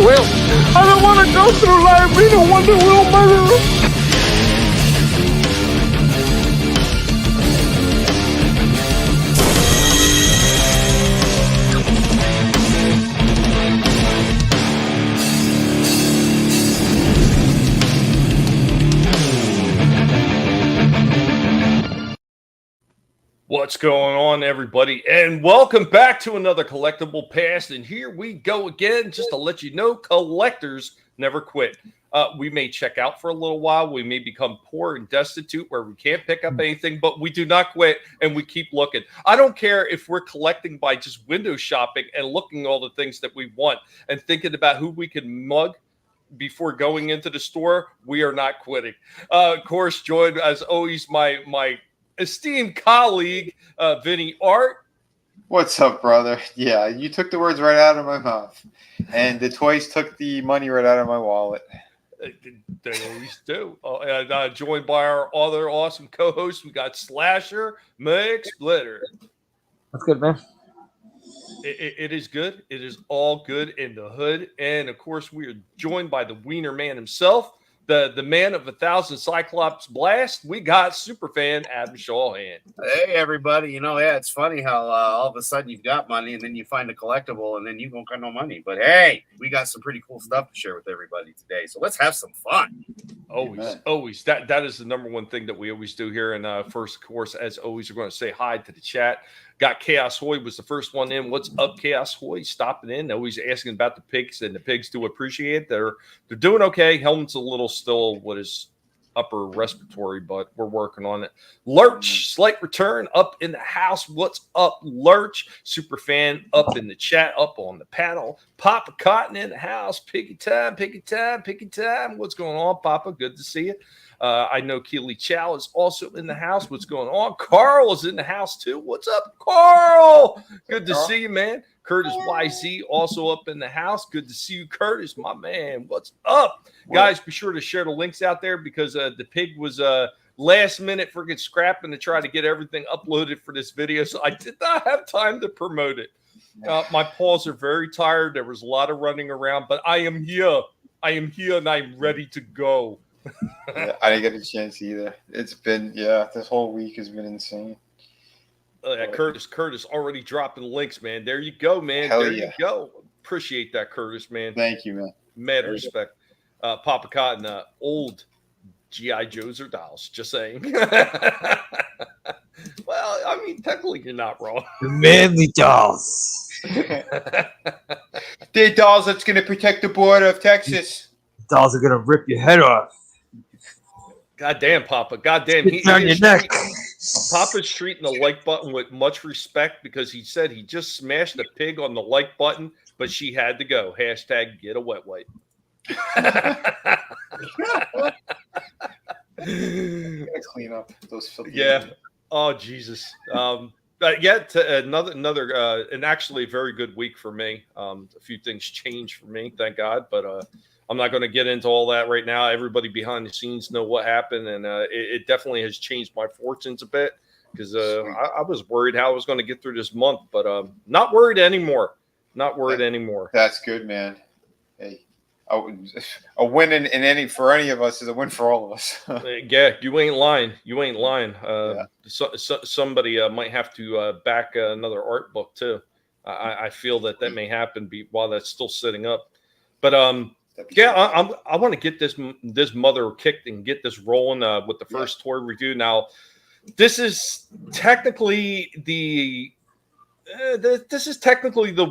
Wheel. I don't want to go through life being a Wonder Wheel murderer. What's going on, everybody? And welcome back to another Collectible Past. And here we go again, just to let you know, collectors never quit. We may check out for a little while. We may become poor and destitute where we can't pick up anything, but we do not quit and we keep looking. I don't care if we're collecting by just window shopping and looking at all the things that we want and thinking about who we can mug before going into the store. We are not quitting. Of course, joined as always my esteemed colleague, Vinnieart. What's up, brother? Yeah, you took the words right out of my mouth. And the toys took the money right out of my wallet. They always do. Joined by our other awesome co-hosts, we got Slasher, Meg Splitter. That's good, man. It is good. It is all good in the hood. And, of course, we are joined by the Wiener Man himself, the man of 1,000 Cyclops blast. We got superfan Adam Shawhan. Hey, everybody. You know, yeah, it's funny how all of a sudden you've got money and then you find a collectible and then you don't got no money. But hey, we got some pretty cool stuff to share with everybody today. So let's have some fun. Always. That is the number one thing that we always do here. And first, of course, as always, we're going to say hi to the chat. Got Chaos Hoy was the first one in. What's up, Chaos Hoy? Stopping in. Always asking about the pigs, and the pigs do appreciate it. They're doing okay. Helmet's a little still what is upper respiratory, but we're working on it. Lurch, slight return up in the house. What's up, Lurch? Super fan up in the chat, up on the panel. Papa Cotton in the house. Piggy time. What's going on, Papa? Good to see you. I know Keely Chow is also in the house. What's going on? Carl is in the house too. What's up, Carl? Good to see you, man. Curtis YZ also up in the house. Good to see you, Curtis, my man. What's up? Guys, be sure to share the links out there because the pig was last minute freaking scrapping to try to get everything uploaded for this video. So I did not have time to promote it. My paws are very tired. There was a lot of running around, but I am here. And I'm ready to go. Yeah, I didn't get a chance either. It's been, this whole week has been insane. Curtis already dropping links, man. There you go, man. Hell there yeah. you go. Appreciate that, Curtis, man. Thank you, man. Mad respect. Papa Cotton, old G.I. Joes or dolls. Just saying. Well, I mean, technically you're not wrong. The manly dolls. They're dolls that's going to protect the border of Texas. Dolls are gonna rip your head off. Goddamn, Papa. Goddamn. He on your neck. Papa's treating the like button with much respect because he said he just smashed a pig on the like button, but she had to go. Hashtag get a wet wipe. Clean up those filthy. Yeah. Oh, Jesus. But yet another and actually a very good week for me. A few things changed for me, thank God. But I'm not going to get into all that right now. Everybody behind the scenes know what happened, and it definitely has changed my fortunes a bit because I was worried how I was going to get through this month, but not worried anymore. Not worried anymore. That's good, man. Hey, a win in any for any of us is a win for all of us. Yeah, you ain't lying. Yeah. Somebody might have to back another art book too. I feel that may happen while that's still sitting up, but yeah, I want to get this mother kicked and get this rolling with the first toy review. Now, this is technically the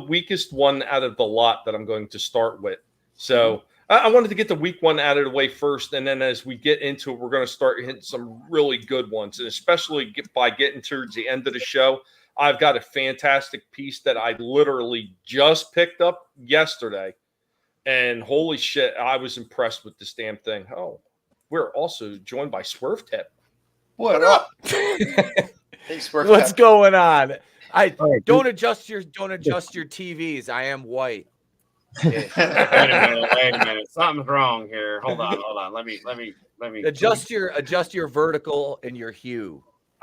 weakest one out of the lot that I'm going to start with. So I wanted to get the weak one out of the way first, and then as we get into it, we're going to start hitting some really good ones, and especially by getting towards the end of the show, I've got a fantastic piece that I literally just picked up yesterday. And holy shit, I was impressed with this damn thing. Oh, we're also joined by Swerve Tip. What up? Hey, Swerve What's Tip. going on? Don't adjust your TVs. I am white. Wait a minute. Something's wrong here. Hold on. Let me Adjust your vertical and your hue.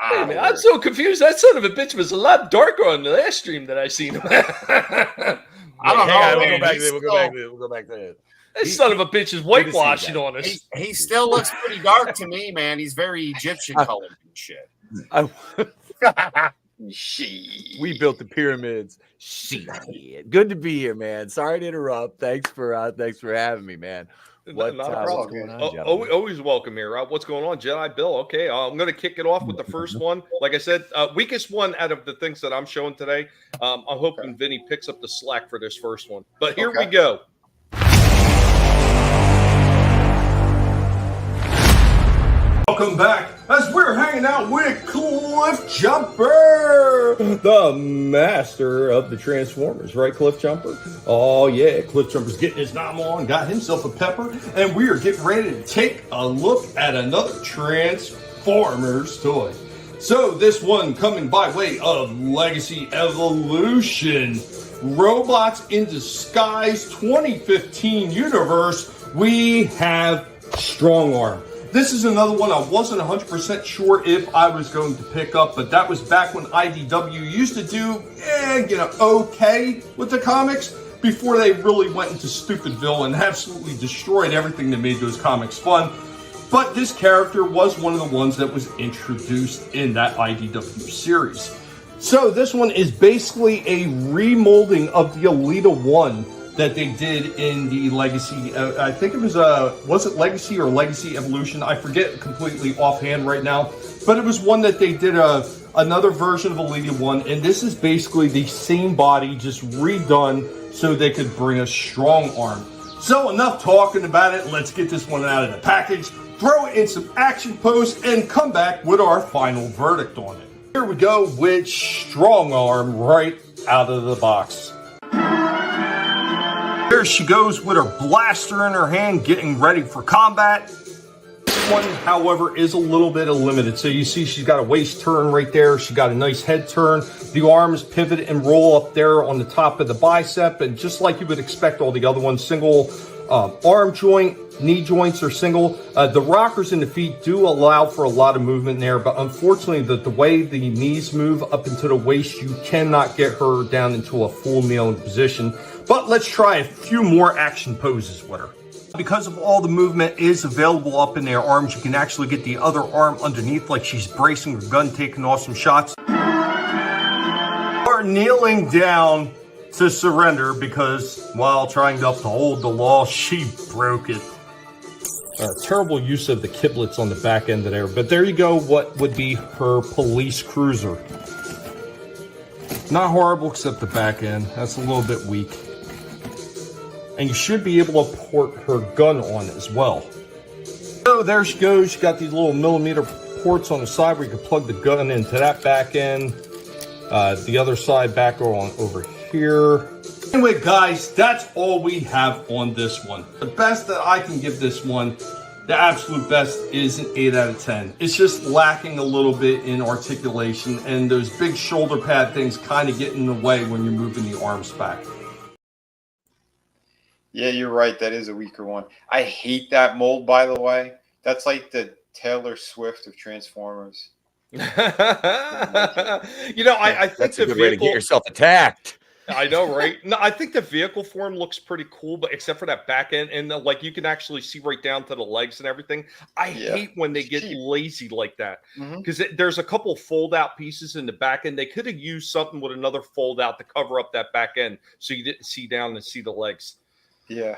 Hey, man, I'm so confused. That son of a bitch was a lot darker on the last stream that I seen him. I don't know. We'll go Man. back He's there. We'll go back there. That son of a bitch is whitewashing on us. He still looks pretty dark to me, man. He's very Egyptian colored and shit. We built the pyramids. Shit. Good to be here, man. Sorry to interrupt. Thanks for having me, man. What's going on, gentlemen? Always welcome here, Rob. What's going on, Jedi Bill? Okay, I'm going to kick it off with the first one. Like I said, weakest one out of the things that I'm showing today. I'm hoping Vinnie picks up the slack for this first one. But here we go. Welcome back as we're hanging out with Cliff Jumper, the master of the Transformers, right, Cliff Jumper? Oh, yeah, Cliff Jumper's getting his nom on, got himself a pepper, and we are getting ready to take a look at another Transformers toy. So this one coming by way of Legacy Evolution, Robots in Disguise 2015 universe, we have Strong Arm. This is another one I wasn't 100% sure if I was going to pick up, but that was back when IDW used to do, okay with the comics before they really went into Stupidville and absolutely destroyed everything that made those comics fun. But this character was one of the ones that was introduced in that IDW series. So this one is basically a remolding of the Alita 1 that they did in the Legacy, I think it was it Legacy or Legacy Evolution? I forget completely offhand right now, but it was one that they did another version of Alita 1, and this is basically the same body, just redone so they could bring a Strong Arm. So enough talking about it, let's get this one out of the package, throw it in some action posts, and come back with our final verdict on it. Here we go with Strong Arm right out of the box. There she goes with her blaster in her hand, getting ready for combat. This one, however, is a little bit limited. So you see she's got a waist turn right there. She got a nice head turn. The arms pivot and roll up there on the top of the bicep. And just like you would expect all the other ones, single arm joint, knee joints are single. The rockers in the feet do allow for a lot of movement there. But unfortunately, the way the knees move up into the waist, you cannot get her down into a full kneeling position. But let's try a few more action poses with her. Because of all the movement is available up in their arms, you can actually get the other arm underneath like she's bracing her gun, taking off some shots. Or kneeling down to surrender because while trying to uphold the law, she broke it. Terrible use of the kiblets on the back end of there. But there you go, what would be her police cruiser. Not horrible except the back end. That's a little bit weak. And you should be able to port her gun on as well. So there she goes. She got these little millimeter ports on the side where you can plug the gun into that back end. The other side back on over here. Anyway, guys, that's all we have on this one. The best that I can give this one, the absolute best, is an 8 out of 10. It's just lacking a little bit in articulation, and those big shoulder pad things kind of get in the way when you're moving the arms back. Yeah, you're right. That is a weaker one. I hate that mold, by the way. That's like the Taylor Swift of Transformers. I think that's the a good way to get yourself attacked. I know, right? No, I think the vehicle form looks pretty cool, but except for that back end, and like you can actually see right down to the legs and everything. I hate when they get lazy like that because there's a couple fold out pieces in the back end. They could have used something with another fold out to cover up that back end so you didn't see down and see the legs. Yeah,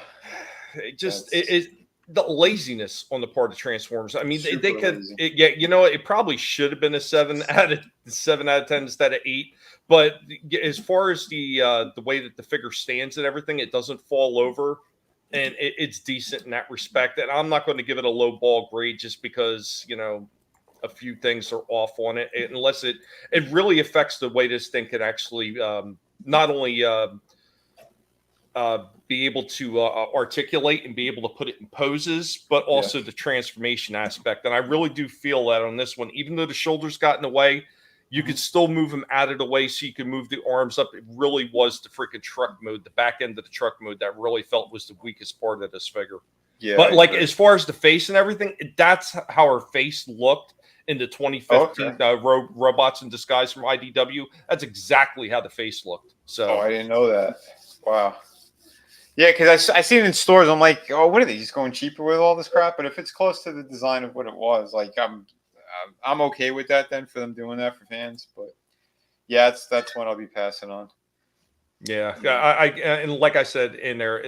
it the laziness on the part of Transformers. I mean, they could, it probably should have been a 7 out of 10 instead of 8. But as far as the way that the figure stands and everything, it doesn't fall over, and it's decent in that respect. And I'm not going to give it a low ball grade just because a few things are off on it, unless it really affects the way this thing can actually not only be able to articulate and be able to put it in poses, but also the transformation aspect. And I really do feel that on this one, even though the shoulders got in the way, you could still move them out of the way so you can move the arms up. It really was the freaking truck mode, the back end of the truck mode, that really felt was the weakest part of this figure. Yeah, but like as far as the face and everything, that's how her face looked. in the 2015 Robots in Disguise from IDW. That's exactly how the face looked. So I didn't know that. Wow. Yeah, because I see it in stores. I'm like, oh, what are they just going cheaper with all this crap? But if it's close to the design of what it was, like I'm okay with that then for them doing that for fans. But yeah, that's one I'll be passing on. Yeah, I and like I said in there,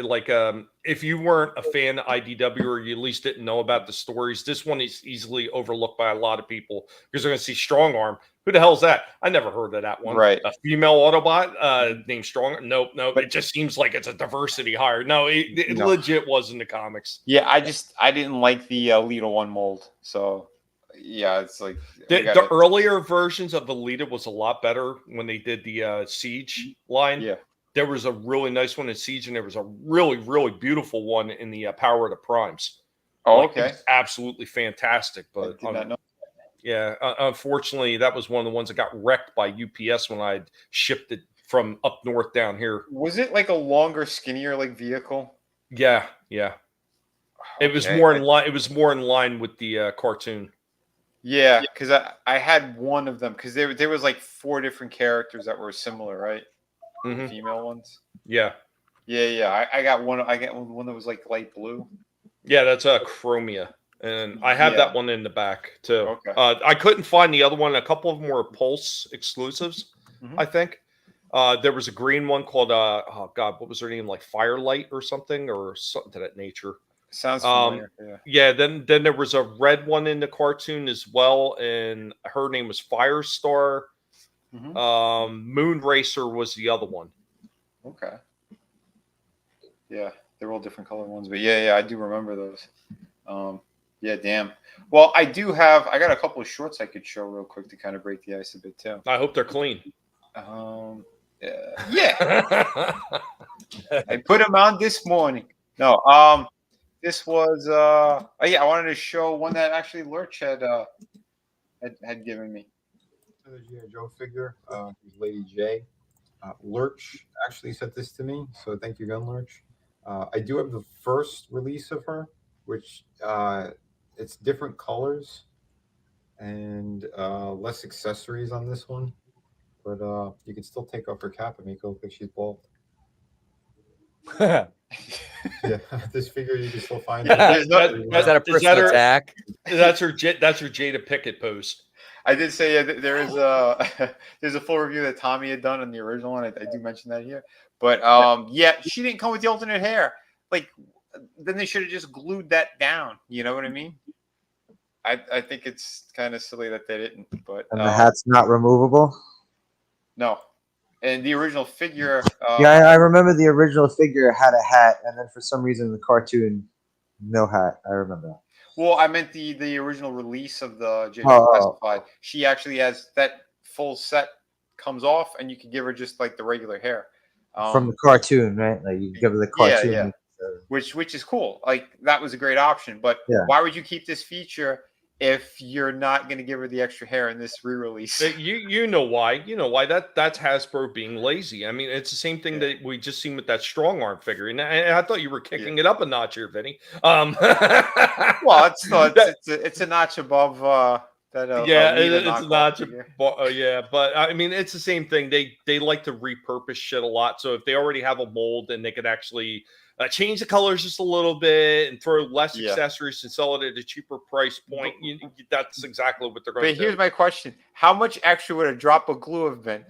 if you weren't a fan of IDW or you at least didn't know about the stories, this one is easily overlooked by a lot of people because they're going to see Strong Arm. Who the hell's that? I never heard of that one. Right. A female Autobot named Strong. Nope. But it just seems like it's a diversity hire. No, it legit was in the comics. Yeah, I didn't like the Alita one mold. So yeah, it's like the earlier versions of Alita was a lot better when they did the Siege line. Yeah. There was a really nice one in Siege, and there was a really, really beautiful one in the Power of the Primes. Oh, okay. Absolutely fantastic. But I did not know. Yeah, unfortunately, that was one of the ones that got wrecked by UPS when I shipped it from up north down here. Was it like a longer, skinnier like vehicle? Yeah. It was more in line. It was more in line with the cartoon. Yeah, because I had one of them because there was like 4 different characters that were similar, right? Mm-hmm. Female ones. Yeah. I got one. I got one that was like light blue. Yeah, that's Chromia, and I have that one in the back too. Okay. I couldn't find the other one. A couple of them were Pulse exclusives, I think. There was a green one called what was her name? Like Firelight or something to that nature. Sounds familiar. Yeah. Then there was a red one in the cartoon as well, and her name was Firestar. Moon Racer was the other one. Okay. Yeah, they're all different color ones, but yeah, I do remember those. Yeah, damn. Well, I got a couple of shorts I could show real quick to kind of break the ice a bit too. I hope they're clean. Yeah. I put them on this morning. No, this was I wanted to show one that actually Lurch had given me. The G.I. Joe figure, Lady J. Lurch actually sent this to me, so thank you again, Lurch. I do have the first release of her, which it's different colors and less accessories on this one, but you can still take off her cap and make her look like she's bald. Yeah, this figure you can still find. Is that a personal attack? That's her Jada Pickett pose. I did say there's a full review that Tommy had done on the original one. I do mention that here, but she didn't come with the alternate hair. Like, then they should have just glued that down. You know what I mean? I think it's kind of silly that they didn't. But and the hat's not removable. No, and the original figure. I remember the original figure had a hat, and then for some reason the cartoon, no hat. I remember that. Well, I meant the original release of the J.J. Classified. She actually has that full set comes off, and you can give her just like the regular hair from the cartoon, right? Like you give her the cartoon, yeah. Which is cool. Like that was a great option. But why would you keep this feature if you're not going to give her the extra hair in this re-release? You know why? You know why? That's Hasbro being lazy. I mean, it's the same thing that we just seen with that Strong Arm figure. And I thought you were kicking it up a notch here, Vinny. Well, it's a notch above that. It's a notch. But I mean, it's the same thing. They like to repurpose shit a lot. So if they already have a mold, and they could actually change the colors just a little bit and throw less accessories and sell it at a cheaper price point. That's exactly what they're going to do. But here's my question: how much extra would a drop of glue have been?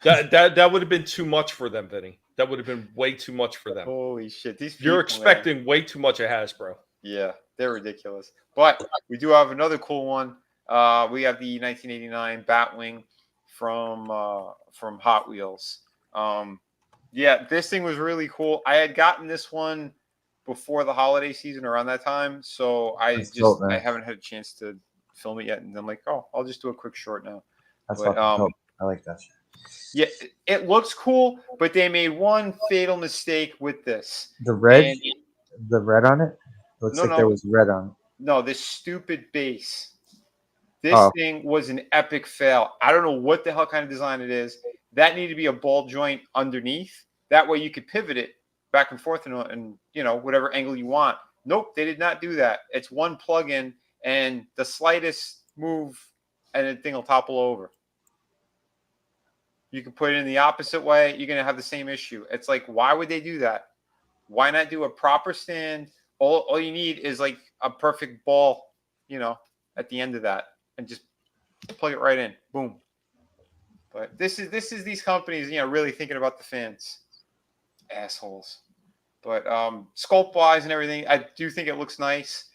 that would have been too much for them, Vinny. That would have been way too much for them. Holy shit! You're expecting way too much of Hasbro. Yeah, they're ridiculous. But we do have another cool one. We have the 1989 Batwing from Hot Wheels. This thing was really cool. I had gotten this one before the holiday season, around that time, so I haven't had a chance to film it yet. And I'm like, I'll just do a quick short now. That's dope. I like that. Yeah, it looks cool, but they made one fatal mistake with this. The red on it looks like there was red on it. No, this stupid base. This thing was an epic fail. I don't know what the hell kind of design it is. That needed to be a ball joint underneath. That way you could pivot it back and forth and whatever angle you want. Nope, they did not do that. It's one plug-in, and the slightest move and the thing will topple over. You can put it in the opposite way. You're going to have the same issue. It's like, why would they do that? Why not do a proper stand? All you need is like a perfect ball, at the end of that, and just plug it right in. Boom. But this is these companies, really thinking about the fans. Assholes. But sculpt wise and everything, I do think it looks nice.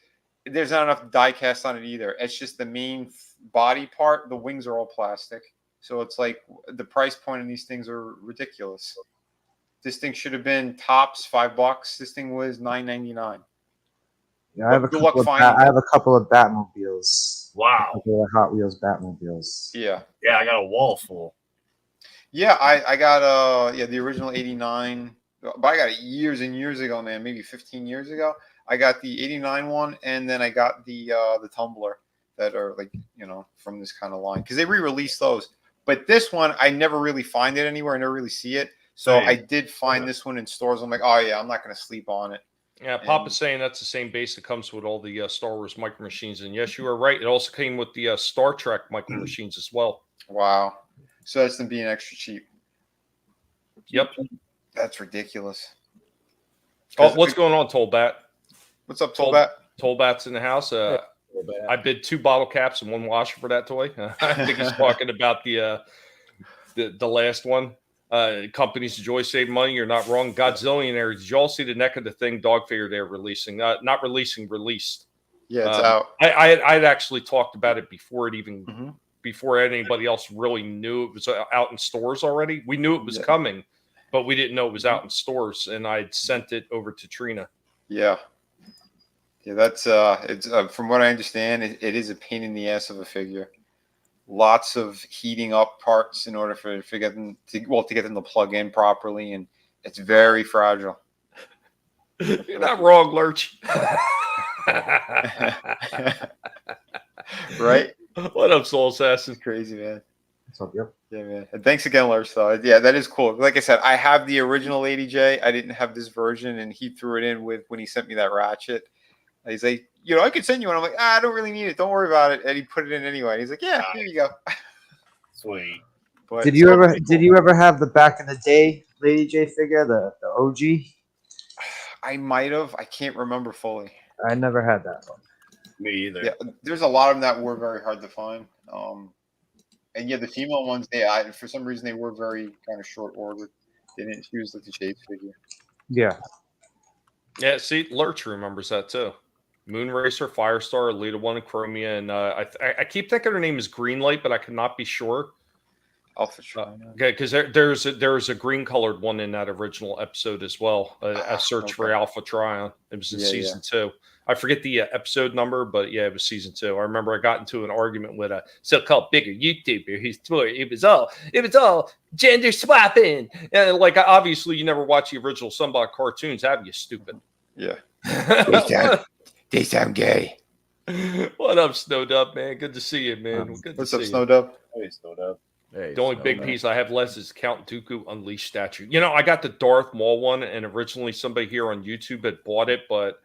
There's not enough die cast on it either. It's just the main body part. The wings are all plastic. So it's like the price point on these things are ridiculous. This thing should have been tops $5. This thing was $9.99. Yeah, I have a couple of Batmobiles. Wow. A couple of Hot Wheels Batmobiles. Yeah. Yeah, I got a wall full. Yeah, I got the original 89, but I got it years and years ago, man, maybe 15 years ago. I got the 89 one, and then I got the tumbler that are like, from this kind of line, because they re-released those. But this one, I never really find it anywhere. I never really see it. So I did find this one in stores. I'm like, oh yeah, I'm not going to sleep on it. Yeah, Papa's saying that's the same base that comes with all the Star Wars Micro Machines. And yes, you are right. It also came with the Star Trek Micro Machines as well. Wow. So that's them being extra cheap. Yep. That's ridiculous. Oh, what's going on, Tollbat? What's up, Tollbat? Tollbat's in the house. I bid 2 bottle caps and 1 washer for that toy. I think he's talking about the last one. Companies enjoy saving money. You're not wrong. Godzillionaire. Did you all see the neck of the thing? Dog figure they're releasing. Not releasing, released. Yeah, it's out. I'd actually talked about it before it even before anybody else really knew it was out in stores already. We knew it was coming, but we didn't know it was out in stores. And I'd sent it over to Trina. Yeah. Yeah, that's it's from what I understand, it is a pain in the ass of a figure. Lots of heating up parts in order to get them to plug in properly, and it's very fragile. You're not wrong, Lurch. Right? What up, Soul Assassin? Crazy, man. What's up, yep? Yeah, man. And thanks again, Lurch, though. Yeah, that is cool. Like I said, I have the original Lady J. I didn't have this version, and he threw it in when he sent me that ratchet. He's like, I could send you one. I'm like, I don't really need it. Don't worry about it. And he put it in anyway. He's like, yeah, here you go. Sweet. But Did you ever have the back in the day Lady J figure, the OG? I might have. I can't remember fully. I never had that one. Me either. Yeah, there's a lot of them that were very hard to find. And yeah, the female ones, for some reason they were very kind of short ordered. They didn't use like the shade figure. Yeah. Yeah, see, Lurch remembers that too. Moonracer, Firestar, Alita 1, and Chromia, and I keep thinking her name is Greenlight, but I cannot be sure. Alpha Trina. Okay, because there's a green colored one in that original episode as well. A search for Alpha Trion. It was in season 2. I forget the episode number, but yeah, it was season 2. I remember I got into an argument with a so-called bigger YouTuber who's it was all gender swapping, and like obviously you never watch the original Sunblock cartoons, have you? Stupid. Yeah. They sound gay. What up, Snowdub, man? Good to see you, man. What's up, Snowdub? Hey, Snowdub. The only big piece I have less is Count Dooku Unleashed statue. I got the Darth Maul one, and originally somebody here on YouTube had bought it, but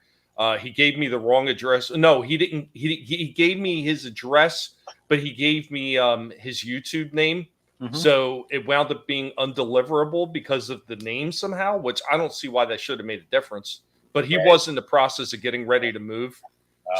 he gave me the wrong address. No, he didn't. He gave me his address, but he gave me his YouTube name. So it wound up being undeliverable because of the name somehow, which I don't see why that should have made a difference. But he was in the process of getting ready to move.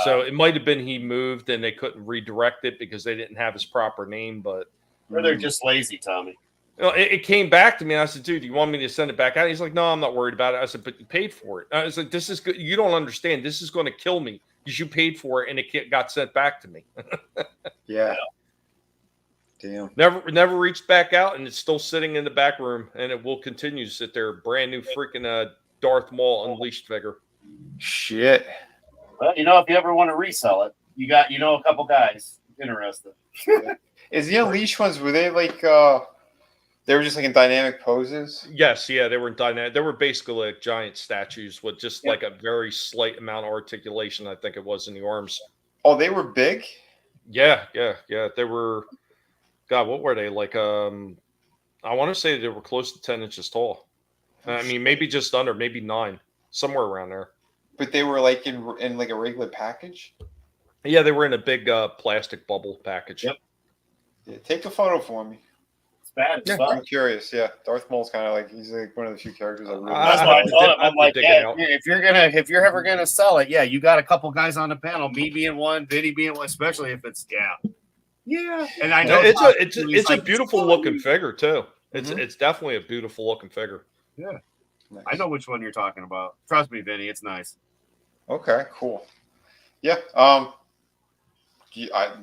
So it might have been he moved and they couldn't redirect it because they didn't have his proper name. But or they're just lazy, Tommy. It came back to me. And I said, dude, you want me to send it back out? He's like, no, I'm not worried about it. I said, but you paid for it. I was like, this is good. You don't understand. This is going to kill me because you paid for it and it got sent back to me. Yeah. Damn. Never reached back out, and it's still sitting in the back room, and it will continue to sit there. Brand new freaking Darth Maul Unleashed figure. Shit. Well, if you ever want to resell it, you got a couple guys interested. Is the Unleashed ones, were they like they were just like in dynamic poses? Yes, yeah, they were in dynamic. They were basically like giant statues with just like a very slight amount of articulation, I think it was, in the arms. Oh, they were big? Yeah. They were, God, what were they? Like I want to say they were close to 10 inches tall. I mean, maybe just under, maybe 9, somewhere around there. But they were like in like a regular package? Yeah, they were in a big plastic bubble package. Yep. Yeah, take a photo for me. It's bad. It's I'm curious. Yeah, Darth Maul's kind of like he's like one of the few characters I really. That's why I told him. I'm like, yeah, if you're ever gonna sell it, yeah, you got a couple guys on the panel, me being one, Vinnie being one, especially if it's yeah. And I know it's a beautiful looking figure too. It's definitely a beautiful looking figure. Yeah, nice. I know which one you're talking about. Trust me, Vinnie, it's nice. Okay, cool. Yeah. Do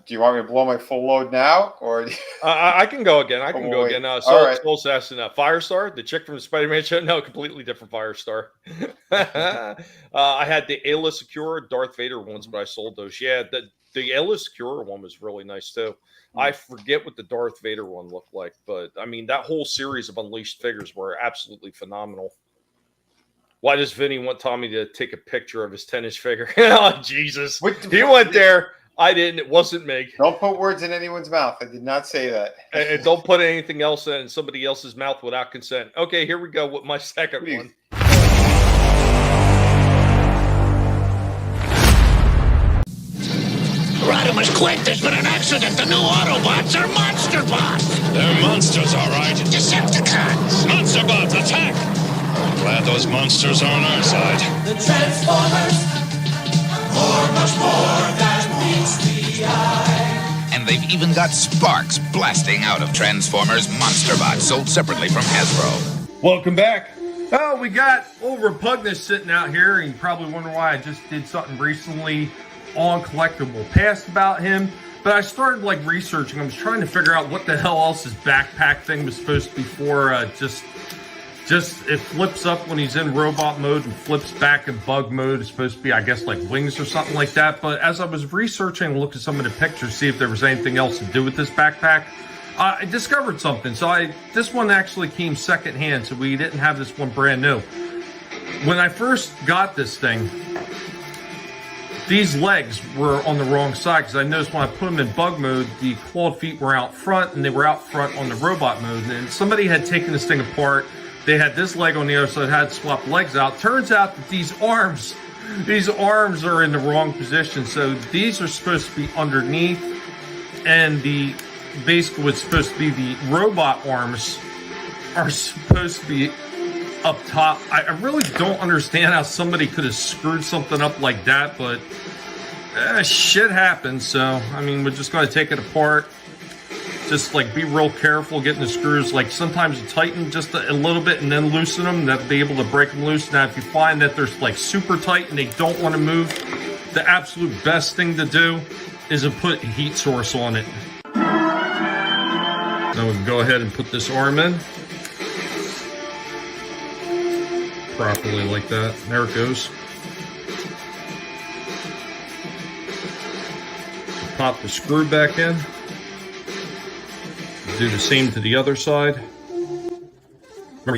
you want me to blow my full load now, or I can go again? I can go again. Soul Assassin, Firestar, the chick from the Spider-Man show. No, completely different Firestar. I had the A-list Secure Darth Vader ones, but I sold those. Yeah, the A-list Secure one was really nice too. I forget what the Darth Vader one looked like, but I mean that whole series of Unleashed figures were absolutely phenomenal. Why does Vinnie want Tommy to take a picture of his 10-inch figure? Oh, Jesus. He went there. I didn't. It wasn't me. Don't put words in anyone's mouth. I did not say that. And don't put anything else in somebody else's mouth without consent. Okay, here we go with my second one. Rodimus, quick! There's been an accident. The new Autobots are monster bots. They're monsters, all right. Decepticons. Monster bots, attack! I'm glad those monsters are on our side. The Transformers, much more than meets the eye. And they've even got sparks blasting out of Transformers monster bots sold separately from Hasbro. Welcome back. Oh, we got old Repugnus sitting out here, and you probably wonder why I just did something recently on Collectable Past about him. But I started like researching. I was trying to figure out what the hell else his backpack thing was supposed to be for. Just it flips up when he's in robot mode and flips back in bug mode. It's supposed to be, I guess, like wings or something like that. But as I was researching and looked at some of the pictures, see if there was anything else to do with this backpack, I discovered something. So this one actually came secondhand, so we didn't have this one brand new. When I first got this thing, these legs were on the wrong side, because I noticed when I put them in bug mode, the clawed feet were out front, and they were out front on the robot mode. And somebody had taken this thing apart. They had this leg on the other side, had swapped legs out. Turns out that these arms are in the wrong position. So these are supposed to be underneath, and basically what's supposed to be the robot arms are supposed to be up top. I really don't understand how somebody could have screwed something up like that, but shit happens. So, I mean, we're just going to take it apart. Just like be real careful getting the screws. Like sometimes you tighten just a little bit and then loosen them. That'll be able to break them loose. Now, if you find that they're like super tight and they don't want to move, the absolute best thing to do is to put a heat source on it. Now we can go ahead and put this arm in properly like that. There it goes. Pop the screw back in. Do the same to the other side. There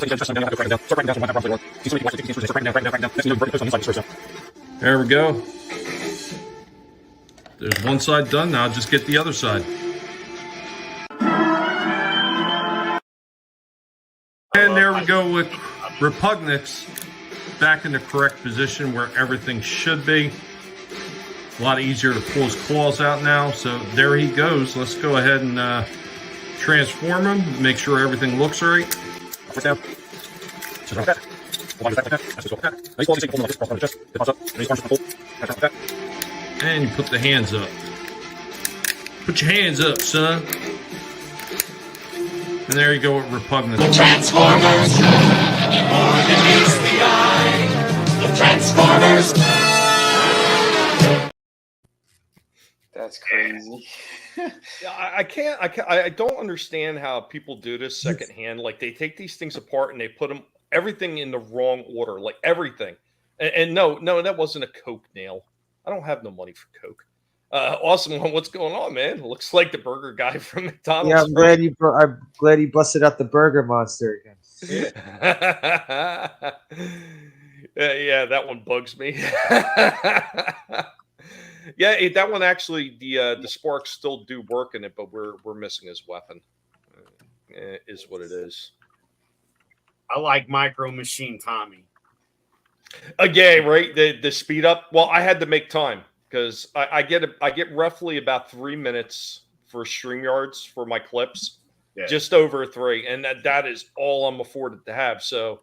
we go. There's one side done. Now just get the other side. And there we go with Repugnix back in the correct position where everything should be. A lot easier to pull his claws out now. So there he goes. Let's go ahead and transform him, make sure everything looks right. And you put the hands up. Put your hands up, son. And there you go with Repugnance. The Transformers, more than meets the eye. The Transformers. That's crazy. I don't understand how people do this secondhand. Like they take these things apart and they put them everything in the wrong order, like everything. And no, that wasn't a Coke nail. I don't have no money for Coke. Awesome. What's going on, man? Looks like the burger guy from McDonald's. Yeah, I'm glad you busted out the burger monster again. Yeah, that one bugs me. Yeah, that one actually, the sparks still do work in it, but we're missing his weapon. Is what it is. I like Micro Machine Tommy. Again, right? The speed up. Well, I had to make time because I get roughly about 3 minutes for StreamYards for my clips. Yeah. Just over 3, and that is all I'm afforded to have. So,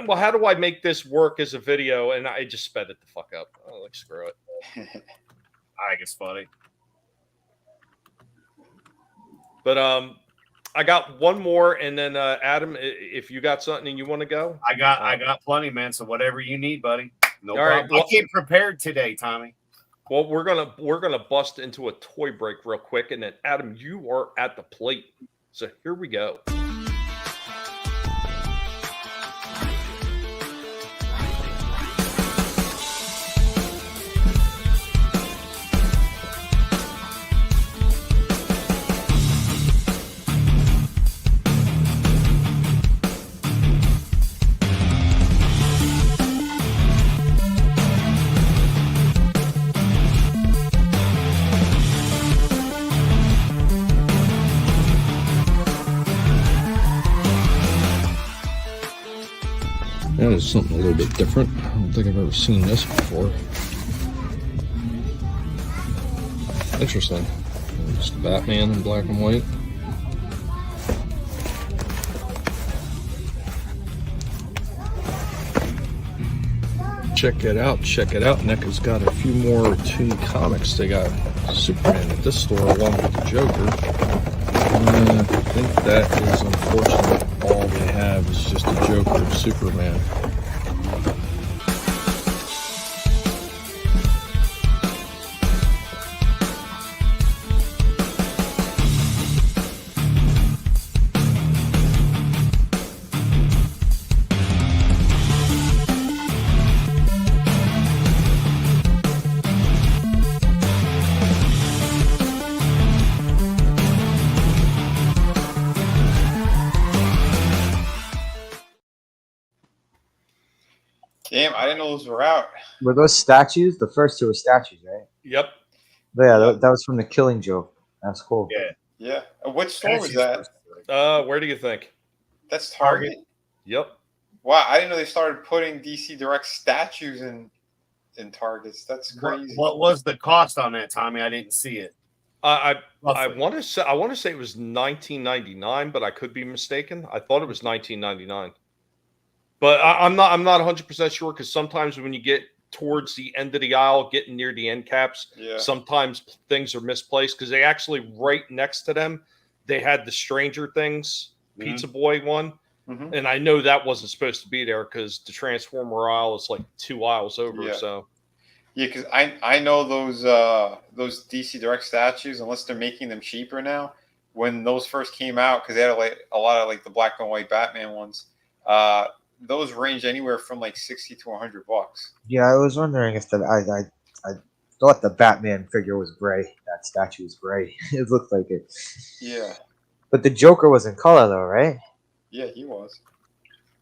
well, how do I make this work as a video? And I just sped it the fuck up. Oh, like screw it. I think it's funny. But I got one more, and then Adam, if you got something and you want to go, I got plenty, man. So whatever you need, buddy. No All problem. right, well- I came prepared today, Tommy. well, we're gonna bust into a toy break real quick, and then Adam, you are at the plate. So here we go. That is something a little bit different. I don't think I've ever seen this before. Interesting. Just Batman in black and white. Check it out, check it out. NECA's got a few more Toon comics. They got Superman at this store along with the Joker. I think that is unfortunately all they have is just a Joker and Superman. Damn, I didn't know those were out. Were those statues? The first two were statues, right? Yep. Yeah, that was from the Killing Joke. That's cool. Yeah. Yeah. Which store was that? Where do you think? That's Target. Yep. Wow, I didn't know they started putting DC Direct statues in Targets. That's crazy. What was the cost on that, Tommy? I didn't see it. I want to say it was $19.99, but I could be mistaken. I thought it was $19.99. But I'm not 100% sure, because sometimes when you get towards the end of the aisle, getting near the end caps, sometimes things are misplaced, because they actually right next to them, they had the Stranger Things Pizza Boy one. Mm-hmm. And I know that wasn't supposed to be there because the Transformer aisle is like 2 aisles over. Yeah. So Yeah, because I know those DC Direct statues, unless they're making them cheaper now. When those first came out, because they had like a lot of like the black and white Batman ones, those range anywhere from like $60 to $100. Yeah, I was wondering if I thought the Batman figure was gray. That statue was gray. It looked like it. Yeah. But the Joker was in color though, right? Yeah, he was.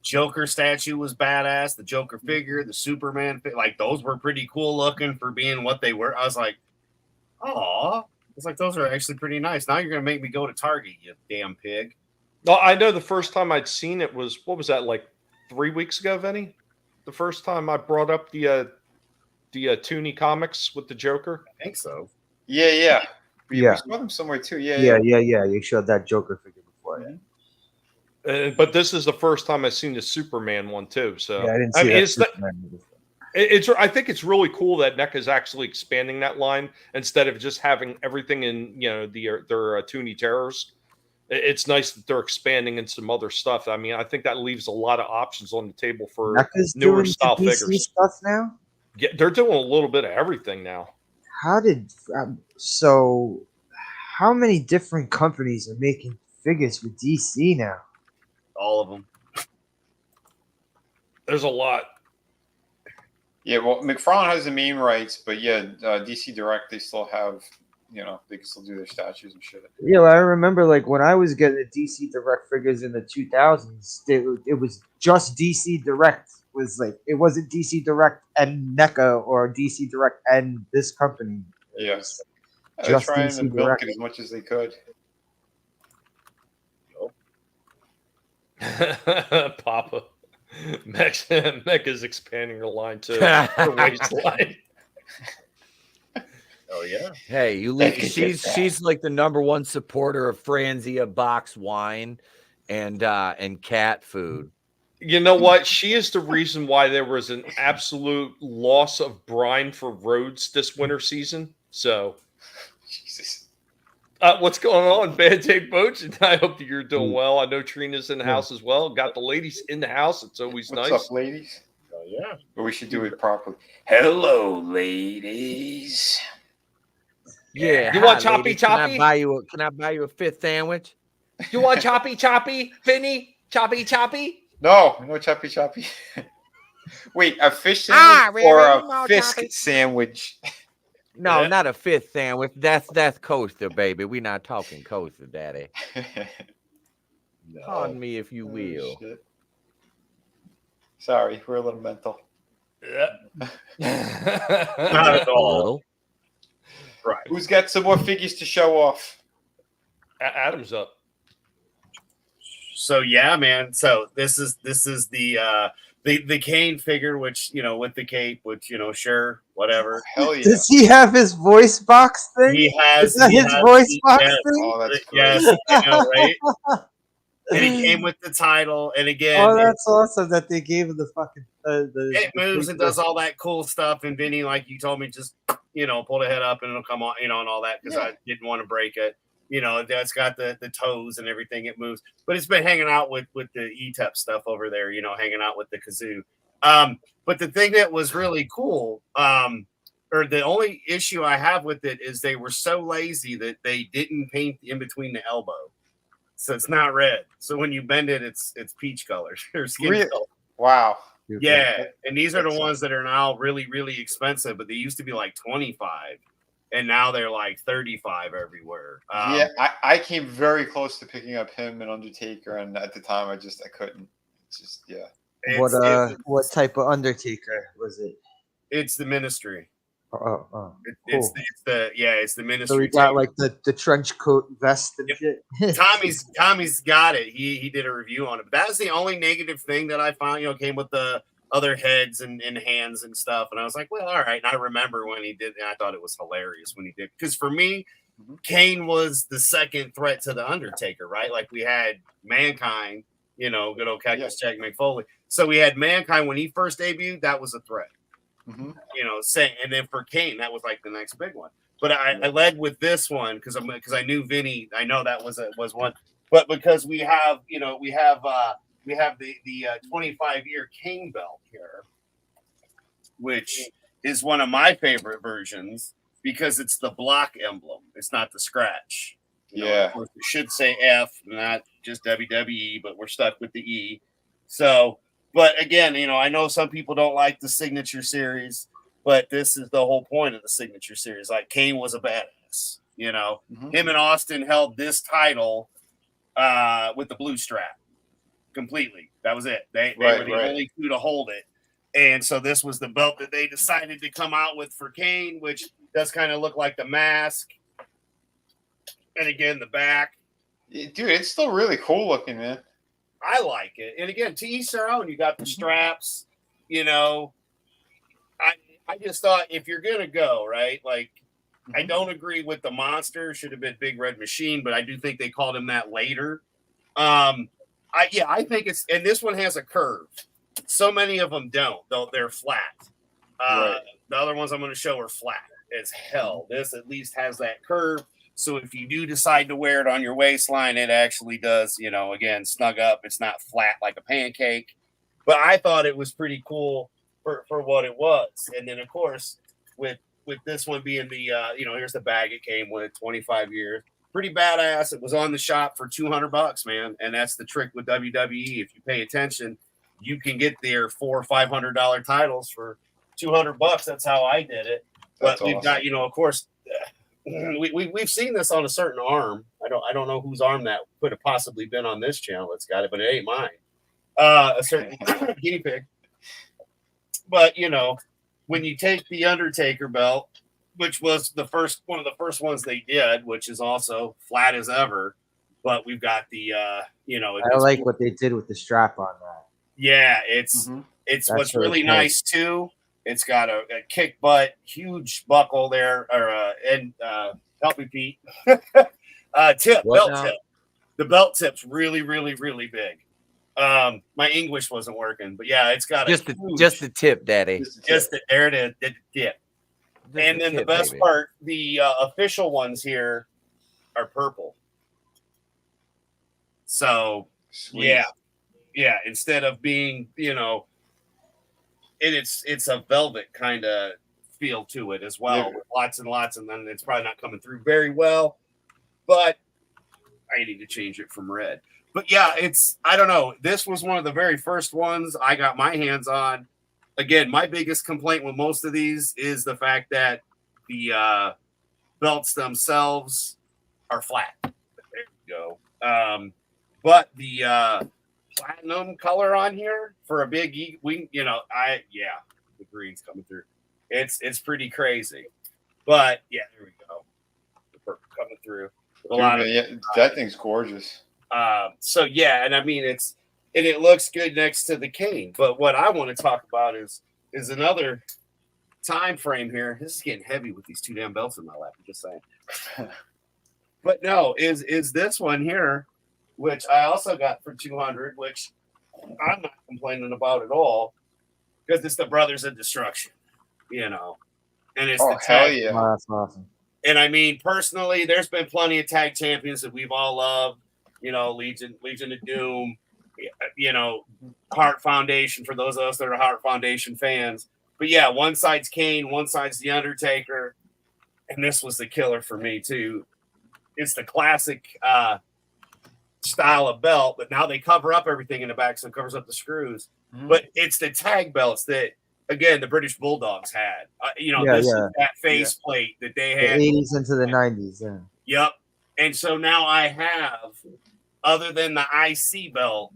Joker statue was badass. The Joker figure, the Superman, like those were pretty cool looking for being what they were. I was like, oh, it's like those are actually pretty nice. Now you're gonna make me go to Target, you damn pig. well, I know the first time I'd seen it was, what was that, like 3 weeks ago, Vinnie? The first time I brought up the Toonie comics with the Joker. I think so. Yeah. We Yeah. saw them somewhere too. Yeah. You showed that Joker figure before. Yeah. But this is the first time I've seen the Superman one too. So Yeah, I didn't see mean, that it's Superman before. I think it's really cool that NECA is actually expanding that line instead of just having everything in their Toonie Terrors. It's nice that they're expanding in some other stuff. I mean, I think that leaves a lot of options on the table for NECA's newer doing style DC figures. stuff now. Yeah, they're doing a little bit of everything now. How did so? How many different companies are making figures for DC now? All of them. There's a lot. Yeah, well, McFarlane has the main rights, but yeah, DC Direct, they still have, they can still do their statues and shit. Yeah, I remember like when I was getting the DC Direct figures in the 2000s, it was just DC Direct. It wasn't DC Direct and NECA or DC Direct and this company. Yes. They're Just trying DC to milk Direct. it as much as they could. Papa. Mech is expanding her line too. Her waistline. Oh yeah. Hey, you leave. She's like the #1 supporter of Franzia box wine and cat food. You know what? She is the reason why there was an absolute loss of brine for roads this winter season. So, Jesus. what's going on, Bad Take Boach? I hope that you're doing well. I know Trina's in the house as well. Got the ladies in the house. It's always What's nice. up, ladies? Oh yeah. But we should do it properly. Hello, ladies. Yeah, You want hi, choppy ladies. choppy? Can I buy you a 5th sandwich? You want choppy choppy, Vinnie? Choppy choppy? No choppy choppy. Wait, a fish sandwich or a fisk sandwich? No, not a 5th sandwich. That's coaster, baby. We're not talking coaster, daddy. No. Pardon me, if you will. Shit. Sorry, we're a little mental. Yeah. Not at all. Right. Who's got some more figures to show off? Adam's up. So yeah, man. So this is the Kane figure, which with the cape, which sure, whatever. Hell yeah. Does he have his voice box thing? He has Is that his voice box thing? Oh, that's great. Yes, I know, right? And he came with the title, and again, Oh, that's awesome that they gave him the fucking. it moves and does all that cool stuff. And Vinnie, like you told me, just pull the head up and it'll come on, and all that because I didn't want to break it. That's got the toes and everything. It moves, but it's been hanging out with the ETEP stuff over there. Hanging out with the kazoo. But the thing that was really cool, or the only issue I have with it is they were so lazy that they didn't paint in between the elbow. So it's not red. So when you bend it, it's peach color or skin color. Wow. Yeah, and these are the ones that are now really, really expensive, but they used to be like 25, and now they're like 35 everywhere. I came very close to picking up him and Undertaker, and at the time I couldn't. It's just What type of Undertaker was it? It's the Ministry. Cool. It's the Ministry. So we got like the trench coat vest and shit. Tommy's got it. He did a review on it. But that's the only negative thing that I found. Came with the other heads and hands and stuff. And I was like, well, all right. And I remember when he did, and I thought it was hilarious when he did. Because for me, Kane was the second threat to the Undertaker, right? Like we had Mankind, good old Cactus Jack McFarlane. So we had Mankind when he first debuted. That was a threat. And then for Kane, that was like the next big one. But I led with this one because I knew Vinnie. I know that was one, but because we have the 25-year Kane belt here, which is one of my favorite versions because it's the block emblem. It's not the scratch. Of course, it should say F, not just WWE, but we're stuck with the E. So. But again, I know some people don't like the Signature Series, but this is the whole point of the Signature Series. Like Kane was a badass, Him and Austin held this title with the blue strap completely. That was it. They were the only two to hold it. And so this was the belt that they decided to come out with for Kane, which does kind of look like the mask. And again, the back. Dude, it's still really cool looking, man. I like it. And again, to each their own. You got the straps, I just thought if you're going to go, right, like I don't agree with the monster. Should have been Big Red Machine, but I do think they called him that later. I think it's, and this one has a curve. So many of them don't, though they're flat. The other ones I'm going to show are flat as hell. This at least has that curve. So if you do decide to wear it on your waistline, it actually does, again, snug up. It's not flat like a pancake. But I thought it was pretty cool for what it was. And then, of course, with this one being the, here's the bag it came with, 25 years. Pretty badass. It was on the shop for $200, man. And that's the trick with WWE. If you pay attention, you can get their $400 or $500 titles for $200. That's how I did it. But we've got, of course, we've seen this on a certain arm. I don't know whose arm that could have possibly been on this channel that's got it, but it ain't mine. A certain guinea pig. But when you take the Undertaker belt, which was one of the first ones they did, which is also flat as ever, but we've got the I like what they did with the strap on that. Yeah, it's what's really nice too It's got a kick butt, huge buckle there, or and help me, Pete. Tip, What belt now? tip. The belt tip's really, really, really big. My English wasn't working, but yeah, it's got just the tip, Daddy. There it is, the tip. And then the best part, the official ones here are purple. So Sweet. yeah. Instead of being, it's a velvet kind of feel to it as well, with lots and lots, and then it's probably not coming through very well. But I need to change it from red. But yeah, I don't know. This was one of the very first ones I got my hands on. Again, my biggest complaint with most of these is the fact that the belts themselves are flat. There you go. But the platinum color on here for a big the green's coming through. It's pretty crazy. But yeah, there we go. The purple coming through. That thing's gorgeous. So yeah, and I mean it looks good next to the cane. But what I want to talk about is another time frame here. This is getting heavy with these two damn belts in my lap. I'm just saying. But no, is this one here, which I also got for 200, which I'm not complaining about at all, because it's the Brothers of Destruction, and it's the tag. Yeah. Oh, that's awesome. And I mean, personally, there's been plenty of tag champions that we've all loved. Legion of Doom, Heart Foundation, for those of us that are Heart Foundation fans. But yeah, one side's Kane, one side's The Undertaker. And this was the killer for me, too. It's the classic style of belt, but now they cover up everything in the back, so it covers up the screws. But it's the tag belts that, again, the British Bulldogs had. This is that face plate that they had. The 80s into the 90s, yeah. Yep. And so now I have, other than the IC belt,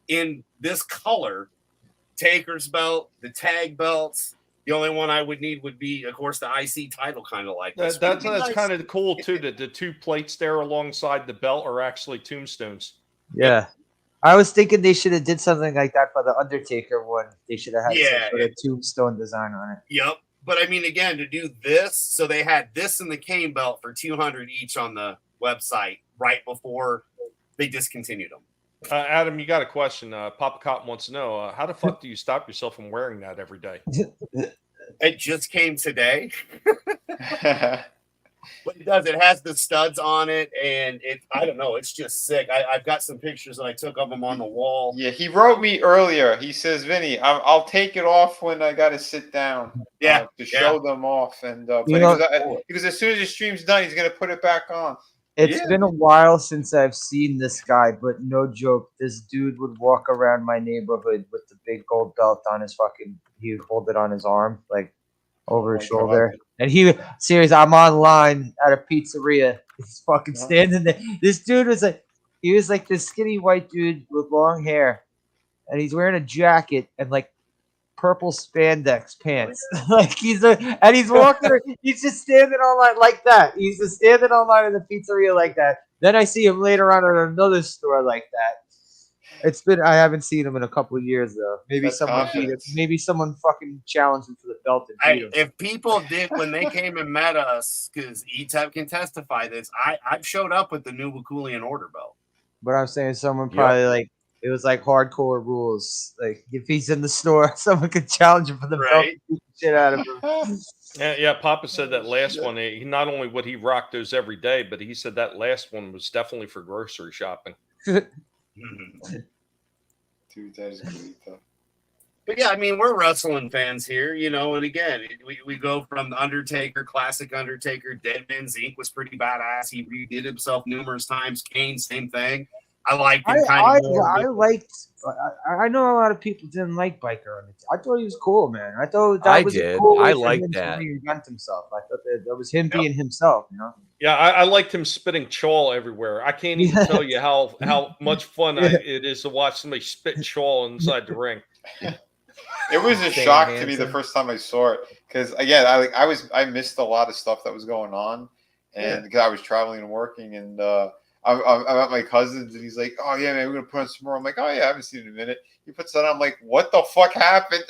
in this color, Taker's belt, the tag belts. The only one I would need would be, of course, the IC title, kind of like this. That's kind of cool, too, that the two plates there alongside the belt are actually tombstones. Yeah. I was thinking they should have did something like that for the Undertaker one. They should have had some sort of tombstone design on it. Yep. But I mean, again, to do this, so they had this and the cane belt for 200 each on the website right before they discontinued them. Adam, you got a question. Papa Cotton wants to know, how the fuck do you stop yourself from wearing that every day? It just came today. But it does. It has the studs on it, and I don't know. It's just sick. I've got some pictures that I took of them on the wall. Yeah, he wrote me earlier. He says, Vinny, I'll take it off when I got to sit down to show them off. And because as soon as the stream's done, he's going to put it back on. It's been a while since I've seen this guy, but no joke, this dude would walk around my neighborhood with the big gold belt on his he would hold it on his arm, like over his shoulder. And I'm online at a pizzeria. He's fucking standing there. This dude was like this skinny white dude with long hair, and he's wearing a jacket and like purple spandex pants. Like he's walking. He's just standing online like that. He's just standing online in the pizzeria like that. Then I see him later on at another store like that. I haven't seen him in a couple of years though. Maybe someone beat him. Maybe someone fucking challenged him for the belt. If people did when they came and met us, because ETEP can testify this, I've showed up with the new Wakulian Order belt. But I'm saying someone probably it was like hardcore rules. Like if he's in the store, someone could challenge him for the belt and beat the shit out of him. Yeah, Papa said that last one. He not only would he rock those every day, but he said that last one was definitely for grocery shopping. Dude, that is great though. But yeah, I mean, we're wrestling fans here, and again, we go from the Undertaker, classic Undertaker, Dead Man's Inc. was pretty badass. He redid himself numerous times. Kane, same thing. I liked him kind of more. I know a lot of people didn't like Biker. I thought he was cool, man. I thought I did. Cool I liked that. He reinvent himself. I thought that was him being himself, Yeah, I liked him spitting chaw everywhere. I can't even tell you how much fun it is to watch somebody spit chaw inside the ring. It was a shock to me the first time I saw it because again, I missed a lot of stuff that was going on, and because I was traveling and working, and I'm at my cousin's, and he's like, "Oh yeah, man, we're gonna put on some more." I'm like, "Oh yeah, I haven't seen it in a minute." He puts that on. I'm like, "What the fuck happened?"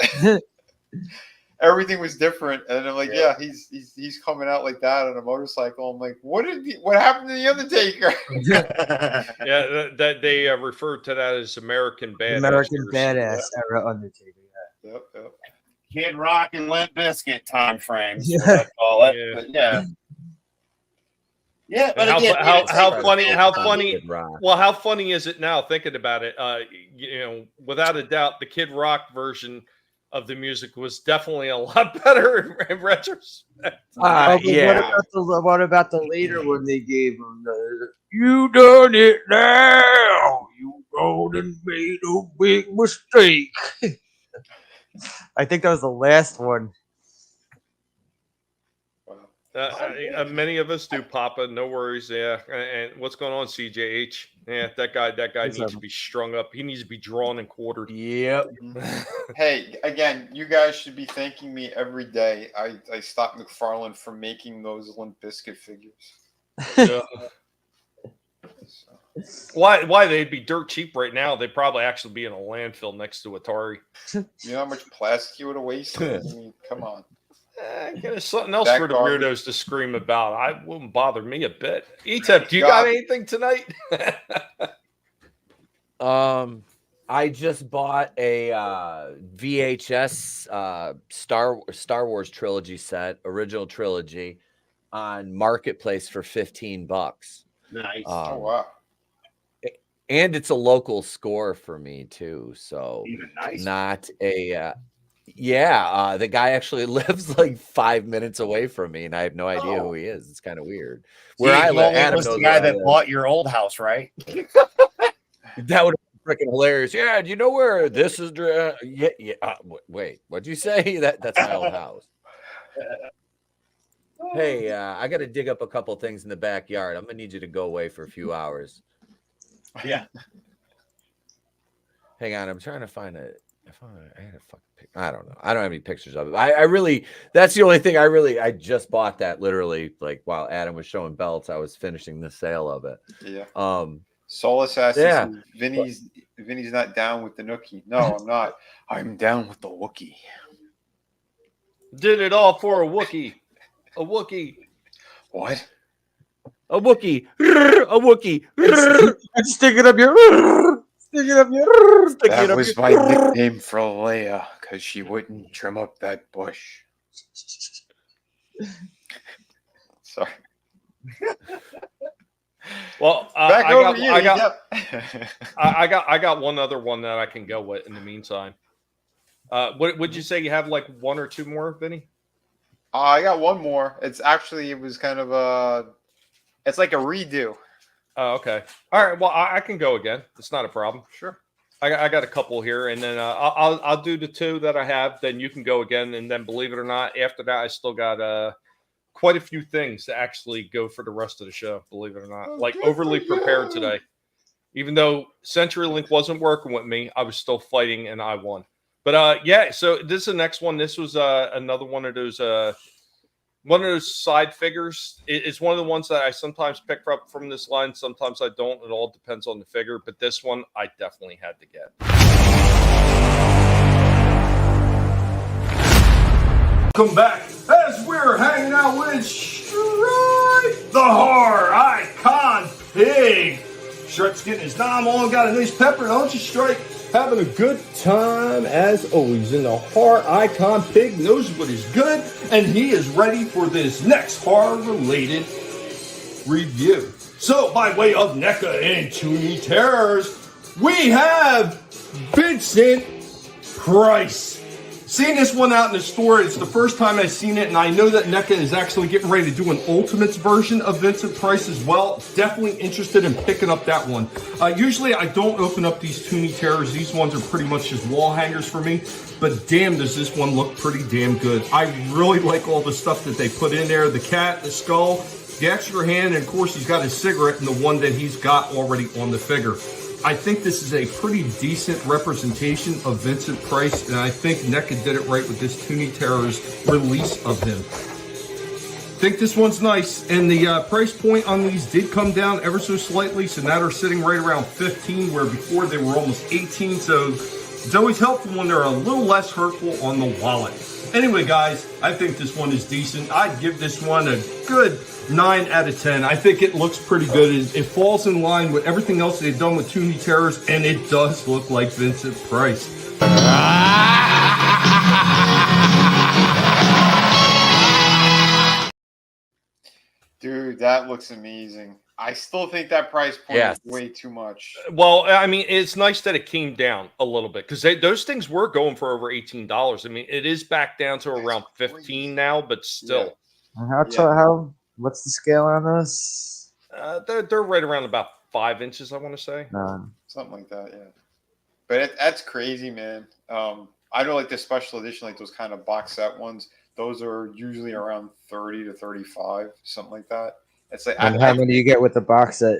everything was different, and I'm like, yeah, he's coming out like that on a motorcycle. I'm like, what happened to the Undertaker? Yeah, that they referred to that as American Badass. American Badass era Undertaker. Yep. Kid Rock and Limp Bizkit time frames. What I call it. Yeah. But yeah. Yeah, but how, again, how funny? How Kid funny? Rock. Well, how funny is it now? Thinking about it, without a doubt, the Kid Rock version of the music was definitely a lot better in retrospect. Yeah. What about the later one they gave him? You done it now. You gone and made a big mistake. I think that was the last one. Many of us do, Papa. No worries. Yeah. And what's going on, CJH? Yeah, that guy needs to be strung up. He needs to be drawn and quartered. Yep. Hey, again, you guys should be thanking me every day. I stopped McFarlane from making those Limp Bizkit figures. Why they'd be dirt cheap right now? They'd probably actually be in a landfill next to Atari. You know how much plastic you would have wasted? I mean, come on. Get us something else for the weirdos to scream about. I wouldn't bother me a bit. Etep, do you got anything tonight? I just bought a VHS Star Wars trilogy set, original trilogy, on Marketplace for $15. Nice. Oh wow. And it's a local score for me too, so Even nice. Not a the guy actually lives like 5 minutes away from me, and I have no idea who he is. It's kind of weird. Where I live, Adam was knows the guy where I that live. bought your old house, right? That would have been freaking hilarious. Yeah, do you know where this is? Yeah. Wait, what'd you say? That's my old house. Hey, I got to dig up a couple things in the backyard. I'm gonna need you to go away for a few hours. Yeah. Hang on, I'm trying to find it. I had a fucking pic. I don't know. I don't have any pictures of it. I really, that's the only thing I just bought that literally like while Adam was showing belts, I was finishing the sale of it. Yeah. Soul Assassin. Yeah. Vinnie's not down with the Nookie. No, I'm not. I'm down with the Wookiee. Did it all for a Wookiee. A Wookiee. What? A Wookiee. A Wookiee. Stick it up your. That was my nickname for Leia because she wouldn't trim up that bush. Sorry. Well, I got one other one that I can go with in the meantime. What would you say? You have like one or two more, Vinny? I got one more. It was kind of it's like a redo. Oh, okay. All right. Well, I can go again. It's not a problem. Sure. I got a couple here, and then I'll do the two that I have. Then you can go again, and then believe it or not, after that, I still got quite a few things to actually go for the rest of the show. Believe it or not, like overly prepared today. Even though CenturyLink wasn't working with me, I was still fighting, and I won. But yeah. So this is the next one. This was another one of those side figures. It's one of the ones that I sometimes pick up from this line. Sometimes I don't. It all depends on the figure. But this one, I definitely had to get. Come back as we're hanging out with Strike the Hard Icon Pig. Strike's getting his nom on, got a nice pepper, don't you, Strike? Having a good time as always. And the horror icon pig knows what is good, and he is ready for this next horror-related review. So, by way of NECA and Toonie Terrors, we have Vincent Price. Seeing this one out in the store, it's the first time I've seen it, and I know that NECA is actually getting ready to do an Ultimates version of Vincent Price as well. Definitely interested in picking up that one. Usually I don't open up these Toonie Terrors. These ones are pretty much just wall hangers for me, but damn does this one look pretty damn good. I really like all the stuff that they put in there. The cat, the skull, the extra hand, and of course he's got his cigarette and the one that he's got already on the figure. I think this is a pretty decent representation of Vincent Price, and I think NECA did it right with this Toonie Terrors release of him. Think this one's nice, and the price point on these did come down ever so slightly, so now they're sitting right around 15, where before they were almost 18, so it's always helpful when they're a little less hurtful on the wallet. Anyway, guys, I think this one is decent. I'd give this one a good 9 out of 10. I think it looks pretty good. It falls in line with everything else they've done with Toonie Terrors, and it does look like Vincent Price. Dude, that looks amazing. I still think that price point is way too much. Well, I mean, it's nice that it came down a little bit because those things were going for over $18. I mean, it is back down to around 15 now, but still. How? What's the scale on this? They're right around about 5 inches, I want to say. Something like that, yeah. But that's crazy, man. I know, like the special edition, like those kind of box set ones, those are usually around 30 to 35, something like that. It's like, and how many do you get with the box set?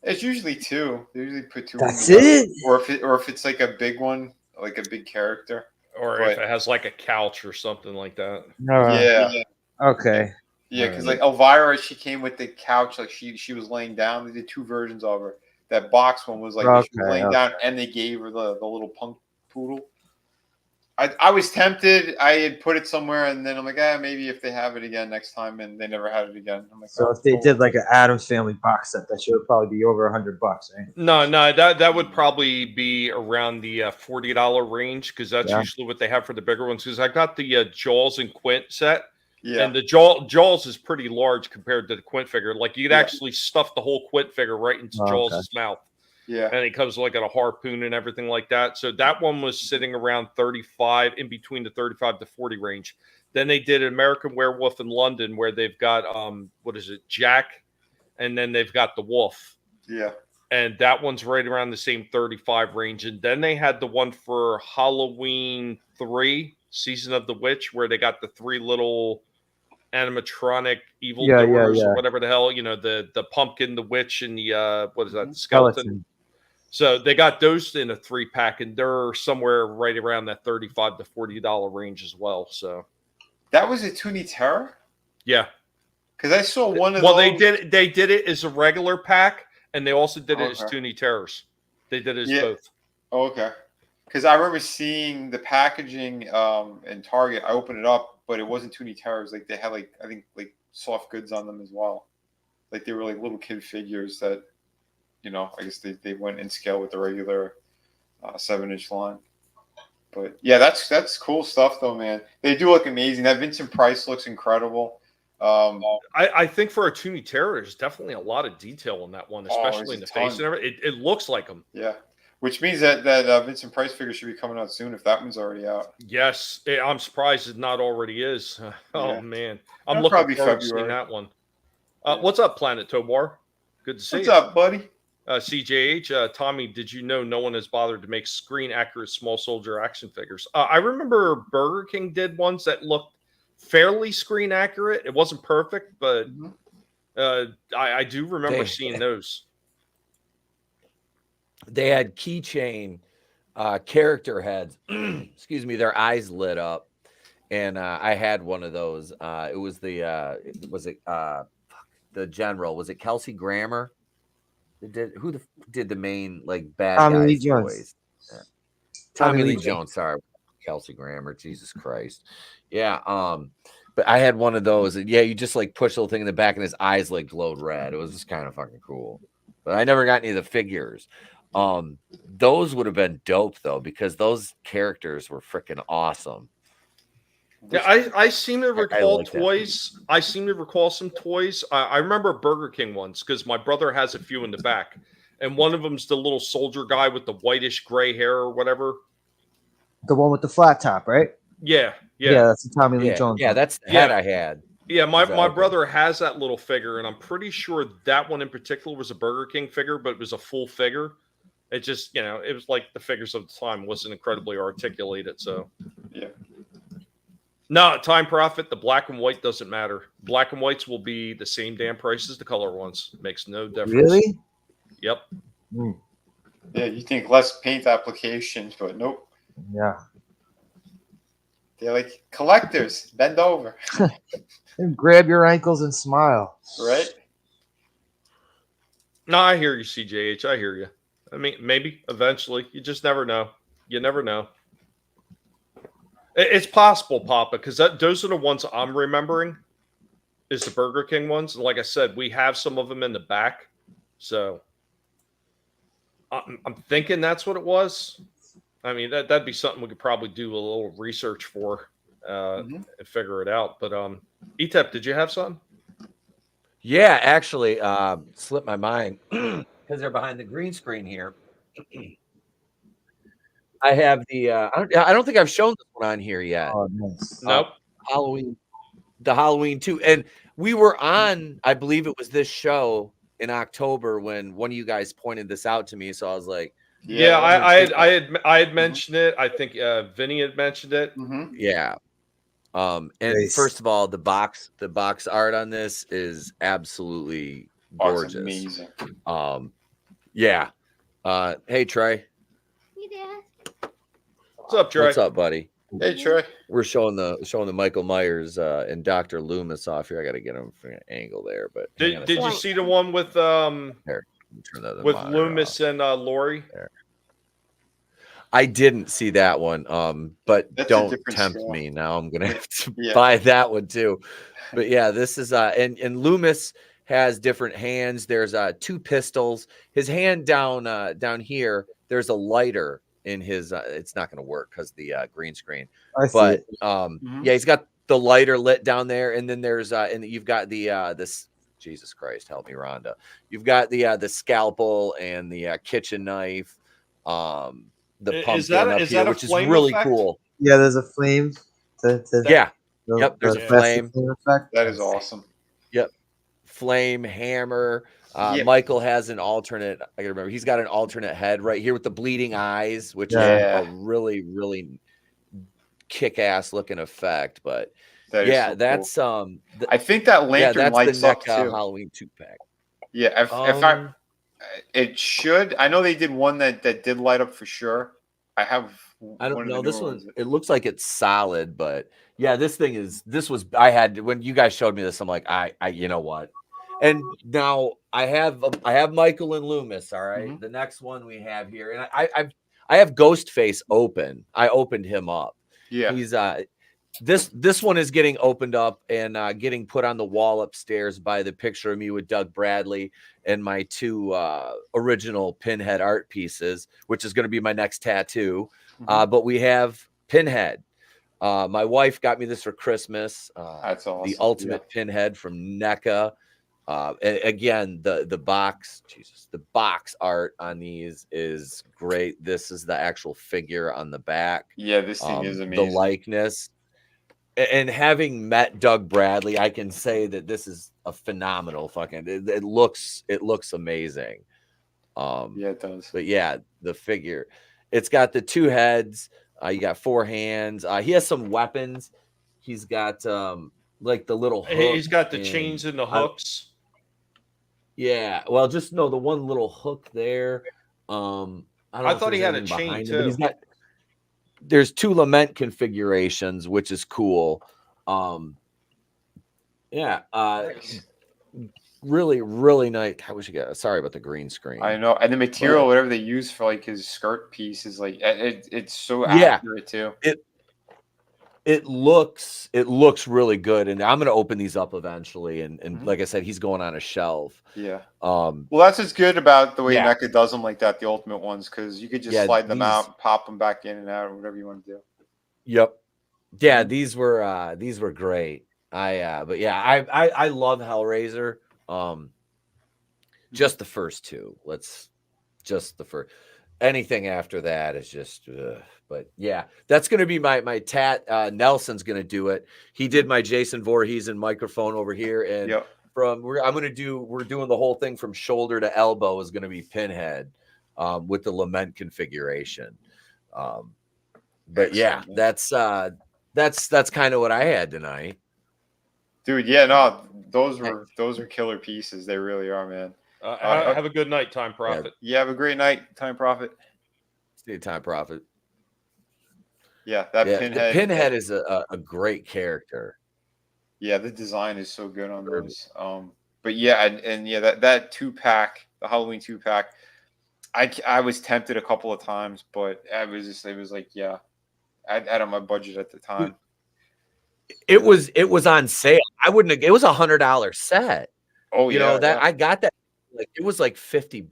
It's usually 2. They usually put 2. That's it. Or if it's like a big one, like a big character, or if it has like a couch or something like that. Yeah. Okay. Yeah, because like Elvira, she came with the couch, like she was laying down. They did 2 versions of her. That box one was like she was laying down, and they gave her the little punk poodle. I was tempted. I had put it somewhere, and then I'm like, maybe if they have it again next time, and they never had it again. I'm like, so if they did like an Addams Family box set, that should probably be over $100, right? No, that would probably be around the $40 range because that's usually what they have for the bigger ones. Because I got the Jaws and Quint set, and the Jaws is pretty large compared to the Quint figure. Like you could actually stuff the whole Quint figure right into Jaws' mouth. Yeah, and it comes like at a harpoon and everything like that. So that one was sitting around 35, in between the 35 to 40 range. Then they did American Werewolf in London, where they've got Jack, and then they've got the Wolf. Yeah, and that one's right around the same 35 range. And then they had the one for Halloween 3, Season of the Witch, where they got the 3 little animatronic evil doers or whatever the hell, the pumpkin, the witch, and the what is that, the skeleton. So they got those in a 3-pack, and they're somewhere right around that $35 to $40 range as well. So that was a Toonie Terror? Yeah. Because I saw one of those. Well, they did it as a regular pack, and they also did it as Toonie Terrors. They did it as both. Oh, okay. Because I remember seeing the packaging in Target. I opened it up, but it wasn't Toonie Terrors. Like they had I think soft goods on them as well. Like they were like little kid figures that, I guess they went in scale with the regular 7-inch line. But yeah, that's cool stuff though, man. They do look amazing. That Vincent Price looks incredible. I think for a Toonie Terror, there's definitely a lot of detail in that one, especially in the face and everything. It looks like them. Yeah. Which means that Vincent Price figure should be coming out soon if that one's already out. Yes. I'm surprised it not already is. Oh, man. I'm looking forward to seeing that one. What's up, Planet Tobar? Good to see you. What's up, buddy? CJH, Tommy, did you know no one has bothered to make screen-accurate small soldier action figures? I remember Burger King did ones that looked fairly screen-accurate. It wasn't perfect, but I do remember seeing those. They had keychain character heads. Excuse me, their eyes lit up, and I had one of those. It was the the general? Was it Kelsey Grammer? Who did the main bad Tommy Lee guys Jones. voice? Yeah. Tommy Lee Jones. Sorry, Kelsey Grammer. Jesus Christ. Yeah. But I had one of those, and you just push the little thing in the back, and his eyes glowed red. It was just kind of fucking cool. But I never got any of the figures. Those would have been dope though, because those characters were freaking awesome. Yeah, I seem to recall toys. I seem to recall some toys. I remember Burger King ones because my brother has a few in the back, and one of them's the little soldier guy with the whitish gray hair or whatever. The one with the flat top, right? Yeah. That's the Tommy Lee Jones. Yeah, that's the head I had. Yeah, my brother has that little figure, and I'm pretty sure that one in particular was a Burger King figure, but it was a full figure. It just, it was like the figures of the time wasn't incredibly articulated. So, yeah. No, Time Profit, the black and white doesn't matter. Black and whites will be the same damn price as the color ones. It makes no difference. Really? Yep. Yeah, you think less paint applications, but nope. Yeah. They're like collectors. Bend over. And grab your ankles and smile. Right? No, I hear you, CJH. I hear you. I mean, maybe eventually. You just never know. You never know. It's possible, Papa, because those are the ones I'm remembering. Is the Burger King ones, and like I said, we have some of them in the back, so I'm thinking that's what it was. I mean, that'd be something we could probably do a little research for and figure it out. But Etep, did you have something? Yeah, actually, slipped my mind because they're behind the green screen here. I have the. I don't think I've shown this one on here yet. Oh, nice. Nope. Halloween, the Halloween 2, and we were on. I believe it was this show in October when one of you guys pointed this out to me. So I was like, Yeah, I had mentioned it. I think Vinnie had mentioned it. yeah. And Nice. first of all, the box art on this is absolutely gorgeous. Amazing. Yeah. Hey Trey. What's up, Trey? What's up, buddy? Hey Trey. We're showing the Michael Myers and Dr. Loomis off here. I got to get him from an angle there, but Did you see the one with here, turn the with monitor Loomis off. and Lori? There. I didn't see that one, but That's a don't different tempt scale. me. Now I'm gonna have to Yeah. buy that one too. But yeah, this is and Loomis has different hands. There's 2 pistols. His hand down here, there's a lighter in his it's not going to work because the green screen, I see but it. yeah, he's got the lighter lit down there, and then there's and you've got the this, Jesus Christ, help me, Rhonda, you've got the scalpel and the kitchen knife, the pumpkin up here, which is really cool. Yeah, there's a flame. Yeah, yep, there's a flame. Effect. That is awesome. Yep, flame, hammer. Yeah. Michael has an alternate. I gotta remember. He's got an alternate head right here with the bleeding eyes, which Yeah. is a really, really kick-ass looking effect. But That is yeah, so that's cool. I think that lantern that's lights the up too. Halloween 2-pack. Yeah, it should. I know they did one that did light up for sure. I don't know this one. It looks like it's solid, but yeah, this was I had when you guys showed me this. I'm like, I you know what? And now I have Michael and Loomis. All right, the next one we have here, and I have Ghostface open. I opened him up. Yeah, he's this one is getting opened up and getting put on the wall upstairs by the picture of me with Doug Bradley and my 2 original Pinhead art pieces, which is going to be my next tattoo. But we have Pinhead. My wife got me this for Christmas. That's awesome. The ultimate Pinhead from NECA. Again, the box art on these is great. This is the actual figure on the back. Yeah, this thing is amazing. The likeness. And having met Doug Bradley, I can say that this is a phenomenal fucking. It looks amazing. Yeah, it does. But yeah, the figure, it's got the 2 heads. You got 4 hands. He has some weapons. He's got like the little hook. He's got the chains and the hooks. Yeah, well, just the one little hook there. I thought he had a chain too. But there's 2 lament configurations, which is cool. Yeah, really, really nice. I wish you got. Sorry about the green screen. I know, and the material, whatever they use for like his skirt piece, is like it's so accurate too. It looks really good, and I'm gonna open these up eventually. And like I said, he's going on a shelf. Yeah. Well, that's what's good about the way NECA does them like that, the ultimate ones, because you could just slide them out, pop them back in and out, or whatever you want to do. Yep. Yeah, these were great. But yeah, I love Hellraiser. Just the first 2. Just the first. Anything after that is just. But yeah, that's going to be my tat. Nelson's going to do it. He did my Jason Voorhees and microphone over here, and we're doing the whole thing from shoulder to elbow is going to be Pinhead, with the lament configuration. But yeah, that's kind of what I had tonight. Dude, yeah, no, those are killer pieces. They really are, man. Have a good night, Time Prophet. Yeah, have a great night, Time Prophet. See you, Time Prophet. Yeah, Pinhead. Pinhead is a great character. Yeah, the design is so good on those. But yeah, and yeah, that 2-pack, the Halloween 2-pack, I was tempted a couple of times, but it was like, yeah, out of my budget at the time. It was on sale. I wouldn't have, it was $100 set. Oh, You yeah, know, that yeah. I got that, like, it was like $50.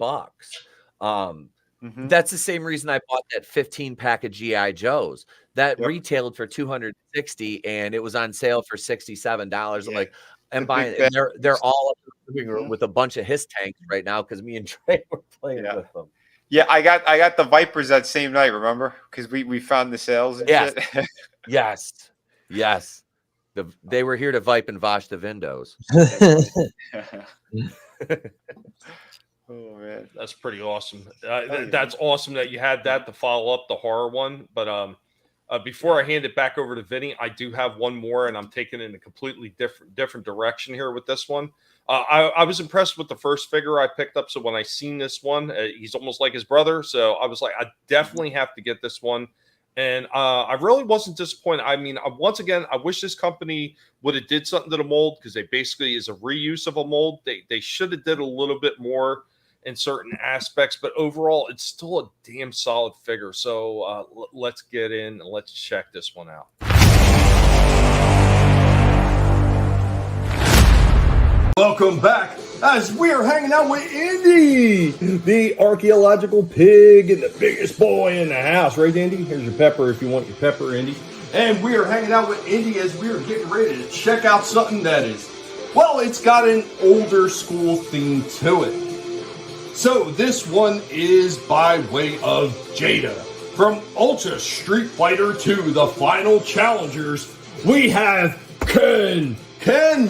That's the same reason I bought that 15 pack of GI Joes that retailed for $260 and it was on sale for $67. I'm like, I'm buying, and they're all up in the living room with a bunch of his tanks right now because me and Trey were playing with them. Yeah, I got the Vipers that same night, remember? Because we found the sales and shit. Yes. They were here to vipe and wash the windows. Oh man, that's pretty awesome. That's awesome that you had that to follow up the horror one. But before I hand it back over to Vinny, I do have one more, and I'm taking it in a completely different direction here with this one. I was impressed with the first figure I picked up. So when I seen this one, he's almost like his brother. So I was like, I definitely have to get this one. And I really wasn't disappointed. I mean, once again, I wish this company would have did something to the mold because they basically is a reuse of a mold. They should have did a little bit more in certain aspects, but overall, it's still a damn solid figure. So let's get in and let's check this one out. Welcome back as we're hanging out with Indy, the archaeological pig and the biggest boy in the house. Right, Indy? Here's your pepper if you want your pepper, Indy. And we are hanging out with Indy as we are getting ready to check out something that is, well, it's got an older school theme to it. So this one is by way of Jada. From Ultra Street Fighter to the Final Challengers, we have Ken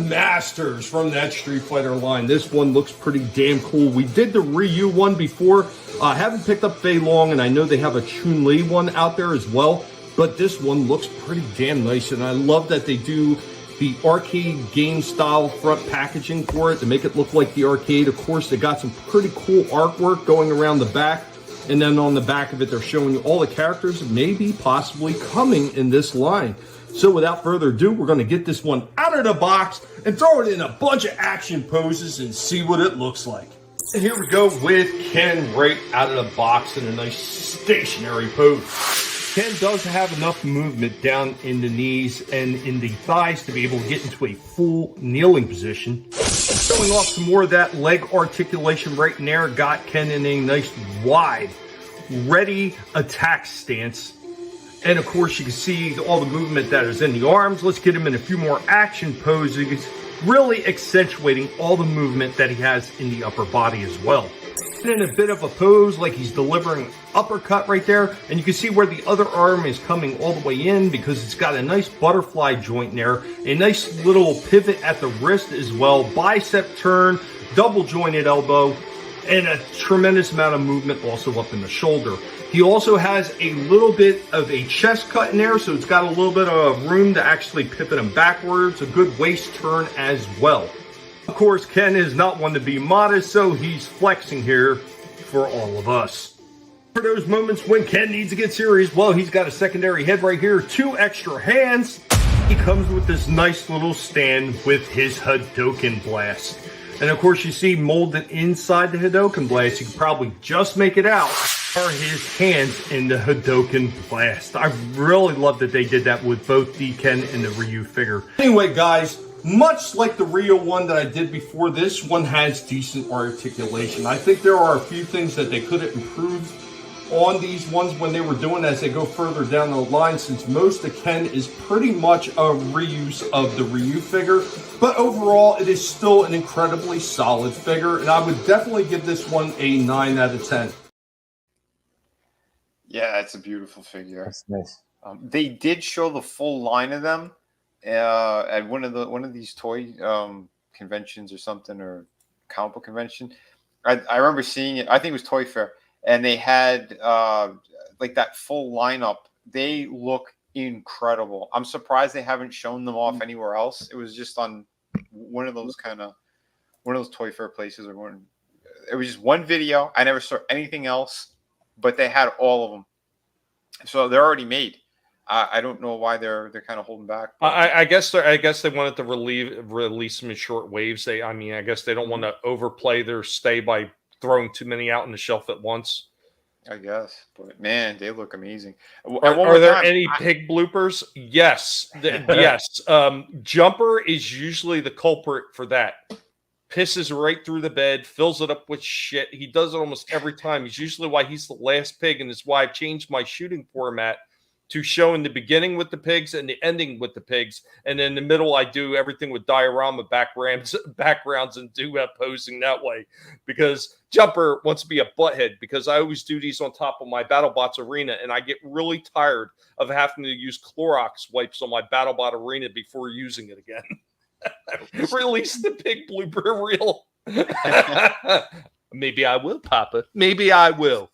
Masters from that Street Fighter line. This one looks pretty damn cool. We did the Ryu one before. I haven't picked up Fei Long, and I know they have a Chun-Li one out there as well. But this one looks pretty damn nice, and I love that they do the arcade game style front packaging for it to make it look like the arcade. Of course, they got some pretty cool artwork going around the back, and then on the back of it, they're showing you all the characters maybe possibly coming in this line. So without further ado, we're going to get this one out of the box and throw it in a bunch of action poses and see what it looks like. And here we go with Ken right out of the box in a nice stationary pose. Ken does have enough movement down in the knees and in the thighs to be able to get into a full kneeling position. Showing off some more of that leg articulation right in there, got Ken in a nice wide, ready attack stance. And of course, you can see all the movement that is in the arms. Let's get him in a few more action poses, really accentuating all the movement that he has in the upper body as well. And in a bit of a pose, like he's delivering uppercut right there. And you can see where the other arm is coming all the way in because it's got a nice butterfly joint there. A nice little pivot at the wrist as well. Bicep turn, double jointed elbow, and a tremendous amount of movement also up in the shoulder. He also has a little bit of a chest cut in there, so it's got a little bit of room to actually pivot him backwards. A good waist turn as well. Of course, Ken is not one to be modest, so he's flexing here for all of us. For those moments when Ken needs to get serious, well, he's got a secondary head right here, 2 extra hands. He comes with this nice little stand with his Hadouken blast. And of course, you see molded inside the Hadouken blast, you can probably just make it out, are his hands in the Hadouken blast. I really love that they did that with both the Ken and the Ryu figure. Anyway, guys, much like the Ryu one that I did before, this one has decent articulation. I think there are a few things that they could have improved on these ones when they were doing as they go further down the line, since most of Ken is pretty much a reuse of the Ryu figure. But overall, it is still an incredibly solid figure, and I would definitely give this one a 9 out of 10. Yeah, it's a beautiful figure. That's nice. They did show the full line of them at one of these toy conventions or something, or comic book convention. I remember seeing it. I think it was Toy Fair, and they had like that full lineup. They look incredible. I'm surprised they haven't shown them off anywhere else. It was just on one of those Toy Fair places, or one. It was just one video. I never saw anything else. But they had all of them, so they're already made. I don't know why they're kind of holding back. I guess they wanted to release them in short waves. I guess they don't want to overplay their stay by throwing too many out on the shelf at once. I guess, but man, they look amazing. Are there any pig bloopers? Yes. Yes. Jumper is usually the culprit for that. Pisses right through the bed, fills it up with shit. He does it almost every time. He's usually why he's the last pig, and it's why I've changed my shooting format to show in the beginning with the pigs and the ending with the pigs, and in the middle I do everything with diorama backgrounds, and do posing that way. Because Jumper wants to be a butthead, because I always do these on top of my BattleBots arena, and I get really tired of having to use Clorox wipes on my BattleBot arena before using it again. Release the pig blooper reel. Maybe I will, Papa. Maybe I will.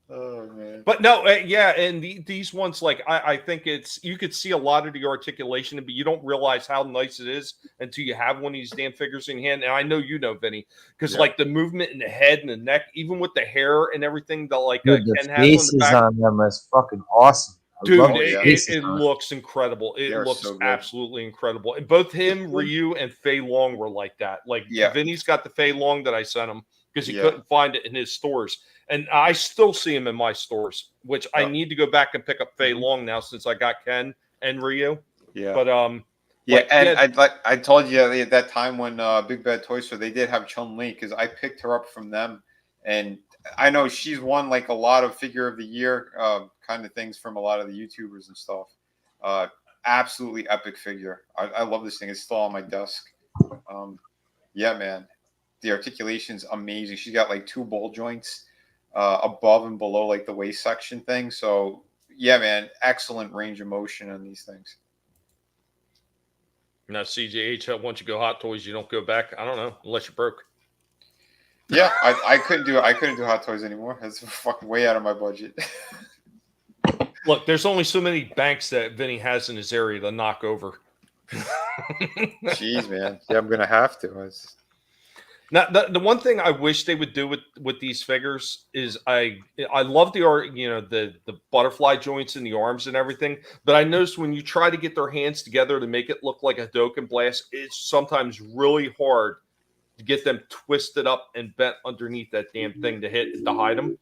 Oh man! But no, yeah, and these ones, like I think it's, you could see a lot of the articulation, but you don't realize how nice it is until you have one of these damn figures in hand. And I know you know, Vinny, because like the movement in the head and the neck, even with the hair and everything, that like Dude, Ken the has on the faces back. on them is fucking awesome. I Dude, love the it faces on looks incredible. It They're looks so good. absolutely incredible. And both him, Ryu, and Fei Long were like that. Like Vinny's got the Fei Long that I sent him because he couldn't find it in his stores. And I still see him in my stores, which I need to go back and pick up Fei Long now since I got Ken and Ryu. Yeah. But I told you at that time when Big Bad Toy Store, they did have Chun-Li, because I picked her up from them, and I know she's won like a lot of figure of the year kind of things from a lot of the YouTubers and stuff. Absolutely epic figure. I love this thing. It's still on my desk. Yeah, man. The articulation's amazing. She's got like 2 ball joints above and below like the waist section thing. So yeah, man, excellent range of motion on these things. now CJH, once you go Hot Toys, you don't go back. I don't know, unless you're broke. Yeah, I couldn't do Hot Toys anymore. That's fucking way out of my budget. Look, there's only so many banks that Vinny has in his area to knock over. Jeez, man. Yeah, I'm gonna have to. Now, the one thing I wish they would do with these figures is I love the art, you know, the butterfly joints in the arms and everything. But I noticed when you try to get their hands together to make it look like a Dokkan Blast, it's sometimes really hard to get them twisted up and bent underneath that damn thing to hide them.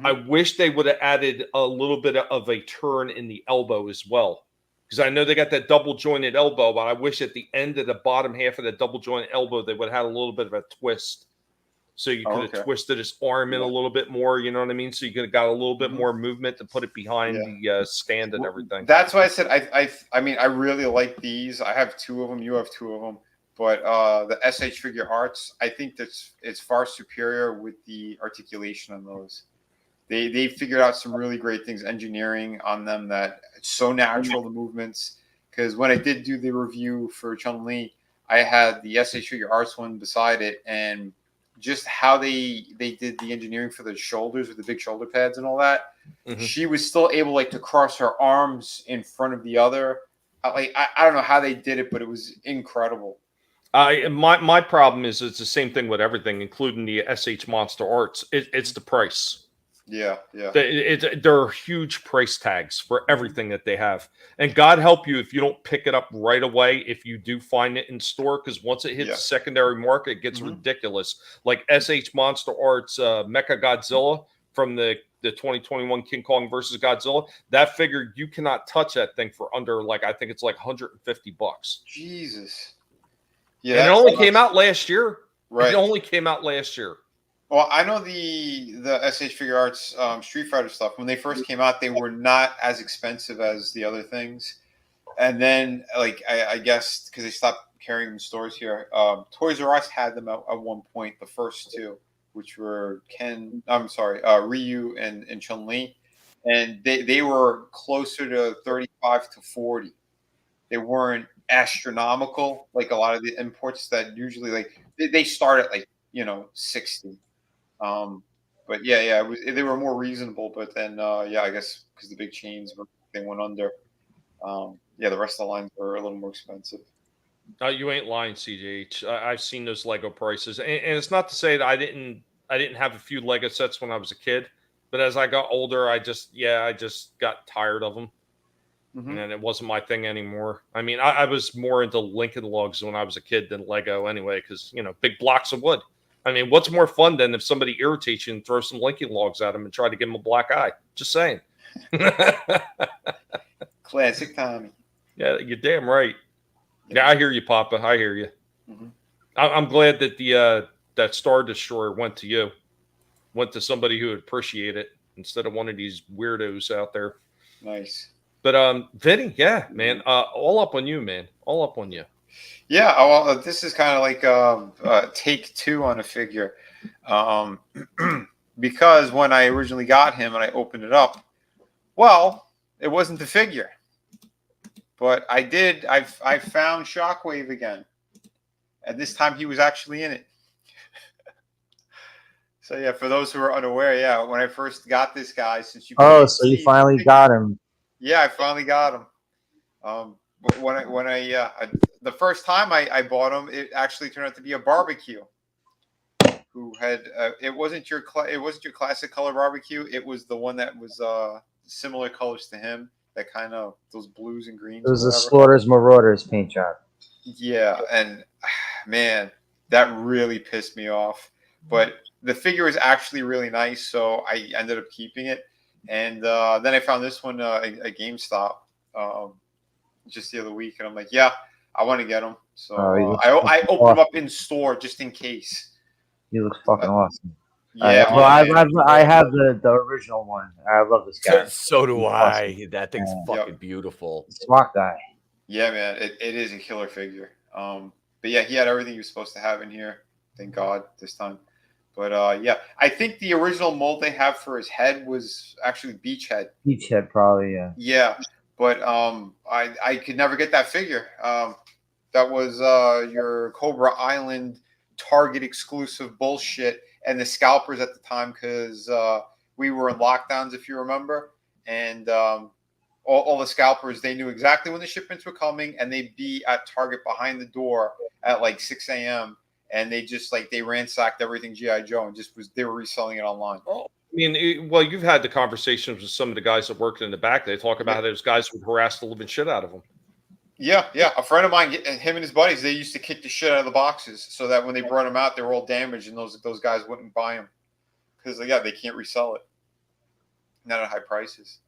I wish they would have added a little bit of a turn in the elbow as well. Because I know they got that double jointed elbow, but I wish at the end of the bottom half of the double jointed elbow, they would have had a little bit of a twist. So you could have twisted his arm in a little bit more, you know what I mean? So you could have got a little bit more movement to put it behind the stand and everything. That's why I said I mean, I really like these. I have 2 of them. You have 2 of them. But the SH Figure Arts, I think it's far superior with the articulation on those. They figured out some really great things, engineering on them, that it's so natural, the movements. Because when I did do the review for Chun-Li, I had the SH Figure Arts one beside it, and just how they did the engineering for the shoulders with the big shoulder pads and all that. She was still able like to cross her arms in front of the other. I don't know how they did it, but it was incredible. My problem is it's the same thing with everything, including the SH Monster Arts. It's the price. Yeah. There are huge price tags for everything that they have, and God help you if you don't pick it up right away if you do find it in store, because once it hits secondary market, it gets ridiculous. Like SH Monster Arts Mecha Godzilla from the 2021 King Kong versus Godzilla, that figure, you cannot touch that thing for under, like, I think it's like $150. Jesus. Yeah, and it only came out last year. Right. It only came out last year. Well, I know the SH Figure Arts Street Fighter stuff, when they first came out, they were not as expensive as the other things. And then, like, I guess because they stopped carrying them in stores here, Toys R Us had them at one point, the first 2, which were Ryu and Chun-Li. And they were closer to 35 to 40. They weren't astronomical like a lot of the imports that usually, like, they start at like, 60. But they were more reasonable. But then I guess because the big chains they went under. The rest of the lines were a little more expensive. You ain't lying, CJH. I've seen those Lego prices, and it's not to say that I didn't have a few Lego sets when I was a kid, but as I got older, I just got tired of them. And it wasn't my thing anymore. I mean, I was more into Lincoln Logs when I was a kid than Lego anyway, because big blocks of wood. I mean, what's more fun than if somebody irritates you and throw some linking logs at him and try to give him a black eye? Just saying. Classic Tommy. Yeah, you're damn right. Yeah, I hear you, Papa. I hear you. Mhm. I'm glad that the that Star Destroyer went to you, went to somebody who would appreciate it instead of one of these weirdos out there. Nice. But Vinny, yeah, man, all up on you, man, all up on you. Yeah, well, this is kind of like take two on a figure, because when I originally got him and I opened it up, well, it wasn't the figure, but I found Shockwave again, and this time he was actually in it. So yeah, for those who are unaware, yeah, when I first got this guy, since you Oh, can't so you see finally the got him. yeah, I finally got him. But the first time I bought him, it actually turned out to be a barbecue. Who had it wasn't your classic color barbecue. It was the one that was similar colors to him. That kind of those blues and greens. It was or a whatever. Slaughter's Marauders paint job. Yeah, and man, that really pissed me off. But the figure is actually really nice, so I ended up keeping it. And then I found this one at GameStop just the other week, and I'm like, yeah, I want to get them. So I opened them up in store just in case. He looks fucking awesome. Yeah, well, I have the original one. I love this guy. So do He's I. awesome. That thing's fucking beautiful. Swat guy. Yeah, man, it is a killer figure. But yeah, he had everything he was supposed to have in here. Thank God this time. But yeah, I think the original mold they have for his head was actually Beachhead. Beachhead, probably, yeah. Yeah, but I could never get that figure. That was your Cobra Island Target exclusive bullshit, and the scalpers at the time, because we were in lockdowns, if you remember, and all the scalpers, they knew exactly when the shipments were coming, and they'd be at Target behind the door at like 6 a.m. and they just they ransacked everything G.I. Joe and they were reselling it online. Oh, I mean, well, you've had the conversations with some of the guys that worked in the back. They talk about how those guys would harass the living shit out of them. Yeah. A friend of mine, him and his buddies, they used to kick the shit out of the boxes so that when they brought them out, they were all damaged, and those guys wouldn't buy them because they can't resell it, not at high prices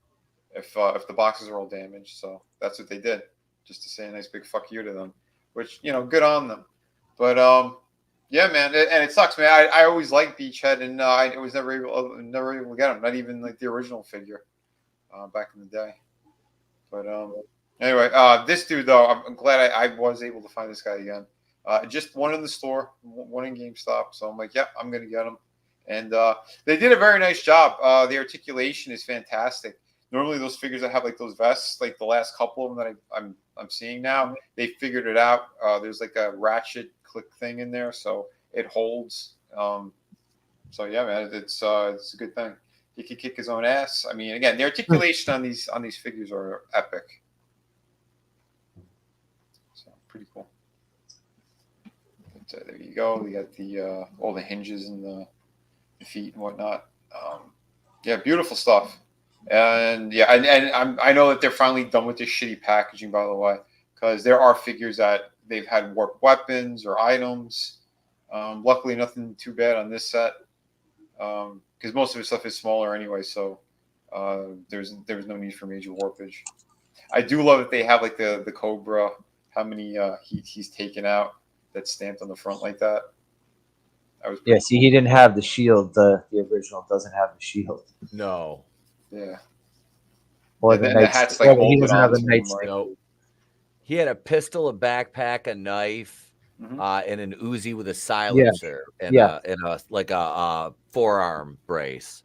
if the boxes are all damaged. So that's what they did, just to say a nice big fuck you to them, which good on them. But yeah, man, and it sucks, man. I always liked Beachhead, and I was never able to get him, not even like the original figure back in the day. But anyway, this dude though, I'm glad I was able to find this guy again. Just one in the store, one in GameStop. So I'm like, yeah, I'm gonna get him. And they did a very nice job. The articulation is fantastic. Normally, those figures that have like those vests, like the last couple of them that I'm seeing now, they figured it out. There's like a ratchet click thing in there, so it holds. So yeah, man, it's a good thing. He could kick his own ass. I mean, again, the articulation on these figures are epic. So pretty cool. But, there you go. We got the all the hinges and the feet and whatnot. Yeah, beautiful stuff. And yeah, and I know that they're finally done with this shitty packaging, by the way, because there are figures that they've had warped weapons or items. Luckily, nothing too bad on this set, because most of the stuff is smaller anyway, so there was no need for major warpage. I do love that they have like the Cobra, how many he's taken out, that's stamped on the front like that. Yeah, see, he didn't have the shield. The original doesn't have the shield. No. Yeah. Or the hat's like he molded doesn't have the onto him, nightstick. right? No. He had a pistol, a backpack, a knife, and an Uzi with a silencer, and a forearm brace.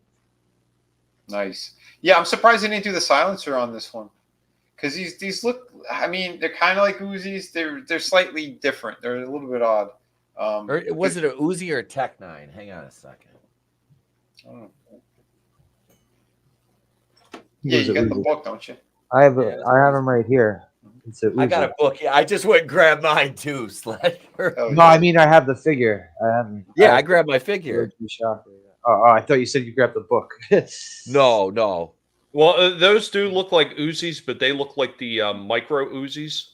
Nice. Yeah, I'm surprised they didn't do the silencer on this one, because these look. I mean, they're kind of like Uzis. They're slightly different. They're a little bit odd. Or was it a Uzi or a Tech 9? Hang on a second. I don't know. Yeah, you got the book, don't you? I have him right here. I got a book. Yeah, I just went and grabbed mine too, Sledger. No, I mean I have the figure. I grabbed my figure. Oh, I thought you said you grabbed the book. No. Well, those do look like Uzis, but they look like the micro Uzis.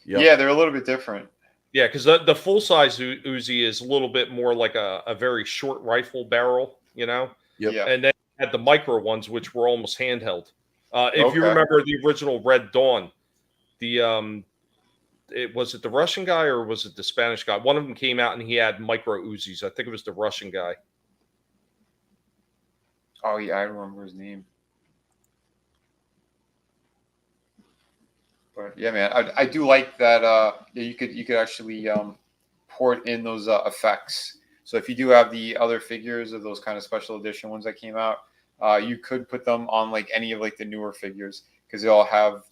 Yep. Yeah, they're a little bit different. Yeah, because the full size Uzi is a little bit more like a very short rifle barrel, you know. Yep. Yeah. And then you had the micro ones, which were almost handheld. If you Okay. remember the original Red Dawn, the was it the Russian guy or was it the Spanish guy? One of them came out and he had micro Uzis. I think it was the Russian guy. Oh yeah, I remember his name. But yeah, man, I do like that. Yeah, you could actually port in those effects. So if you do have the other figures of those kind of special edition ones that came out, you could put them on like any of like the newer figures because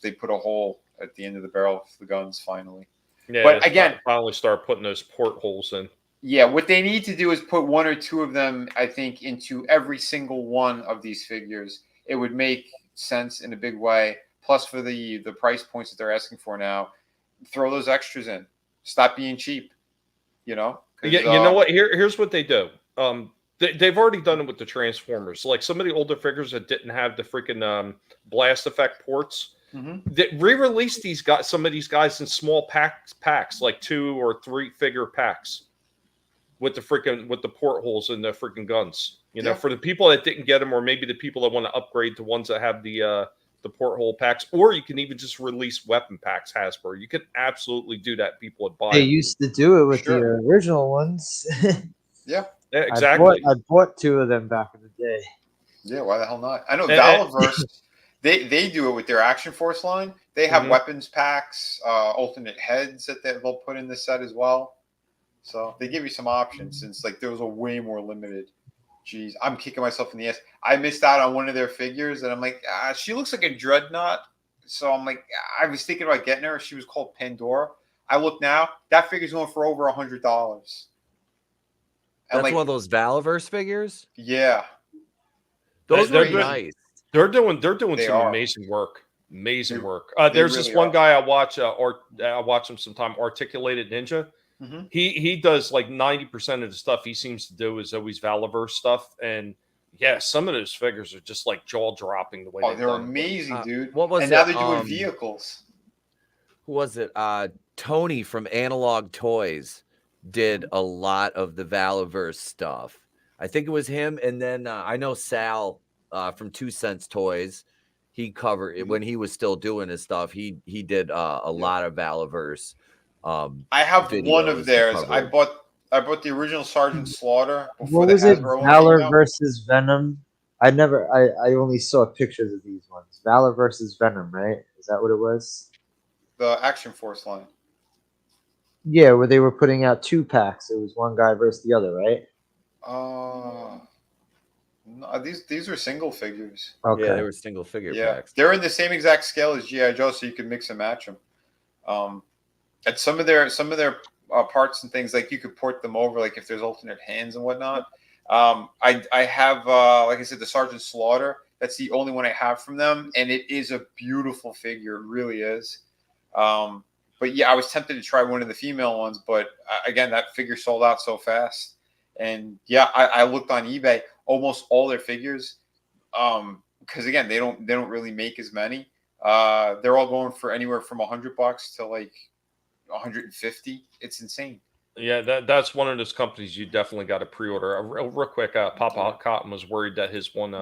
they put a hole at the end of the barrel of the guns finally. Yeah, but again, finally start putting those portholes in. Yeah, what they need to do is put one or two of them, I think, into every single one of these figures. It would make sense in a big way. Plus, for the price points that they're asking for now, throw those extras in. Stop being cheap. You know. Yeah, you know what? Here's what they do. They've already done it with the Transformers. Like some of the older figures that didn't have the freaking blast effect ports. Mm-hmm. They re-released some of these guys in small packs, like 2 or 3 figure packs, with the portholes in the freaking guns. You know, for the people that didn't get them, or maybe the people that want to upgrade to ones that have the porthole packs, or you can even just release weapon packs. Hasbro, you can absolutely do that. People would buy. They used to do it with the original ones. Yeah, exactly. I bought 2 of them back in the day. Yeah, why the hell not? I know Valaverse. They do it with their Action Force line. They have weapons packs, alternate heads that they'll put in the set as well. So they give you some options since like there was a way more limited. Jeez, I'm kicking myself in the ass. I missed out on one of their figures, and I'm like, she looks like a dreadnought. So I'm like, I was thinking about getting her. She was called Pandora. I look now, that figure's going for over $100. That's like, one of those Valaverse figures. Yeah, those are nice. They're doing some amazing work. Amazing work. There's this one guy I watch, or I watch him sometime. Articulated Ninja. Mm-hmm. He does like 90% of the stuff he seems to do is always Valaverse stuff, and yeah, some of those figures are just like jaw dropping the way. They're amazing, dude. What was and it? Now they're doing vehicles. Who was it? Tony from Analog Toys did a lot of the Valaverse stuff. I think it was him, and then I know Sal from 2 Cents Toys. He covered it when he was still doing his stuff. He did a lot of Valaverse. I have one of theirs. I bought the original Sergeant Slaughter. What was it? Valor versus Venom. I only saw pictures of these ones. Valor versus Venom, right? Is that what it was? The Action Force line. Yeah, where they were putting out 2 packs. It was one guy versus the other, right? No, these are single figures. Okay. Yeah, they were single figure packs. They're in the same exact scale as G.I. Joe, so you can mix and match them. And some of their parts and things, like you could port them over, like if there's alternate hands and whatnot. I have like I said, the Sergeant Slaughter. That's the only one I have from them, and it is a beautiful figure. It really is. But yeah, I was tempted to try one of the female ones, but again, that figure sold out so fast. And yeah, I looked on eBay, almost all their figures, because again, they don't really make as many. They're all going for anywhere from $100 to like 150. It's insane. Yeah, that's one of those companies you definitely got to pre-order. Real quick, Papa Cotton was worried that his one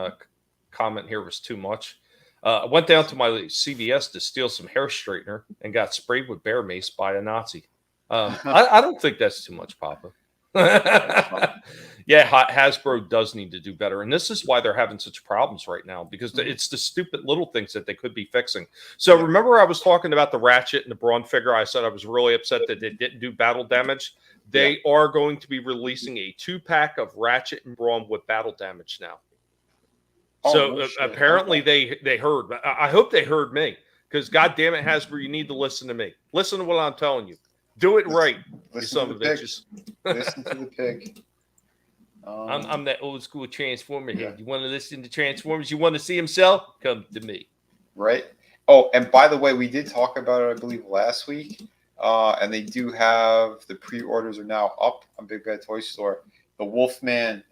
comment here was too much. I went down to my CVS to steal some hair straightener and got sprayed with bear mace by a Nazi. I don't think that's too much, Papa. Yeah, Hasbro does need to do better, and this is why they're having such problems right now, because it's the stupid little things that they could be fixing. So remember, I was talking about the Ratchet and the Brawn figure. I said I was really upset that they didn't do battle damage. They are going to be releasing a 2-pack of Ratchet and Brawn with battle damage now. So apparently they heard. I hope they heard me, because God damn it, Hasbro, you need to listen to me. Listen to what I'm telling you. Do it right. Listen to the pig. Listen to the pig. I'm that old school Transformer head. You want to listen to Transformers? You want to see him sell? Come to me. Right. Oh, and by the way, we did talk about it, I believe, last week. And they do have the pre-orders are now up on Big Bad Toy Store. The Wolfman,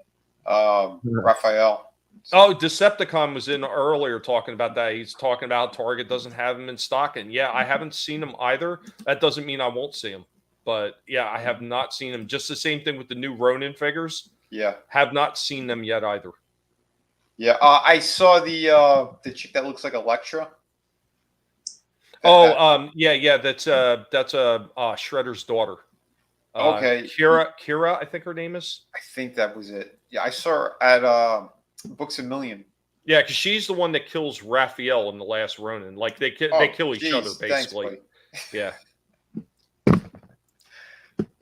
Raphael. Oh, Decepticon was in earlier talking about that. He's talking about Target doesn't have them in stock. And yeah, I haven't seen them either. That doesn't mean I won't see them. But yeah, I have not seen them. Just the same thing with the new Ronin figures. Yeah. Have not seen them yet either. Yeah. I saw the chick that looks like Electra. Yeah. That's Shredder's daughter. Okay. Kira, I think her name is. I think that was it. Yeah, I saw her at Books a Million. Yeah, because she's the one that kills Raphael in the last Ronin. Like they kill each other basically. Yeah.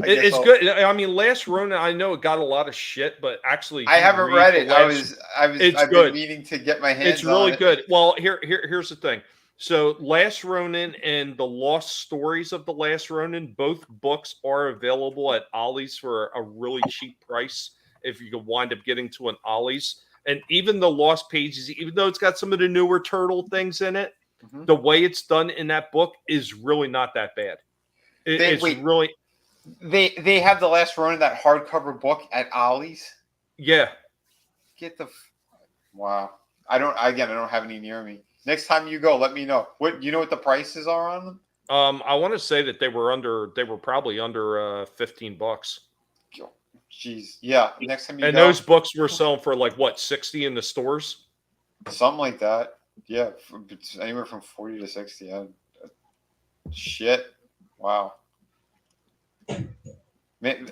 It's good. I mean, Last Ronin, I know it got a lot of shit, but actually, I haven't read it. I've been meaning to get my hands on it. It's really good. Well, here's the thing. So, Last Ronin and the Lost Stories of the Last Ronin, both books are available at Ollie's for a really cheap price if you can wind up getting to an Ollie's. And even the Lost Pages, even though it's got some of the newer Turtle things in it, the way it's done in that book is really not that bad. They have the Last Ronin, that hardcover book at Ollie's. Yeah. Wow. I don't have any near me. Next time you go, let me know. What you know what the prices are on them? I want to say that they were probably under $15. Jeez. Yeah. Next time you go. And those books were selling for like what, 60 in the stores? Something like that. Yeah. It's anywhere from 40 to 60. Yeah. Shit. Wow. Man,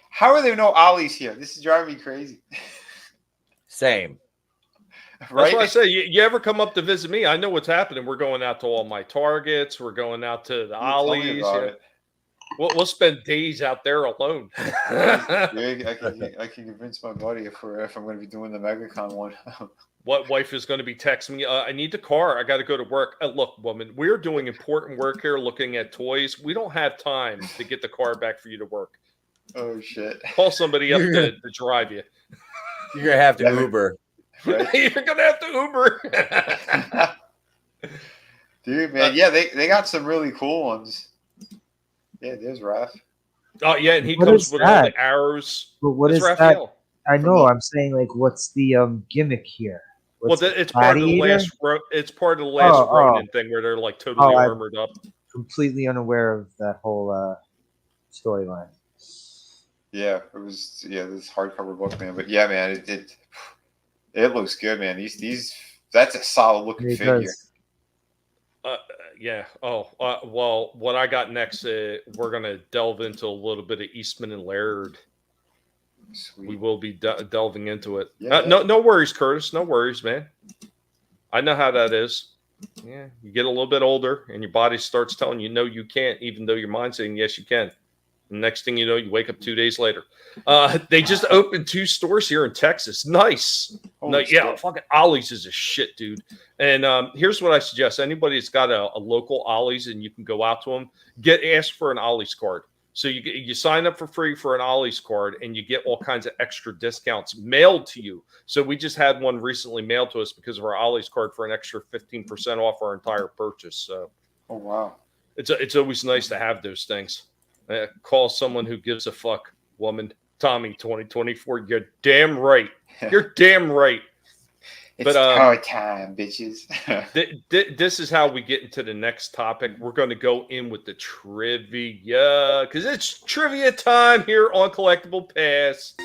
how are there no Ollie's here? This is driving me crazy. Same. Right? That's why I say, you ever come up to visit me, I know what's happening. We're going out to all my Targets. We're going out to the Ollie's. We'll spend days out there alone. I can convince my buddy if I'm going to be doing the MegaCon one. What wife is going to be texting me? I need the car. I got to go to work. Look, woman, we're doing important work here, looking at toys. We don't have time to get the car back for you to work. Oh shit! Call somebody up to drive you. You're gonna have to Uber. Right? You're gonna have to Uber. Dude, man, yeah, they got some really cool ones. Yeah, there's Raph. Oh yeah, and he comes with all the arrows. But what is Raphael. That? I know. I'm saying, like, what's the gimmick here? It's part of the last. It's part of the last Ronin thing where they're like totally armored up. Completely unaware of that whole storyline. Yeah, it was this hardcover book, man. But yeah, man, it looks good, man. That's a solid looking figure. Yeah. Oh, well, what I got next, we're gonna delve into a little bit of Eastman and Laird. Sweet. We will be delving into it. Yeah, no worries, Curtis. No worries, man. I know how that is. Yeah, you get a little bit older, and your body starts telling you no, you can't, even though your mind's saying yes, you can. And next thing you know, you wake up 2 days later. They just opened 2 stores here in Texas. Nice. Yeah, fucking Ollie's is a shit, dude. And here's what I suggest: anybody that's got a local Ollie's and you can go out to them, ask for an Ollie's card. So you sign up for free for an Ollie's card, and you get all kinds of extra discounts mailed to you. So we just had one recently mailed to us because of our Ollie's card for an extra 15% off our entire purchase. So, oh wow, it's always nice to have those things. Call someone who gives a fuck, woman. Tommy 2024. You're damn right. You're damn right. It's power time, bitches. This is how we get into the next topic. We're going to go in with the trivia because it's trivia time here on Collectible Past.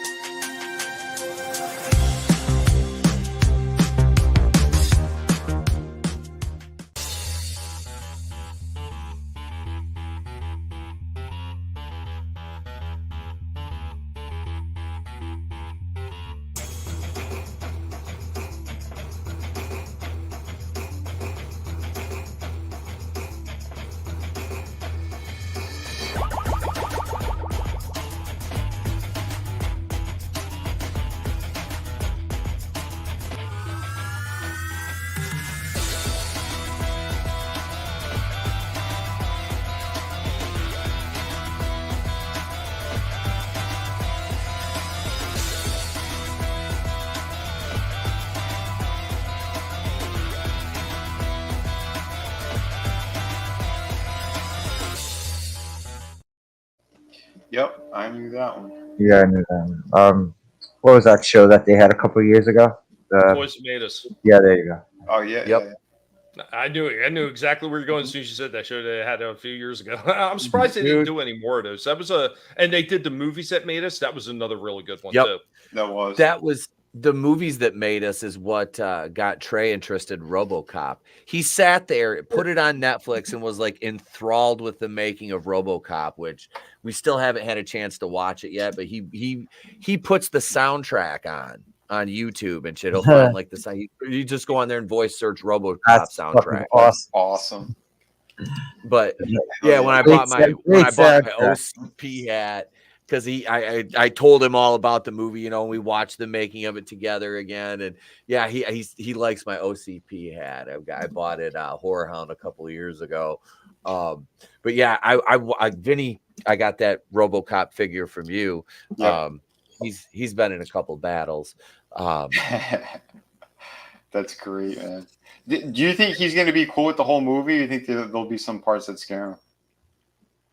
Yep, I knew that one. Yeah, I knew that one. What was that show that they had a couple of years ago? Toys Made Us. Yeah, there you go. Oh yeah. Yep. Yeah. I knew exactly where you're going as soon as you said that. Show they had a few years ago. I'm surprised they didn't do any more of those. That was and they did the movies that made us. That was another really good one too. That was the movies that made us is what got Trey interested in RoboCop. He sat there, put it on Netflix, and was like enthralled with the making of RoboCop, which we still haven't had a chance to watch it yet. But he puts the soundtrack on YouTube and shit. He'll find like the you just go on there and voice search RoboCop soundtrack. Awesome. But yeah, when I bought my OCP hat, because I told him all about the movie, and we watched the making of it together again, and yeah, he likes my OCP hat. I bought it Horror Hound a couple of years ago. But yeah, I Vinnie, I got that RoboCop figure from you. Yep. He's been in a couple battles. That's great, man. Do you think he's going to be cool with the whole movie? Or do you think there'll be some parts that scare him?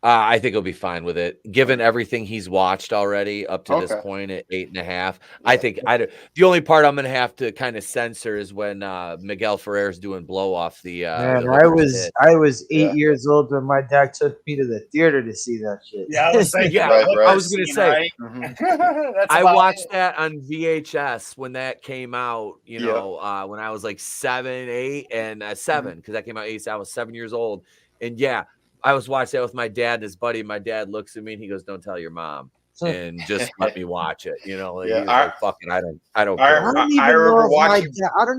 I think he'll be fine with it, given everything he's watched already up to this point at 8.5. Yeah. I think the only part I'm going to have to kind of censor is when Miguel Ferrer's doing blow off the. Man, I was 8 years old when my dad took me to the theater to see that shit. Yeah, I was saying, I was going to say, right? I watched that on VHS when that came out. When I was like 7, 8, and 7, because that came out 8. So I was 7 years old, and yeah. I was watching that with my dad and his buddy. My dad looks at me and he goes, "Don't tell your mom," and just let me watch it. Like, fucking, I don't care. I don't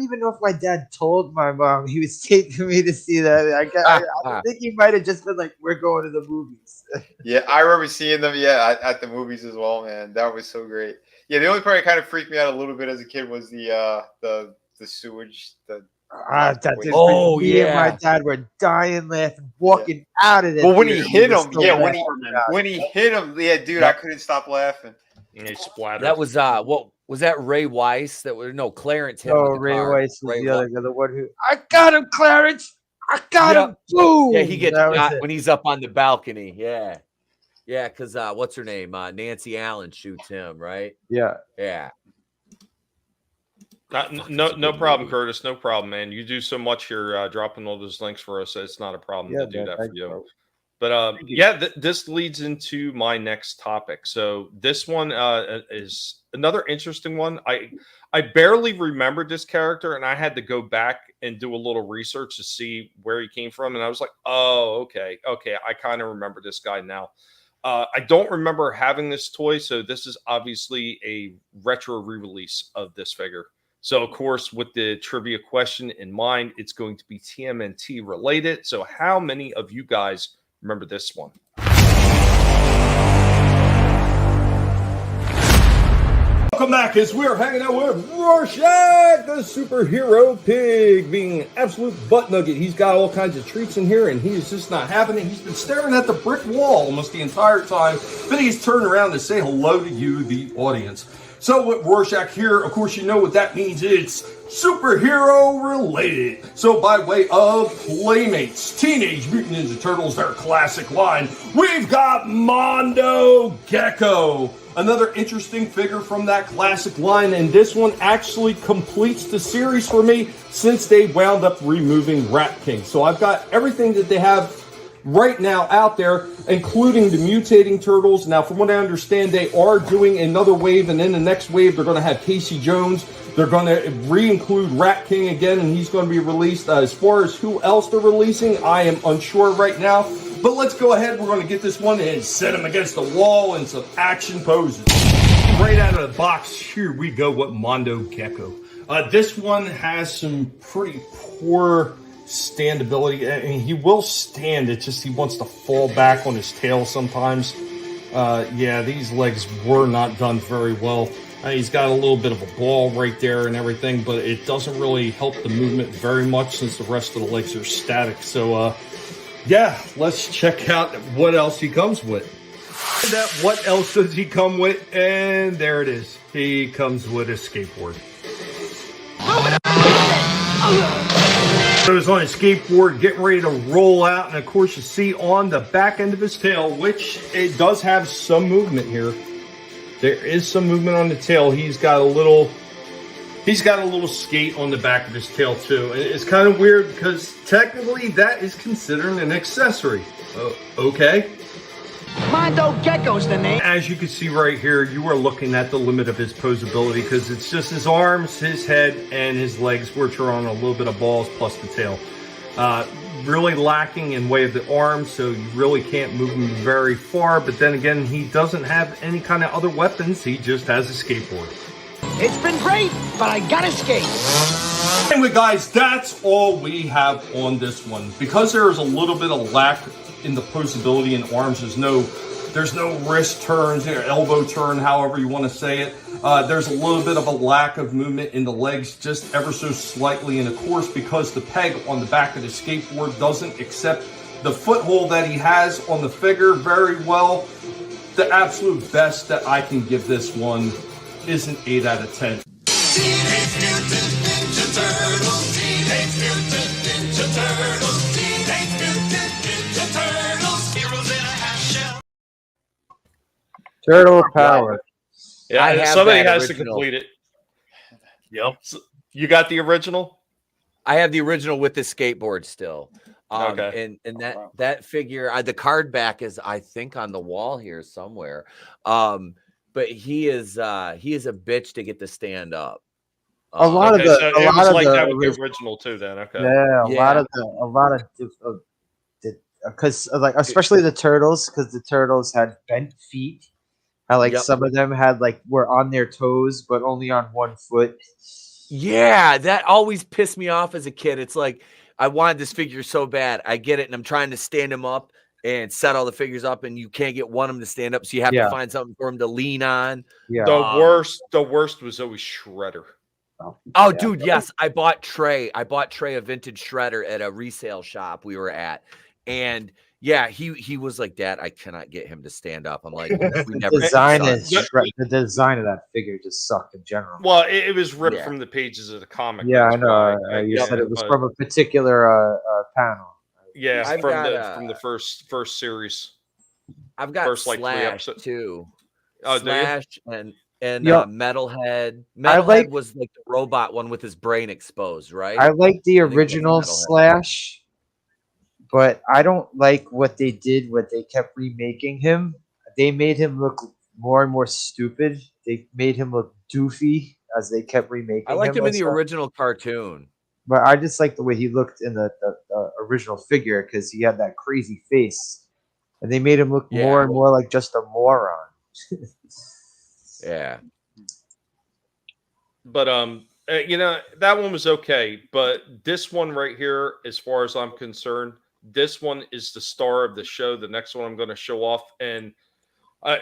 even know if my dad told my mom he was taking me to see that. I think he might have just been like, "We're going to the movies." Yeah, I remember seeing them. Yeah, at the movies as well, man. That was so great. Yeah, the only part that kind of freaked me out a little bit as a kid was the sewage. My dad were dying laughing, walking out of it. Well, when he hit him, when he hit him, dude, I couldn't stop laughing. And he splattered. That was what was that? Ray Weiss? Clarence hit him. Oh, Ray Weiss was the other guy, the one who I got him, Clarence. I got him. Boom. Yeah, he gets shot when he's up on the balcony. Yeah, because what's her name? Nancy Allen shoots him, right? Yeah. No problem, Curtis. No problem, man. You do so much here, dropping all those links for us. It's not a problem to do that for you. But this leads into my next topic. So this one is another interesting one. I barely remembered this character, and I had to go back and do a little research to see where he came from. And I was like, oh, okay. I kind of remember this guy now. I don't remember having this toy, so this is obviously a retro re-release of this figure. So, of course, with the trivia question in mind, it's going to be TMNT related. So how many of you guys remember this one? Welcome back as we're hanging out with Rorschach, the superhero pig, being an absolute butt nugget. He's got all kinds of treats in here, and he is just not having it. He's been staring at the brick wall almost the entire time. Then he's turned around to say hello to you, the audience. So with Rorschach here, of course, you know what that means. It's superhero related. So by way of Playmates, Teenage Mutant Ninja Turtles, their classic line, we've got Mondo Gecko. Another interesting figure from that classic line, and this one actually completes the series for me since they wound up removing Rat King. So I've got everything that they have right now out there, including the mutating turtles. Now, from what I understand, they are doing another wave, and in the next wave, they're going to have Casey Jones. They're going to re-include Rat King again, and he's going to be released. As far as who else they're releasing, I am unsure right now. But let's go ahead. We're going to get this one and set him against the wall in some action poses. Right out of the box, here we go with Mondo Gecko. This one has some pretty poor standability, and he will stand. It's just he wants to fall back on his tail sometimes. These legs were not done very well. He's got a little bit of a ball right there and everything, but it doesn't really help the movement very much since the rest of the legs are static. So let's check out what else he comes with. What else does he come with? And there it is. He comes with a skateboard. So he's on a skateboard, getting ready to roll out, and of course you see on the back end of his tail, which it does have some movement here. There is some movement on the tail. He's He's got a little skate on the back of his tail too. And it's kind of weird because technically that is considered an accessory. Okay. Mondo Gecko's the name. As you can see right here, you are looking at the limit of his posability because it's just his arms, his head, and his legs, which are on a little bit of balls plus the tail. Really lacking in way of the arms, so you really can't move him very far. But then again, he doesn't have any kind of other weapons. He just has a skateboard. It's been great, but I gotta skate. Anyway, guys, that's all we have on this one. Because there is a little bit of lack in the posability in arms, there's no wrist turns, elbow turn, however you want to say it. There's a little bit of a lack of movement in the legs, just ever so slightly. And of course, because the peg on the back of the skateboard doesn't accept the foothold that he has on the figure very well, the absolute best that I can give this one is an 8 out of 10. Teenage Mutant Ninja Turtles, Teenage Mutant Ninja Turtles, Teenage Mutant Ninja Turtles, heroes in a half shell. Turtle power. Yeah, somebody has to complete it. Yep. So you got the original? I have the original with the skateboard still. Okay. And that figure, the card back is, I think, on the wall here somewhere. But he is a bitch to get to stand up. A lot of the original too. Then okay. Yeah, a lot of because like especially the turtles, because the turtles had bent feet. How like some of them had were on their toes but only on one foot. Yeah, that always pissed me off as a kid. It's like I wanted this figure so bad. I get it, and I'm trying to stand him up and set all the figures up, and you can't get one of them to stand up, so you have to find something for him to lean on. Yeah. The worst was always Shredder. Oh, dude, yes. I bought Trey a vintage Shredder at a resale shop we were at. And yeah, he was like, Dad, I cannot get him to stand up. I'm like, we never the design of that figure just sucked in general. Well, it was ripped from the pages of the comic. Yeah, I know. You said it was from a particular panel. Yeah, from the first series. I've got first, 3 episodes too. Oh, Slash and Metalhead. Metalhead was like the robot one with his brain exposed, right? I like the original Slash, but I don't like what they did. What they kept remaking him. They made him look more and more stupid. They made him look doofy as they kept remaking him. I liked him in the original cartoon. But I just like the way he looked in the original figure because he had that crazy face. And they made him look more and more like just a moron. Yeah. But that one was okay. But this one right here, as far as I'm concerned, this one is the star of the show. The next one I'm going to show off. And I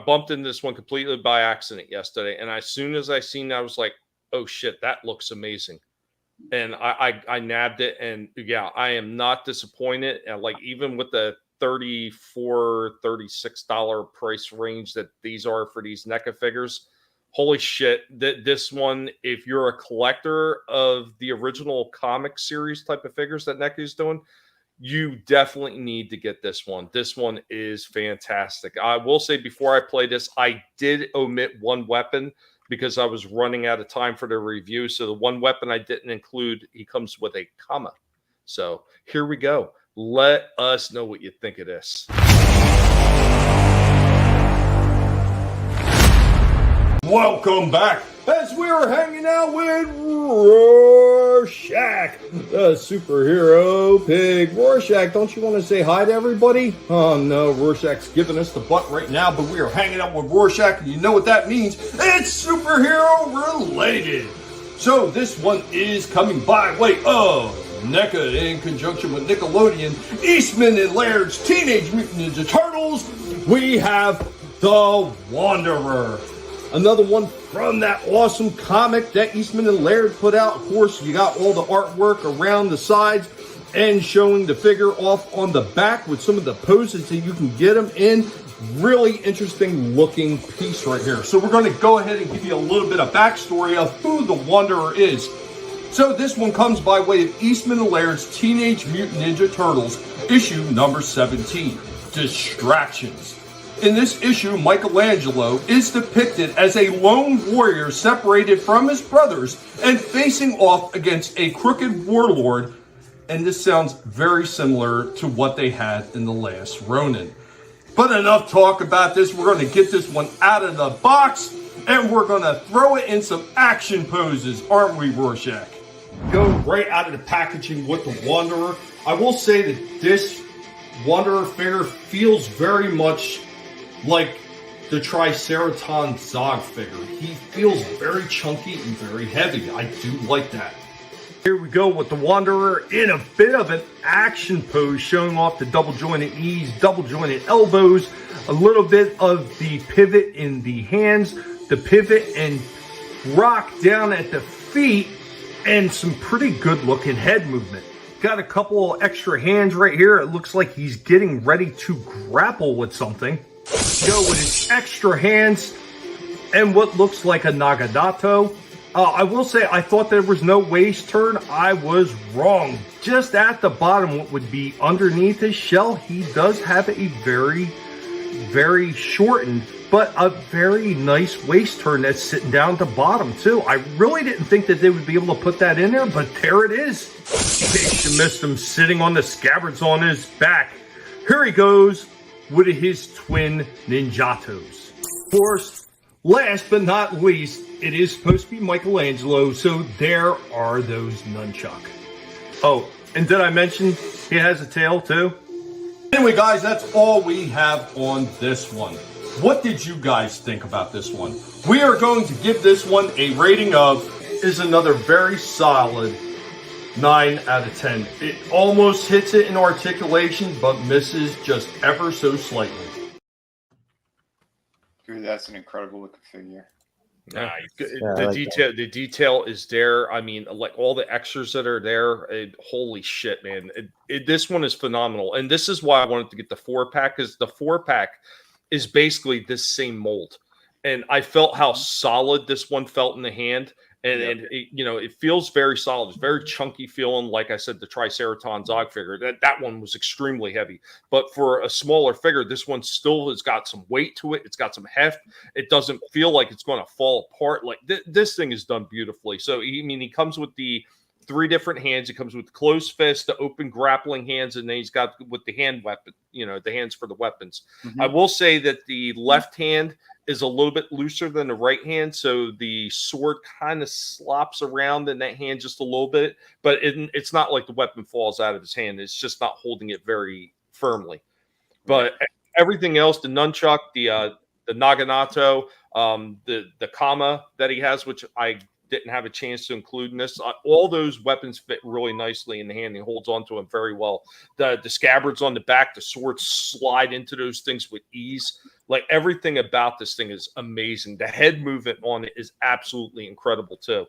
bumped into this one completely by accident yesterday. And as soon as I seen it, I was like, oh shit, that looks amazing. And I nabbed it, and yeah, I am not disappointed. And even with the $34, $36 price range that these are for these NECA figures, holy shit! This one, if you're a collector of the original comic series type of figures that NECA is doing, you definitely need to get this one. This one is fantastic. I will say before I play this, I did omit one weapon because I was running out of time for the review. So the one weapon I didn't include, he comes with a comma. So here we go. Let us know what you think of this. Welcome back. As we're hanging out with Rorschach, the superhero pig. Rorschach, don't you want to say hi to everybody? Oh no, Rorschach's giving us the butt right now, but we are hanging out with Rorschach, and you know what that means. It's superhero related. So this one is coming by way of NECA in conjunction with Nickelodeon, Eastman and Laird's Teenage Mutant Ninja Turtles. We have the Wanderer. Another one from that awesome comic that Eastman and Laird put out. Of course, you got all the artwork around the sides and showing the figure off on the back with some of the poses that you can get them in. Really interesting looking piece right here. So we're going to go ahead and give you a little bit of backstory of who the Wanderer is. So this one comes by way of Eastman and Laird's Teenage Mutant Ninja Turtles, issue number 17, Distractions. In this issue, Michelangelo is depicted as a lone warrior separated from his brothers and facing off against a crooked warlord. And this sounds very similar to what they had in The Last Ronin. But enough talk about this. We're going to get this one out of the box and we're going to throw it in some action poses, aren't we, Rorschach? Go right out of the packaging with the Wanderer. I will say that this Wanderer figure feels very much like the Triceratops Zog figure. He feels very chunky and very heavy. I do like that. Here we go with the Wanderer in a bit of an action pose, showing off the double jointed knees, double jointed elbows, a little bit of the pivot in the hands, the pivot and rock down at the feet, and some pretty good looking head movement. Got a couple extra hands right here. It looks like he's getting ready to grapple with something. Go with his extra hands and what looks like a Naganato. I will say I thought there was no waist turn. I was wrong. Just at the bottom, what would be underneath his shell, he does have a very, very shortened, but a very nice waist turn that's sitting down at the bottom too. I really didn't think that they would be able to put that in there, but there it is. In case you missed him sitting on the scabbards on his back. Here he goes with his twin ninjatos. Of course, last but not least, it is supposed to be Michelangelo, so there are those nunchuck. Oh, and did I mention he has a tail too? Anyway, guys, that's all we have on this one. What did you guys think about this one? We are going to give this one a rating of, is another very solid 9 out of 10. It almost hits it in articulation, but misses just ever so slightly. Dude, that's an incredible looking figure. Nah, the detail is there. I mean, like all the extras that are there. Holy shit, man! This one is phenomenal, and this is why I wanted to get the 4-pack, because the 4-pack is basically this same mold, and I felt how solid this one felt in the hand. And it, you know, it feels very solid. It's very chunky feeling. Like I said, the Triceratops Zog figure, that one was extremely heavy. But for a smaller figure, this one still has got some weight to it. It's got some heft. It doesn't feel like it's going to fall apart. Like this thing is done beautifully. So, he comes with the 3 different hands. He comes with closed fist, the open grappling hands, and then he's got with the hand weapon, the hands for the weapons. Mm-hmm. I will say that the left hand is a little bit looser than the right hand, so the sword kind of slops around in that hand just a little bit, but it's not like the weapon falls out of his hand. It's just not holding it very firmly. But everything else, the nunchuck, the Naganato, the Kama that he has, which I didn't have a chance to include in this. All those weapons fit really nicely in the hand. He holds on to them very well. The scabbards on the back, the swords slide into those things with ease. Like everything about this thing is amazing. The head movement on it is absolutely incredible too.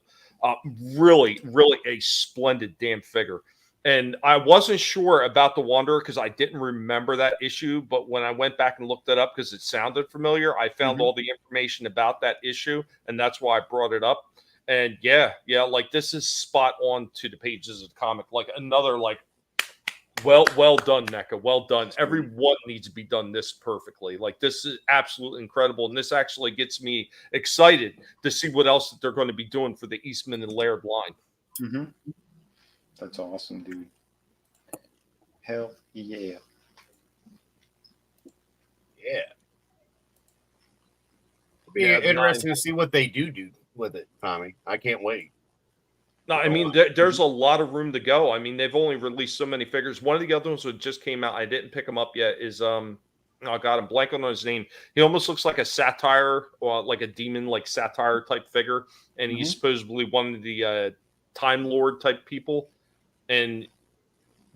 Really, really a splendid damn figure. And I wasn't sure about the Wanderer because I didn't remember that issue. But when I went back and looked it up because it sounded familiar, I found all the information about that issue, and that's why I brought it up. And yeah, like this is spot on to the pages of the comic. Like another, like, well done, NECA. Well done. Every one needs to be done this perfectly. Like this is absolutely incredible. And this actually gets me excited to see what else that they're going to be doing for the Eastman and Laird line. Mm-hmm. That's awesome, dude. Hell yeah. Yeah. It'll be interesting to see what they do with it, Tommy. I can't wait. No, I mean, there's a lot of room to go. I mean, they've only released so many figures. One of the other ones that just came out, I didn't pick him up yet, is oh God, I'm blanking on his name. He almost looks like a satire or like a demon, like satire type figure, and he's supposedly one of the Time Lord type people, and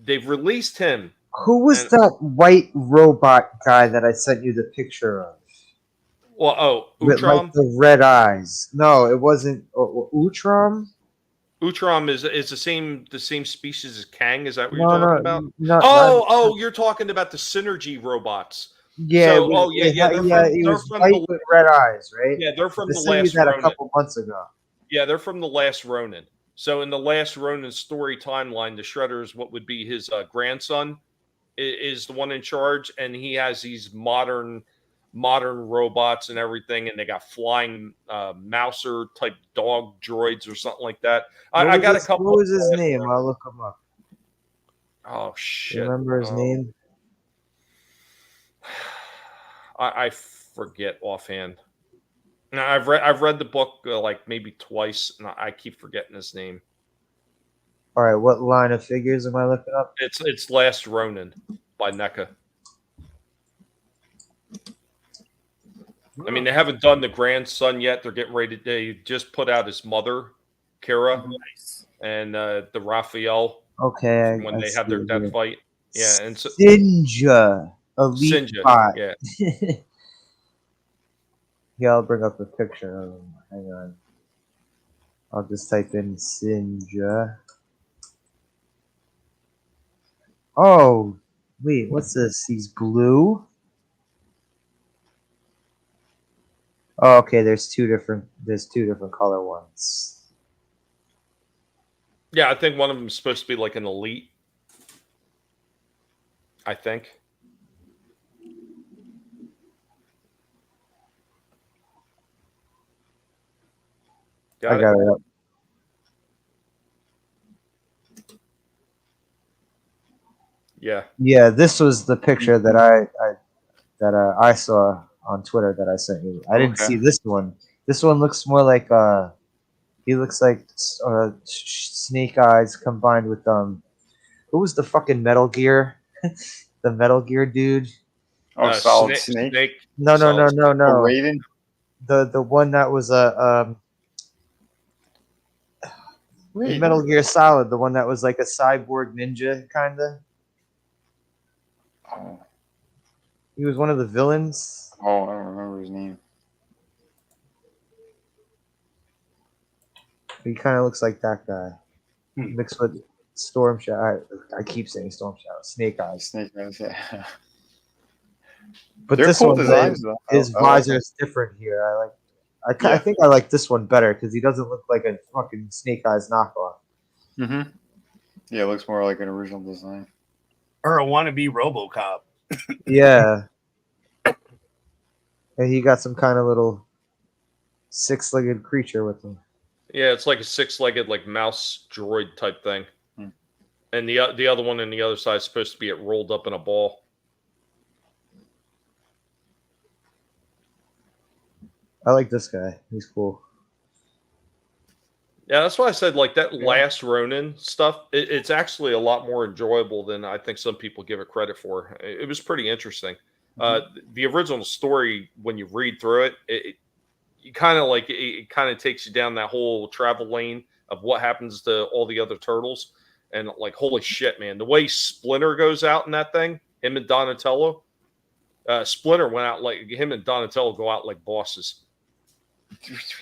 they've released him. Who was that white robot guy that I sent you the picture of? Well, With Utram. like the red eyes. No, it wasn't Utram. Utram is the same species as Kang. Is that what No, you're talking about? No, You're talking about the Synergy robots. Yeah, So, he was white with red eyes, right? Yeah, they're from I the sent you last that Ronin. a couple months ago. Yeah, they're from the last Ronin. So in the last Ronin story timeline, the Shredder is what would be his grandson is the one in charge, and he has these modern modern robots and everything, and they got flying mouser type dog droids or something like that. I got a couple. What was his name? I'll look him up. Oh shit! Remember his name? I forget offhand. Now I've read the book like maybe twice, and I keep forgetting his name. All right, what line of figures am I looking up? It's Last Ronin by NECA. I mean, they haven't done the grandson yet. They're getting ready. They just put out his mother, Kira, and the Raphael. Okay, when they have their death fight. Yeah, and so Sinja, Elite Sinja, Bot. yeah. Yeah, I'll bring up a picture of him. Hang on. I'll just type in Sinja. Oh, wait, what's this? He's blue? Oh, okay, there's two different color ones. Yeah, I think one of them is supposed to be like an elite. I think. I got it up. Yeah. Yeah, this was the picture that I saw on Twitter that I sent you. I didn't see this one. This one looks more like he looks like Snake Eyes combined with who was the fucking Metal Gear? The Metal Gear dude. Oh, Solid Snake. No. Raiden. The one that was Raiden. Metal Gear Solid, the one that was like a cyborg ninja kinda. Oh. He was one of the villains. Oh, I don't remember his name. He kind of looks like that guy, mixed with Storm Shadow. I keep saying Storm Shadow. Snake Eyes. Snake Eyes, yeah. But They're this cool one, designs, though. his I like visor is different here. I think I like this one better because he doesn't look like a fucking Snake Eyes knockoff. Mm-hmm. Yeah, it looks more like an original design. Or a wannabe RoboCop. Yeah. And he got some kind of little six-legged creature with him. Yeah, it's like a six-legged like mouse droid type thing. And the other one on the other side is supposed to be it rolled up in a ball. I like this guy. He's cool. Yeah, that's why I said like that Last Ronin stuff. It's actually a lot more enjoyable than I think some people give it credit for. It was pretty interesting. The original story, when you read through it, you kind of like it kind of takes you down that whole travel lane of what happens to all the other turtles, and like holy shit, man, the way Splinter goes out in that thing, him and Donatello. Splinter went out like him and Donatello go out like bosses.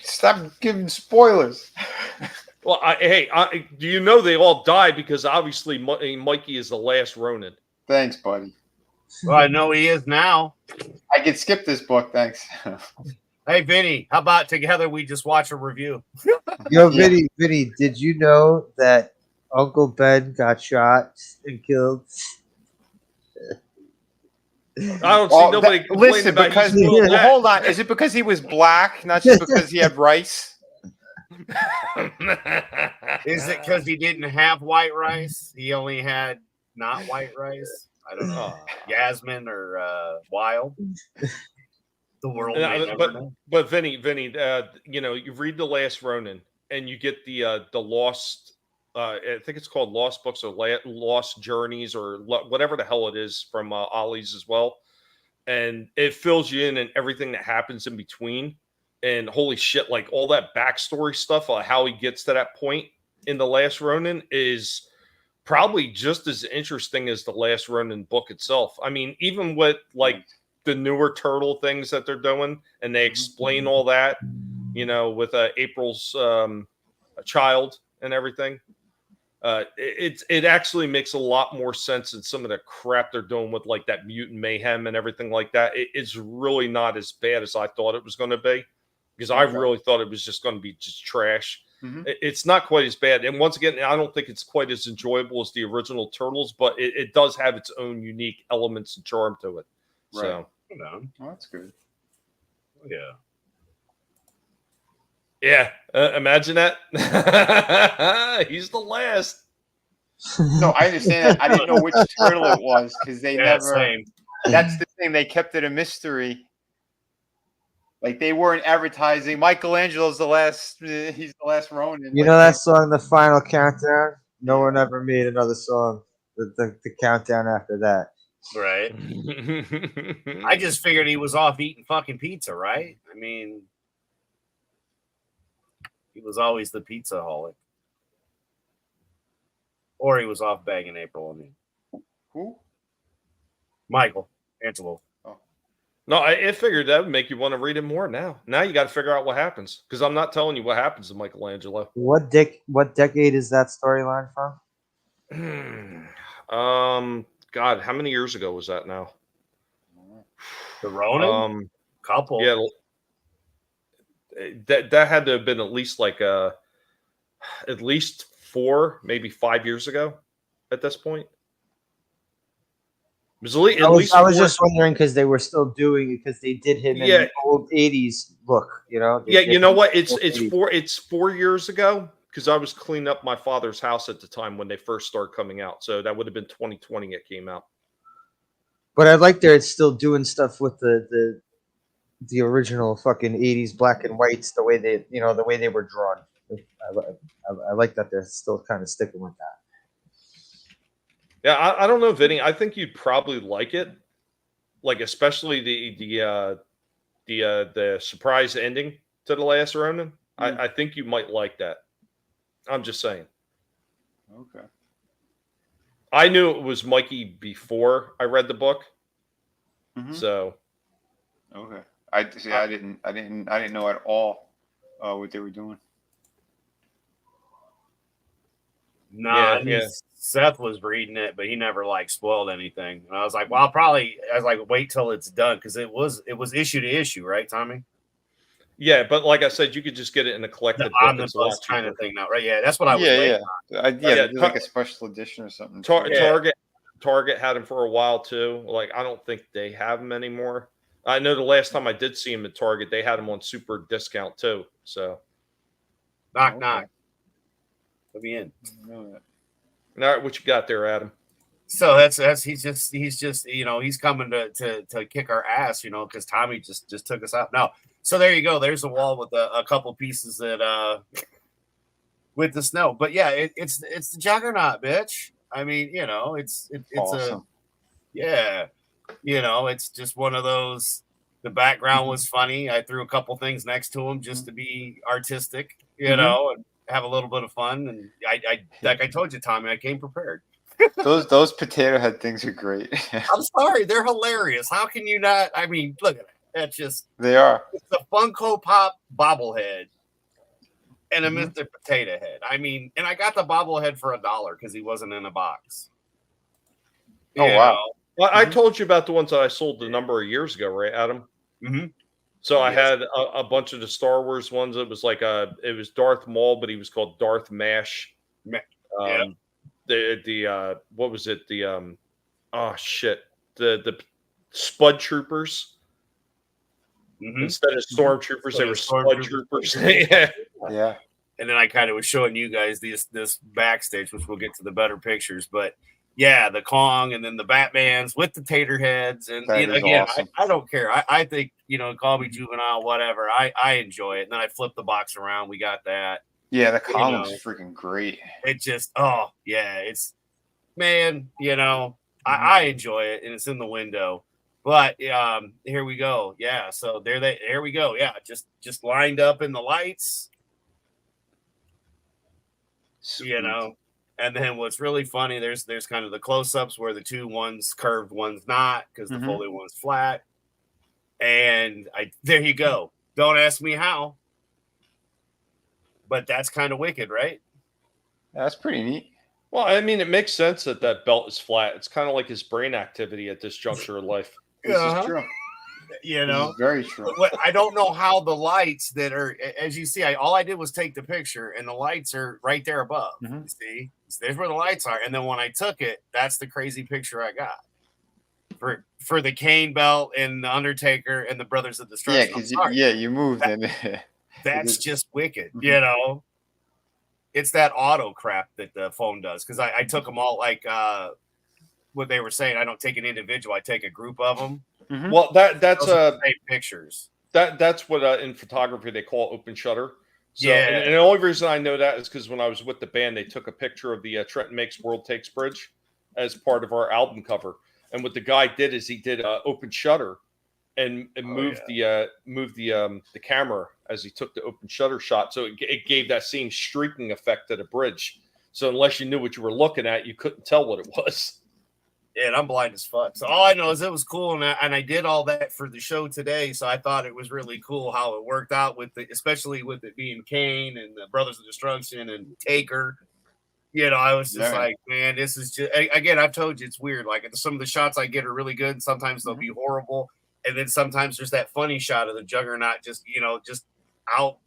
Stop giving spoilers. Well, do you know they all die because obviously Mikey is the last Ronin. Thanks, buddy. Well, I know he is now. I can skip this book, thanks. Hey, Vinny, how about together we just watch a review? Yo, Vinny, did you know that Uncle Ben got shot and killed? I don't see nobody complaining listen, about because you doing that. hold on. Is it because he was black, not just because he had rice? Is it because he didn't have white rice? He only had not white rice? I don't know. Jasmine or wild? The world may never know. But Vinny, you know, you read The Last Ronin and you get the Lost. I think it's called Lost Books or Lost Journeys or whatever the hell it is from Ollie's as well, and it fills you in and everything that happens in between. And holy shit, like all that backstory stuff, how he gets to that point in The Last Ronin is probably just as interesting as The Last Ronin book itself. I mean, even with like the newer turtle things that they're doing, and they explain all that, you know, with April's child and everything. It actually makes a lot more sense than some of the crap they're doing with like that mutant mayhem and everything like that. It's really not as bad as I thought it was going to be, because I really thought it was just going to be just trash. It's not quite as bad. And once again, I don't think it's quite as enjoyable as the original Turtles, but it does have its own unique elements and charm to it. Right. No. Oh, that's good. Yeah. Yeah, imagine that. He's the last. No, I understand that. I didn't know which turtle it was because they Yeah, never. same. That's the thing. They kept it a mystery. Like they weren't advertising. Michelangelo's the last. He's the last Ronin. You Like, know that song, The Final Countdown? No one ever made another song. The countdown after that. Right. I just figured he was off eating fucking pizza, right? I mean, he was always the pizza holic. Or he was off bagging April. I mean, who? Michael Angelo. No, I figured that would make you want to read it more now. Now you got to figure out what happens because I'm not telling you what happens to Michelangelo. What decade is that storyline from? God, how many years ago was that now? The Ronin? Couple. Yeah, that had to have been at least like at least 4, maybe 5 years ago at this point. I was just wondering because they were still doing it because they did him in the old 80s look, you know? Yeah, you know what? It's 4 years ago because I was cleaning up my father's house at the time when they first started coming out. So that would have been 2020 it came out. But I like they're still doing stuff with the original fucking 80s black and whites, the way they were drawn. I like that they're still kind of sticking with that. Yeah, I don't know, Vinny. I think you'd probably like it, like especially the surprise ending to the last Ronin. I think you might like that. I'm just saying. Okay. I knew it was Mikey before I read the book, so. Okay. I didn't know at all what they were doing. Nah, Seth was reading it, but he never like spoiled anything. And I was like, well, wait till it's done because it was issue to issue, right, Tommy? Yeah, but like I said, you could just get it in a collected book. It's a lot kind cheaper. of thing now, right? Yeah, that's what I was waiting on. They do like a special edition or something. Target had them for a while too. Like I don't think they have them anymore. I know the last time I did see them at Target, they had them on super discount too. So, knock. Let me in. All right, what you got there, Adam? So that's he's just he's coming to kick our ass, because Tommy just took us out. No, so there you go. There's a wall with a couple pieces that with the snow. But yeah, it's the Juggernaut, bitch. I mean, it's awesome. It's just one of those. The background was funny. I threw a couple things next to him just to be artistic, and have a little bit of fun. And I like I told you, Tommy, I came prepared. those potato head things are great. I'm sorry, they're hilarious. How can you not? I mean, look at it. That's just they are. It's a Funko Pop bobblehead and a Mr. Potato Head. I mean, and I got the bobblehead for $1 because he wasn't in a box. Wow. Well, I told you about the ones that I sold a number of years ago, right, Adam? Mm-hmm. So I had a bunch of the Star Wars ones. It was like it was Darth Maul, but he was called Darth Mash. The what was it? The the Spud Troopers. Instead of Stormtroopers, they were Spud Troopers. Yeah. And then I kind of was showing you guys this backstage, which we'll get to the better pictures, but. Yeah, the Kong and then the Batmans with the tater heads. And again, awesome. I don't care. I think, call me juvenile, whatever. I enjoy it. And then I flip the box around. We got that. Yeah, the column's freaking great. It just, it's, man, I enjoy it. And it's in the window. But here we go. Yeah, so there we go. Yeah, just lined up in the lights. Sweet. And then what's really funny, there's kind of the close-ups where the two one's curved, one's not, because the Foley one's flat. And there you go. Don't ask me how. But that's kind of wicked, right? That's pretty neat. Well, I mean, it makes sense that belt is flat. It's kind of like his brain activity at this juncture of life. This is true. This is very true. I don't know how the lights that are, as you see, all I did was take the picture, and the lights are right there above. You see? So there's where the lights are. And then when I took it, that's the crazy picture I got. for the Kane belt and the Undertaker and the Brothers of Destruction. You moved in. That's just wicked, you know. It's that auto crap that the phone does, because I took them all like what they were saying. I don't take an individual; I take a group of them. Mm-hmm. Well, that's pictures. That's what in photography they call open shutter. So, Yeah. and the only reason I know that is because when I was with the band, they took a picture of the Trenton Makes World Takes Bridge as part of our album cover. And what the guy did is he did open shutter and moved the camera as he took the open shutter shot. So it gave that same streaking effect to the bridge. So unless you knew what you were looking at, you couldn't tell what it was. Yeah, and I'm blind as fuck. So all I know is it was cool, and I did all that for the show today. So I thought it was really cool how it worked out especially with it being Kane and the Brothers of Destruction and Taker. You know, I was just like, man, this is just, again, I've told you it's weird. Like some of the shots I get are really good, and sometimes they'll be horrible. And then sometimes there's that funny shot of the Juggernaut just out.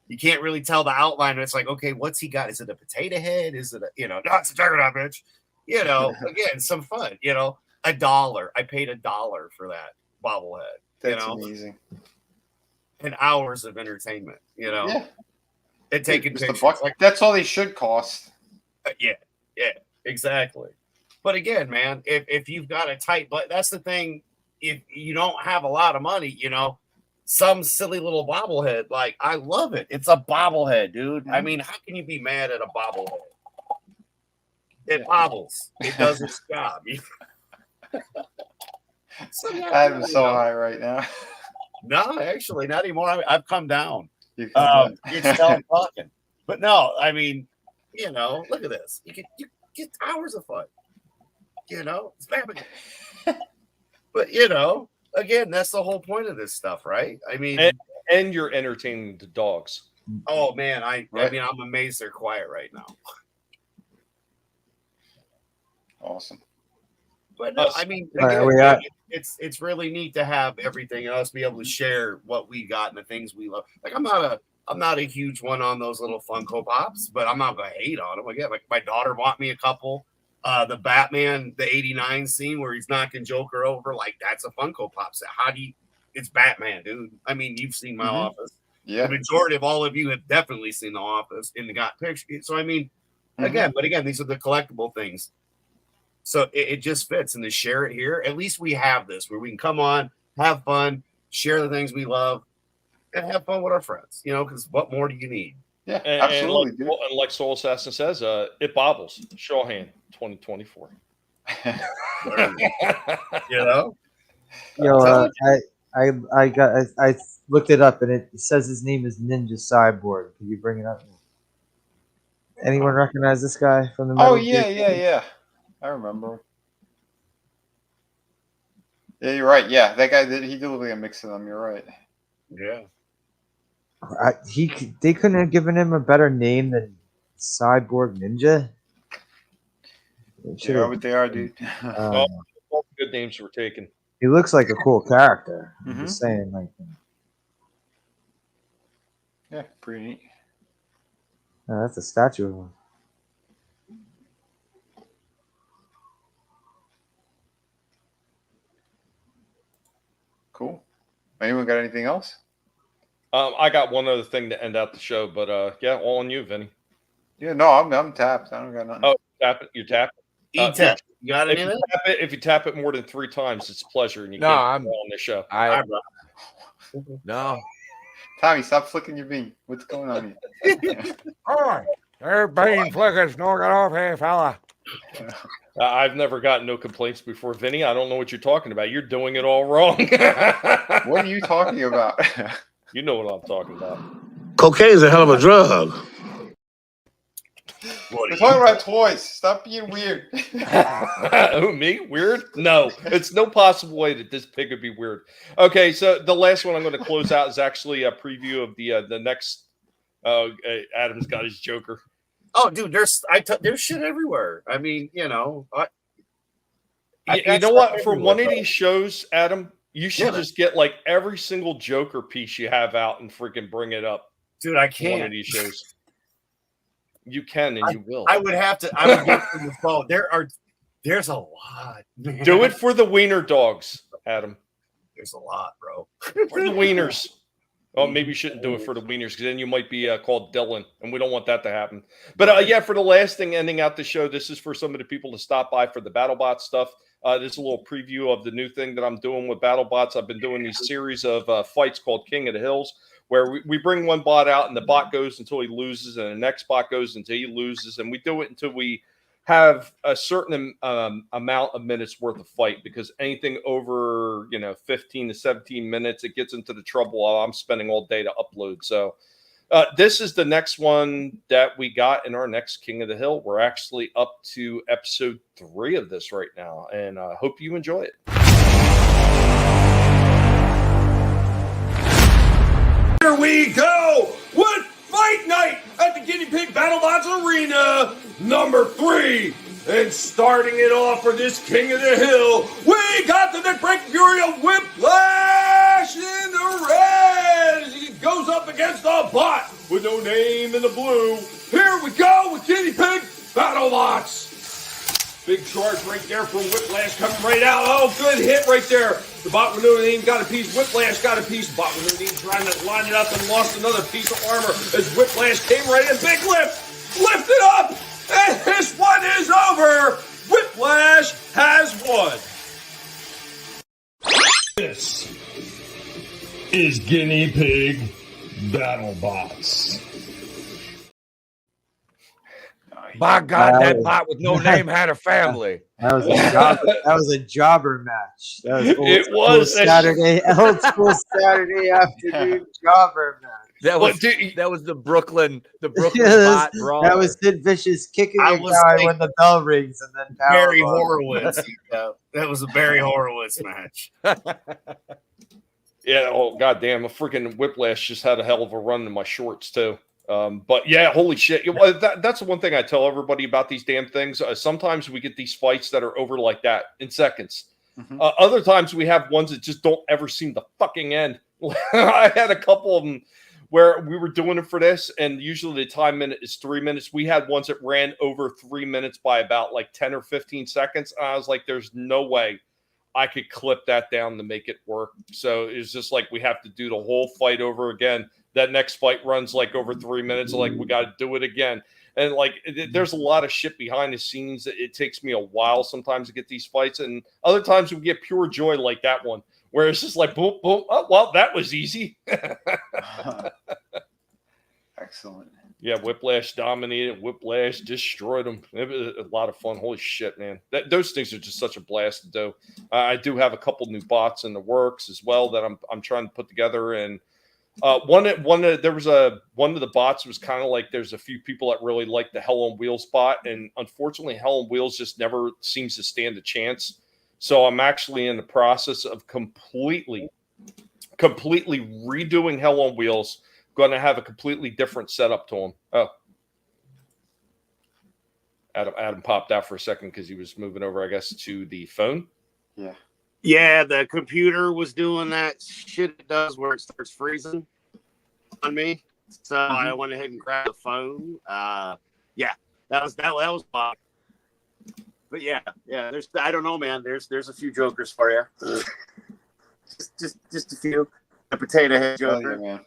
You can't really tell the outline. And it's like, okay, what's he got? Is it a potato head? Is it no, it's a Juggernaut, bitch. You know, again, some fun, $1. I paid $1 for that bobblehead. That's amazing. And hours of entertainment, Yeah. And taking pictures. That's all they should cost. Yeah, exactly. But again, man, if you've got a tight butt, that's the thing. If you don't have a lot of money, some silly little bobblehead, like I love it. It's a bobblehead, dude. I mean, how can you be mad at a bobblehead? It bobbles. It does its job. I'm so high right now. No, actually, not anymore. I've come down. It's still talking. But no, I mean, look at this. You get hours of fun. It's bad. But again, that's the whole point of this stuff, right? I mean, and you're entertaining the dogs. Oh man, I mean, I'm amazed they're quiet right now. Awesome. But no, I mean, again, it's really neat to have everything else, be able to share what we got and the things we love. Like I'm not a huge one on those little Funko Pops, but I'm not gonna hate on them. Again, like my daughter bought me a couple. The Batman, the 89 scene where he's knocking Joker over, like that's a Funko Pop set. It's Batman, dude. I mean, you've seen my office. Yeah. The majority of all of you have definitely seen the office and got pictures. So I mean, again, these are the collectible things. So it just fits, and to share it here, at least we have this where we can come on, have fun, share the things we love, and have fun with our friends. Because what more do you need? Yeah, absolutely. And like Soul Assassin says, it bobbles. Show hand 2024. I looked it up and it says his name is Ninja Cyborg. Can you bring it up? Anyone recognize this guy from the? Oh yeah. I remember. Yeah, you're right. Yeah, that guy he did look like a mix of them. You're right. Yeah. They couldn't have given him a better name than Cyborg Ninja. They are what they are, dude. All the good names were taken. He looks like a cool character. I'm just saying, like. Yeah, pretty neat. That's a statue of him. Cool. Anyone got anything else? I got one other thing to end out the show, but all on you, Vinny. Yeah, no, I'm tapped. I don't got nothing. Oh, tap it. You tap it. Tap. You got it? If you tap it more than 3 times, it's a pleasure, and you can't I'm on the show. No. Tommy, stop flicking your bean. What's going on here? All right. Their bean flickers, knock it off here, fella. I've never gotten no complaints before, Vinny. I don't know what you're talking about. You're doing it all wrong. What are you talking about? You know what I'm talking about. Cocaine's a hell of a drug. We're talking about toys. Stop being weird. Who, me? Weird? No, it's no possible way that this pig would be weird. Okay, so the last one I'm going to close out is actually a preview of the next. Adam's got his Joker. Oh, dude, there's shit everywhere. I mean, you know what? For one of these shows, Adam, you should just get like every single Joker piece you have out and freaking bring it up. Dude, I can't. One of these shows. You can and you will. I would get from the phone. There's a lot. Man. Do it for the wiener dogs, Adam. There's a lot, bro. For the wieners. Oh, maybe you shouldn't do it for the wieners because then you might be called Dylan, and we don't want that to happen. But yeah, for the last thing ending out the show, this is for some of the people to stop by for the BattleBots stuff. This is a little preview of the new thing that I'm doing with BattleBots. I've been doing these series of fights called King of the Hills, where we bring one bot out and the bot goes until he loses, and the next bot goes until he loses, and we do it until we have a certain amount of minutes worth of fight, because anything over 15 to 17 minutes, it gets into the trouble. I'm spending all day to upload. So this is the next one that we got in our next King of the Hill. We're actually up to episode 3 of this right now, and I hope you enjoy it. Here we go with Fight Night at the Guinea Pig BattleBots Arena number 3. And starting it off for this King of the Hill, we got the Neck Fury of Whiplash in the red. He goes up against a bot with no name in the blue. Here we go with Guinea Pig BattleBots. Big charge right there from Whiplash coming right out. Oh, good hit right there. The bot with no name got a piece. Whiplash got a piece. Bot with no name trying to line it up and lost another piece of armor as Whiplash came right in. Big lift. Lift it up. And this one is over. Whiplash has won. This is Guinea Pig BattleBots. By God, That that was- bot with no name had a family. That was a jobber match. That was old It school was. old school Saturday afternoon jobber match. That Well, was dude, the Brooklyn Yes, bot brawl. that was Sid Vicious kicking I a was guy thinking- when the bell rings and then Barry powerbomb. Horowitz. Yeah, that was a Barry Horowitz match. Yeah, oh goddamn! A freaking Whiplash just had a hell of a run in my shorts too. But yeah, holy shit! That's the one thing I tell everybody about these damn things. Sometimes we get these fights that are over like that in seconds. Mhm. Other times we have ones that just don't ever seem to fucking end. I had a couple of them where we were doing it for this, and usually the time minute is 3 minutes. We had ones that ran over 3 minutes by about like 10 or 15 seconds. And I was like, there's no way I could clip that down to make it work. So it's just like we have to do the whole fight over again. That next fight runs like over 3 minutes. Like we got to do it again. And like there's a lot of shit behind the scenes. It takes me a while sometimes to get these fights. And other times we get pure joy like that one, where it's just like, boom, boom. Oh, well, that was easy. Excellent. Yeah, Whiplash dominated. Whiplash destroyed them. It was a lot of fun. Holy shit, man! Those things are just such a blast to do. I do have a couple new bots in the works as well that I'm trying to put together. And one of the bots was kind of like there's a few people that really like the Hell on Wheels bot, and unfortunately, Hell on Wheels just never seems to stand a chance. So I'm actually in the process of completely redoing Hell on Wheels. Going to have a completely different setup to him. Oh, Adam popped out for a second because he was moving over, I guess, to the phone. Yeah. Yeah, the computer was doing that shit it does where it starts freezing on me. So I went ahead and grabbed the phone. Yeah, that was fun. But yeah, there's I don't know, man. There's a few jokers for you. just a few. A potato head Oh, joker. yeah, man.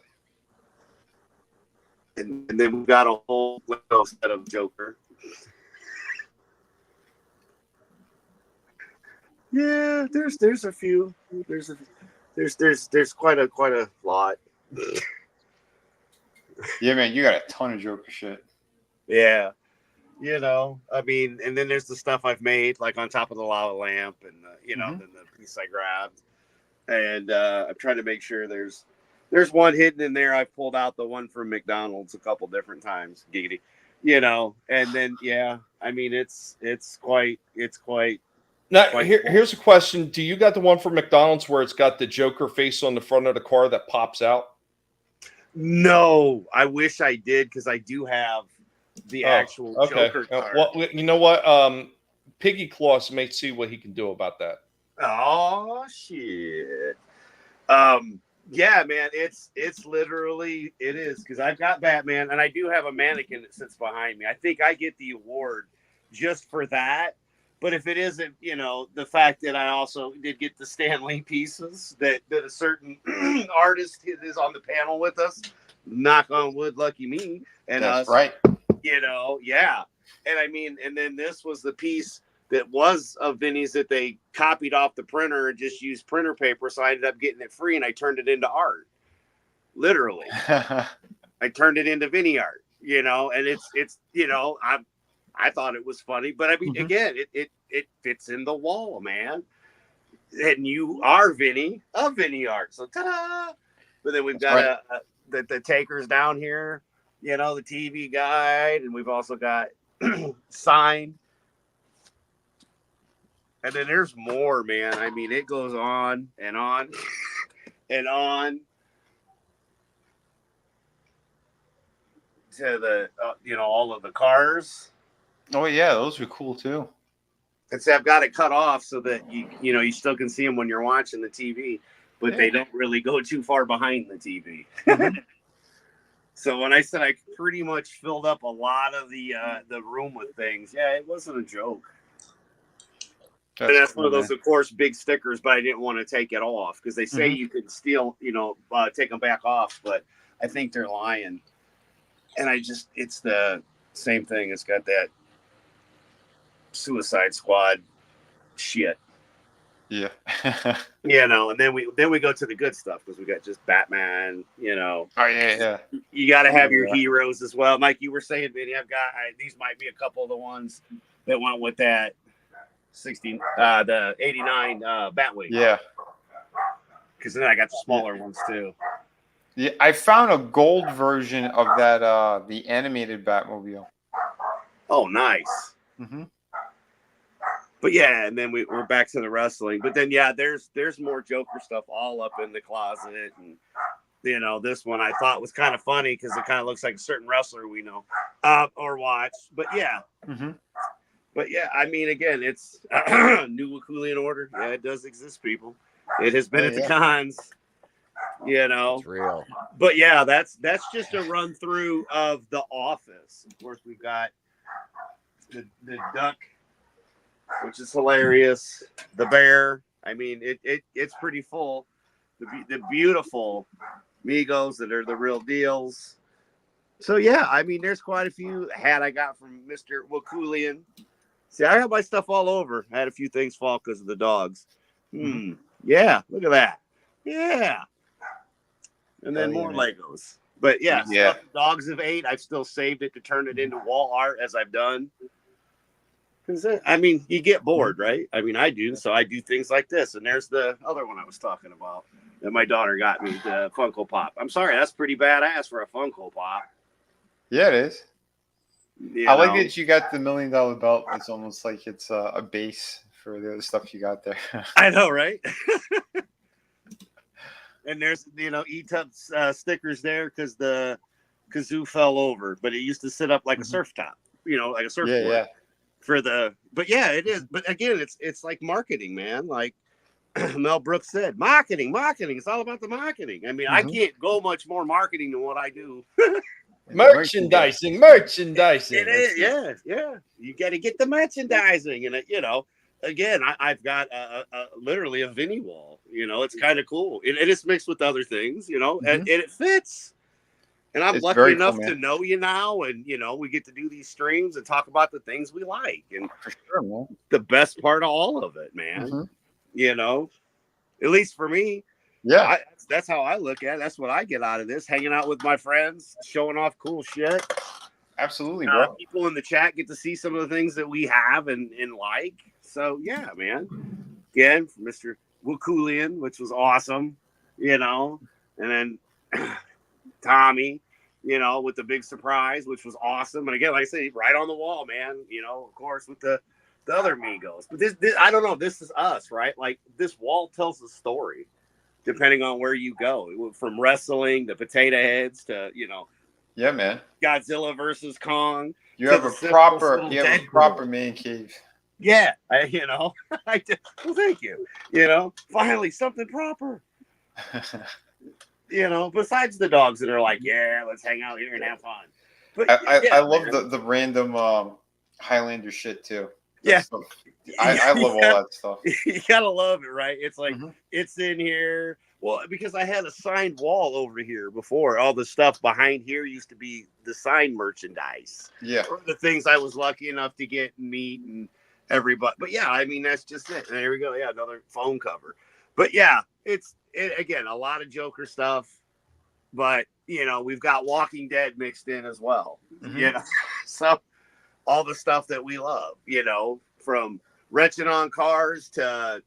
And then we've got a whole little set of Joker. Yeah, there's a few. There's quite a lot. Yeah, man, you got a ton of Joker shit. Yeah, I mean, and then there's the stuff I've made, like on top of the lava lamp, and then the piece I grabbed, and I'm trying to make sure there's one hidden in there. I pulled out the one from McDonald's a couple different times, giggity, and then I mean it's quite. Now, Quite here's a question: do you got the one from McDonald's where it's got the Joker face on the front of the car that pops out? No, I wish I did because I do have the actual Joker card. Well, you know what? Piggy Claus may see what he can do about that. Oh shit. Yeah, man, it's literally it is because I've got Batman and I do have a mannequin that sits behind me. I think I get the award just for that But if it isn't, you know, the fact that I also did get the Stanley pieces that a certain artist is on the panel with us, knock on wood, lucky me, and That's us, right. you know, yeah. And I mean, and then this was the piece that was of Vinnie's that they copied off the printer and just used printer paper. So I ended up getting it free and I turned it into art. Literally. I turned it into Vinnieart, you know, and it's, you know, I thought it was funny, but I mean, again, it fits in the wall, man. And you are Vinnie of Vinnieart. So ta-da! But then we've got the takers down here, you know, the TV guide, and we've also got signed. And then there's more, man. I mean, it goes on and on and on to the, you know, all of the cars. Oh yeah, those are cool too. And so I've got it cut off so that you know you still can see them when you're watching the TV, but they don't really go too far behind the TV. So when I said I pretty much filled up a lot of the room with things, yeah, it wasn't a joke. And that's one of those, of course, big stickers, but I didn't want to take it off because they say you can steal, you know, take them back off, but I think they're lying. And it's the same thing. It's got that Suicide Squad shit. Yeah. You know, and then we go to the good stuff because we got just Batman, you know. Oh yeah. You got to have your heroes as well. Like you were saying, Vinny, these might be a couple of the ones that went with that the 89 Batwing. Yeah. Because then I got the smaller ones too. Yeah, I found a gold version of that the animated Batmobile. Oh, nice. But yeah, and then we're back to the wrestling. But then yeah, there's more Joker stuff all up in the closet, and you know, this one I thought was kind of funny because it kind of looks like a certain wrestler we know or watch. But yeah. But yeah, I mean, again, it's New Wakulian Order. Yeah, it does exist, people. It has been at the cons, you know. It's real. But yeah, that's just a run through of the office. Of course, we've got the duck, which is hilarious. The bear. I mean, it's pretty full. The beautiful Migos that are the real deals. So yeah, I mean, there's quite a few. Hat I got from Mr. Wakulian. See, I have my stuff all over. I had a few things fall because of the dogs. Yeah, look at that. Yeah. And then more Legos. But yeah, stuff the dogs have ate. I've still saved it to turn it into wall art as I've done. Because, I mean, you get bored, right? I mean, I do. So I do things like this. And there's the other one I was talking about that my daughter got me, the Funko Pop. I'm sorry, that's pretty badass for a Funko Pop. Yeah, it is. I like that you got the $1 million belt. It's almost like it's a base for the other stuff you got there. I know, right? And there's, you know, E-Tup's stickers there because the kazoo fell over, but it used to sit up like a surf top, you know, like a surfboard. Yeah. But yeah, it is. But again, it's like marketing, man. Like Mel Brooks said, marketing. It's all about the marketing. I mean, I can't go much more marketing than what I do. Merchandising. It is, yeah. You got to get the merchandising, and you know, again, I've got literally a Vinnie wall. You know, it's kind of cool. It is mixed with other things, you know, and it fits. And I'm lucky enough to know you now, and you know, we get to do these streams and talk about the things we like, and for sure, man. The best part of all of it, man. You know, at least for me. Yeah, that's how I look at it. That's what I get out of this: hanging out with my friends, showing off cool shit. Absolutely, bro. People in the chat get to see some of the things that we have and like. So yeah, man. Again, Mr. Wakulian, which was awesome, you know, and then Tommy, you know, with the big surprise, which was awesome. And again, like I say, right on the wall, man. You know, of course, with the other Migos. But this I don't know. This is us, right? Like this wall tells a story. Depending on where you go, from wrestling to potato heads to, you know, yeah, man, Godzilla versus Kong. You have a proper man cave. Yeah, you know, well, thank you. You know, finally something proper. You know, besides the dogs that are like, yeah, let's hang out here and have fun. But I love the random Highlander shit too. Yeah. I love all that stuff. You gotta love it, right? It's like Mm-hmm. it's in here. Well, because I had a signed wall over here before. All the stuff behind here used to be the signed merchandise. Yeah. Or the things I was lucky enough to get and meet and everybody. But yeah, I mean that's just it. And there we go. Yeah, another phone cover. But yeah, again a lot of Joker stuff. But you know, we've got Walking Dead mixed in as well. Mm-hmm. You know, so all the stuff that we love. You know, from wrenching on cars to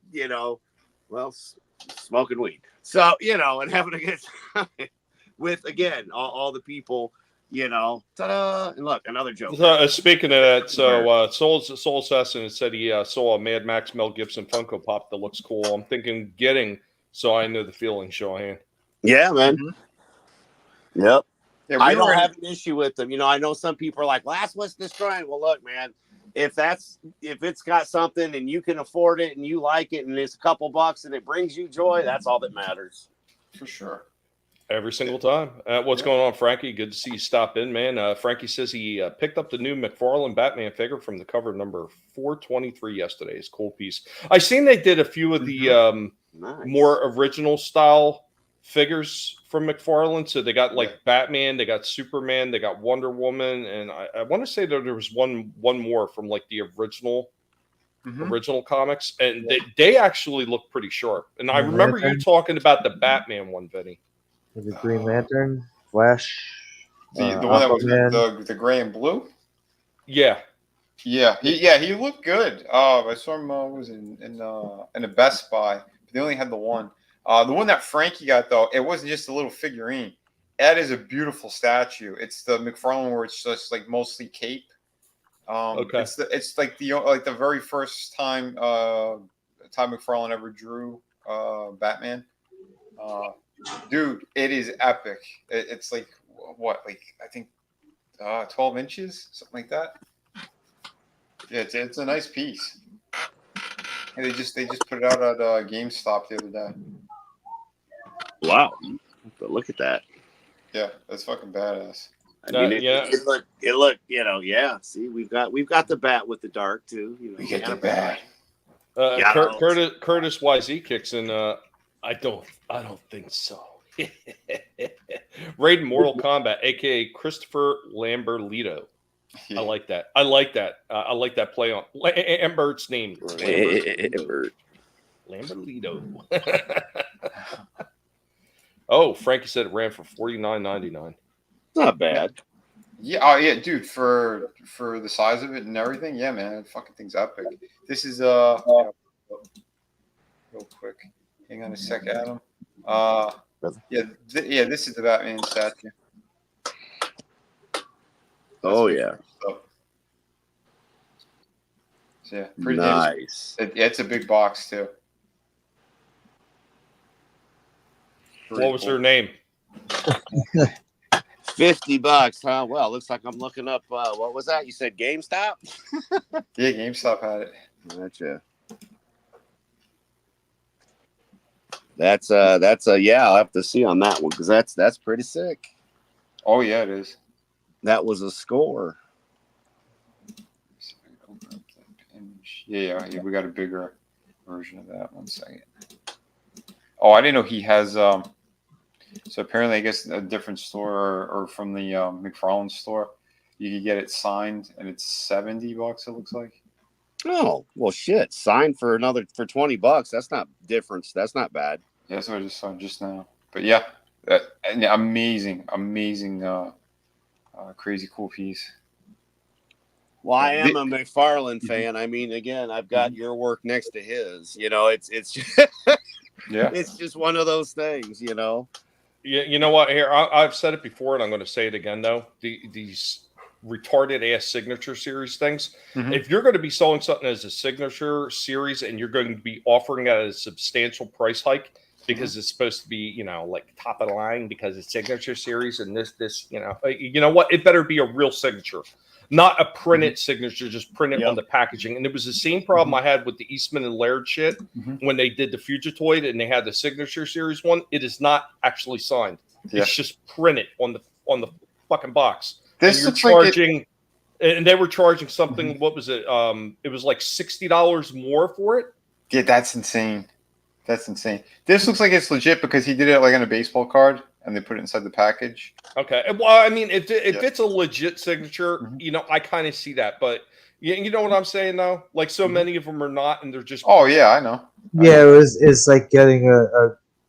smoking weed. So and having a good time with again all the people. Ta-da! And look, another joke. So, speaking of that, so Soul Assassin had said he saw a Mad Max Mel Gibson Funko Pop that looks cool. I'm thinking getting, so I know the feeling, Shawhan. Yeah, man. Mm-hmm. Yep. Yeah, I don't have an issue with them. I know some people are like, well, that's what's destroying. Well, look, man, if it's got something and you can afford it and you like it and it's a couple bucks and it brings you joy, that's all that matters. For sure. Every single time. What's going on, Frankie? Good to see you stop in, man. Frankie says he picked up the new McFarlane Batman figure from the cover number 423 yesterday. It's a cool piece. I seen they did a few of the more original style figures from McFarlane. So they got like Batman, they got Superman, they got Wonder Woman, and I want to say that there was one more from like the original comics, and they actually look pretty sharp. And I remember you talking about the Batman one, Vinny. The Green Lantern, Flash, The one that was Aquaman. the gray and blue. Yeah. He looked good. I saw him was in a Best Buy. They only had the one. The one that Frankie got though, it wasn't just a little figurine. That is a beautiful statue. It's the McFarlane where it's just like mostly cape. Okay. It's like the very first time McFarlane ever drew Batman. Dude, it is epic. It's like what, like I think 12 inches, something like that. Yeah, it's a nice piece. And they just put it out at GameStop the other day. Wow, but look at that. Yeah, that's fucking badass. I mean, it looked, yeah. See, we've got the bat with the dark too. We get the bat. Curtis YZ kicks in. I don't think so. Raiden Mortal Kombat, aka Christopher Lamberlito. I like that. I like that play on Lambert's name. Lamberlito. Oh, Frankie said it ran for $49.99. Not bad. Yeah, oh yeah, dude. For the size of it and everything, yeah, man, that fucking thing's epic. This is real quick. Hang on a sec, Adam. This is the Batman statue. Oh yeah. So, yeah, pretty nice. It's a big box too. What was her name? $50, huh? Well, looks like I'm looking up. What was that? You said GameStop? Yeah, GameStop had it. Gotcha. That's I'll have to see on that one because that's pretty sick. Oh yeah, it is. That was a score. Yeah, we got a bigger version of that. 1 second. Oh, I didn't know he has. So apparently, I guess a different store or from the McFarlane store, you can get it signed, and it's $70. It looks like. Oh well, shit! Signed for $20. That's not difference. That's not bad. Yeah, that's what I just saw just now. But yeah, amazing, crazy cool piece. Well, I am a McFarlane fan. I mean, again, I've got your work next to his. It's just yeah, it's just one of those things. Yeah, you know what? Here, I've said it before, and I'm going to say it again. Though these retarded ass signature series things. If you're going to be selling something as a signature series, and you're going to be offering it at a substantial price hike because it's supposed to be, like top of the line because it's signature series, and this, you know what? It better be a real signature. Not a printed signature, just printed on the packaging. And it was the same problem I had with the Eastman and Laird shit when they did the Fugitoid and they had the signature series one. It is not actually signed. It's just printed on the fucking box. This you're charging And they were charging something. What was it? It was like $60 more for it. Yeah, that's insane. That's insane. This looks like it's legit because he did it like on a baseball card, and they put it inside the package. Okay. Well, I mean, if it's a legit signature, you know, I kind of see that. But you know what I'm saying, though? Like, so many of them are not, and they're just. Oh yeah, I know. Yeah, it's like getting a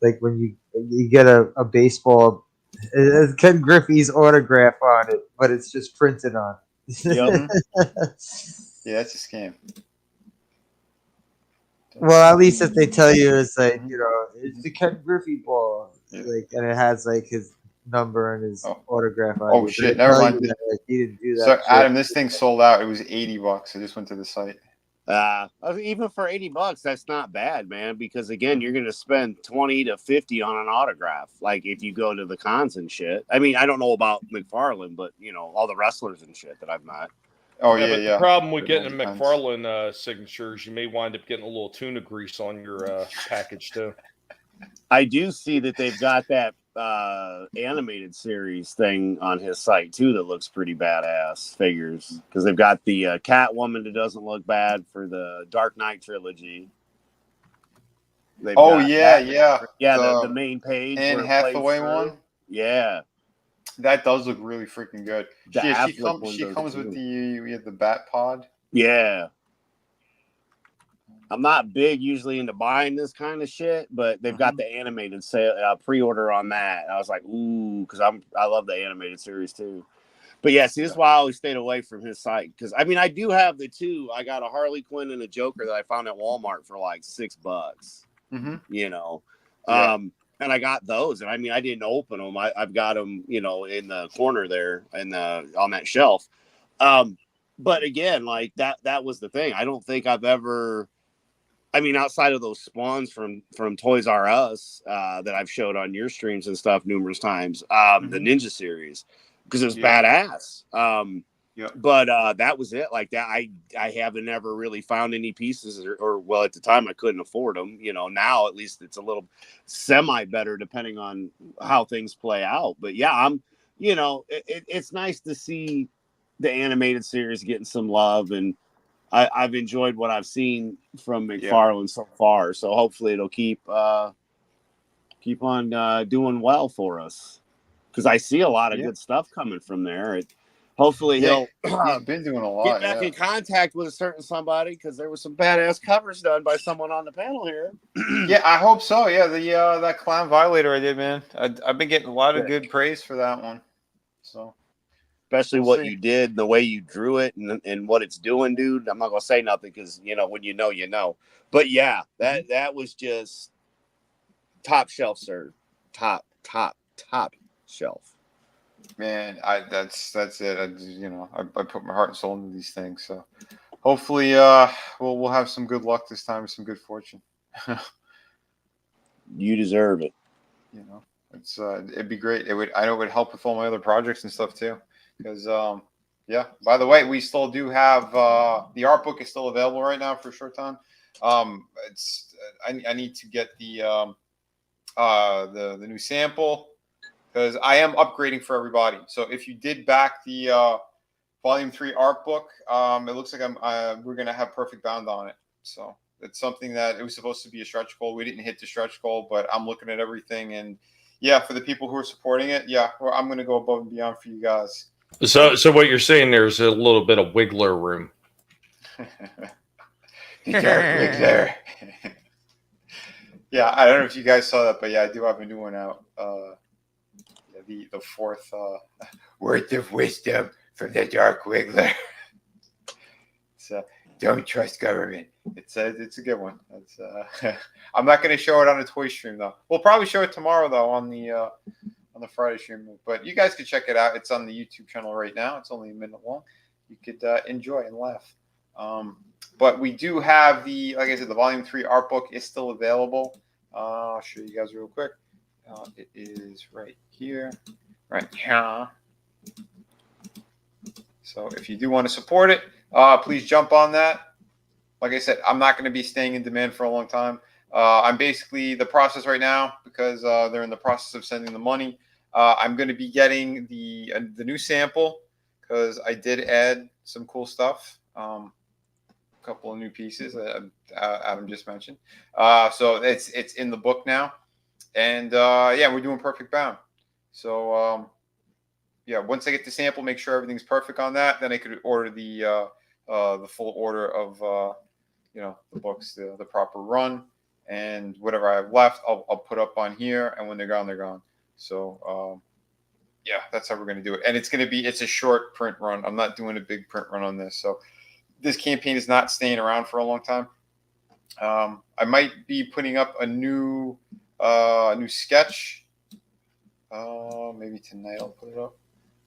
like when you get a baseball, it's Ken Griffey's autograph on it, but it's just printed on. Yep. Yeah, that's a scam. Well, at least if they tell you it's like, you know, it's the Ken Griffey ball, like, and it has like his number and his autograph on it. Oh But shit! they Never tell mind. you that, like, he didn't do that. So shit. Adam, this thing sold out. It was $80. I just went to the site. Even for $80, that's not bad, man. Because again, you're gonna spend 20 to 50 on an autograph. Like if you go to the cons and shit. I mean, I don't know about McFarlane, but you know all the wrestlers and shit that I've met. Oh But the problem with It getting a all depends. McFarlane signatures, you may wind up getting a little tuna grease on your package too. I do see that they've got that animated series thing on his site too that looks pretty badass figures because they've got the Catwoman that doesn't look bad for the Dark Knight trilogy. They've got the main page Anne where it Hathaway plays through. one. Yeah, that does look really freaking good. The She Affleck one she does comes too. with the bat pod. yeah. I'm not big usually into buying this kind of shit, but they've got the animated pre-order on that. I was like, ooh, because I love the animated series too. But yeah, see, this is why I always stayed away from his site because I mean I do have the two. I got a Harley Quinn and a Joker that I found at Walmart for like $6. You know, and I got those, and I mean I didn't open them. I've got them, you know, in the corner there and on that shelf. But again, like that was the thing. I don't think I've ever. I mean, outside of those spawns from Toys R Us that I've showed on your streams and stuff numerous times, the Ninja series, because it was badass. But that was it. Like that, I haven't ever really found any pieces, or well, at the time I couldn't afford them. You know, now at least it's a little semi better depending on how things play out. But yeah, I'm, you know, it's nice to see the animated series getting some love and. I've enjoyed what I've seen from McFarlane so far, so hopefully it'll keep on doing well for us. Because I see a lot of good stuff coming from there. Hopefully he'll he's been doing a lot. Get back in contact with a certain somebody because there was some badass covers done by someone on the panel here. Yeah, I hope so. Yeah, that Clown Violator I did, man. I've been getting a lot of good praise for that one. So. Especially what you did, the way you drew it, and what it's doing, dude. I'm not gonna say nothing because you know when you know, you know. But yeah, that was just top shelf, sir. Top shelf. Man, that's it. I put my heart and soul into these things. So hopefully, we'll have some good luck this time, some good fortune. You deserve it. You know, it'd be great. I know it would help with all my other projects and stuff too. Because by the way, we still do have the art book is still available right now for a short time. I need to get the new sample because I am upgrading for everybody. So if you did back the Volume 3 art book, it looks like we're gonna have perfect bound on it. So it's something that it was supposed to be a stretch goal. We didn't hit the stretch goal, but I'm looking at everything and for the people who are supporting it, I'm gonna go above and beyond for you guys. So what you're saying there's a little bit of wiggler room. The dark wiggler. I don't know if you guys saw that, but I do have a new one out. The fourth words of wisdom from the dark wiggler. So don't trust government. It's a good one. I'm not going to show it on a toy stream though. We'll probably show it tomorrow though on the Friday stream, but you guys can check it out. It's on the YouTube channel right now. It's only a minute long. You could enjoy and laugh. But we do have like I said, the Volume 3 art book is still available. I'll show you guys real quick. It is right here. Right here. So if you do want to support it, please jump on that. Like I said, I'm not going to be staying in demand for a long time. I'm basically the process right now because they're in the process of sending the money. I'm going to be getting the new sample because I did add some cool stuff. A couple of new pieces Adam just mentioned. So it's in the book now, and yeah, we're doing Perfect Bound. So yeah, once I get the sample, make sure everything's perfect on that, then I could order the full order of the books, the proper run, and whatever I have left, I'll put up on here, and when they're gone, they're gone. So yeah, that's how we're going to do it. And it's a short print run. I'm not doing a big print run on this. So this campaign is not staying around for a long time. I might be putting up a new sketch. Maybe tonight I'll put it up.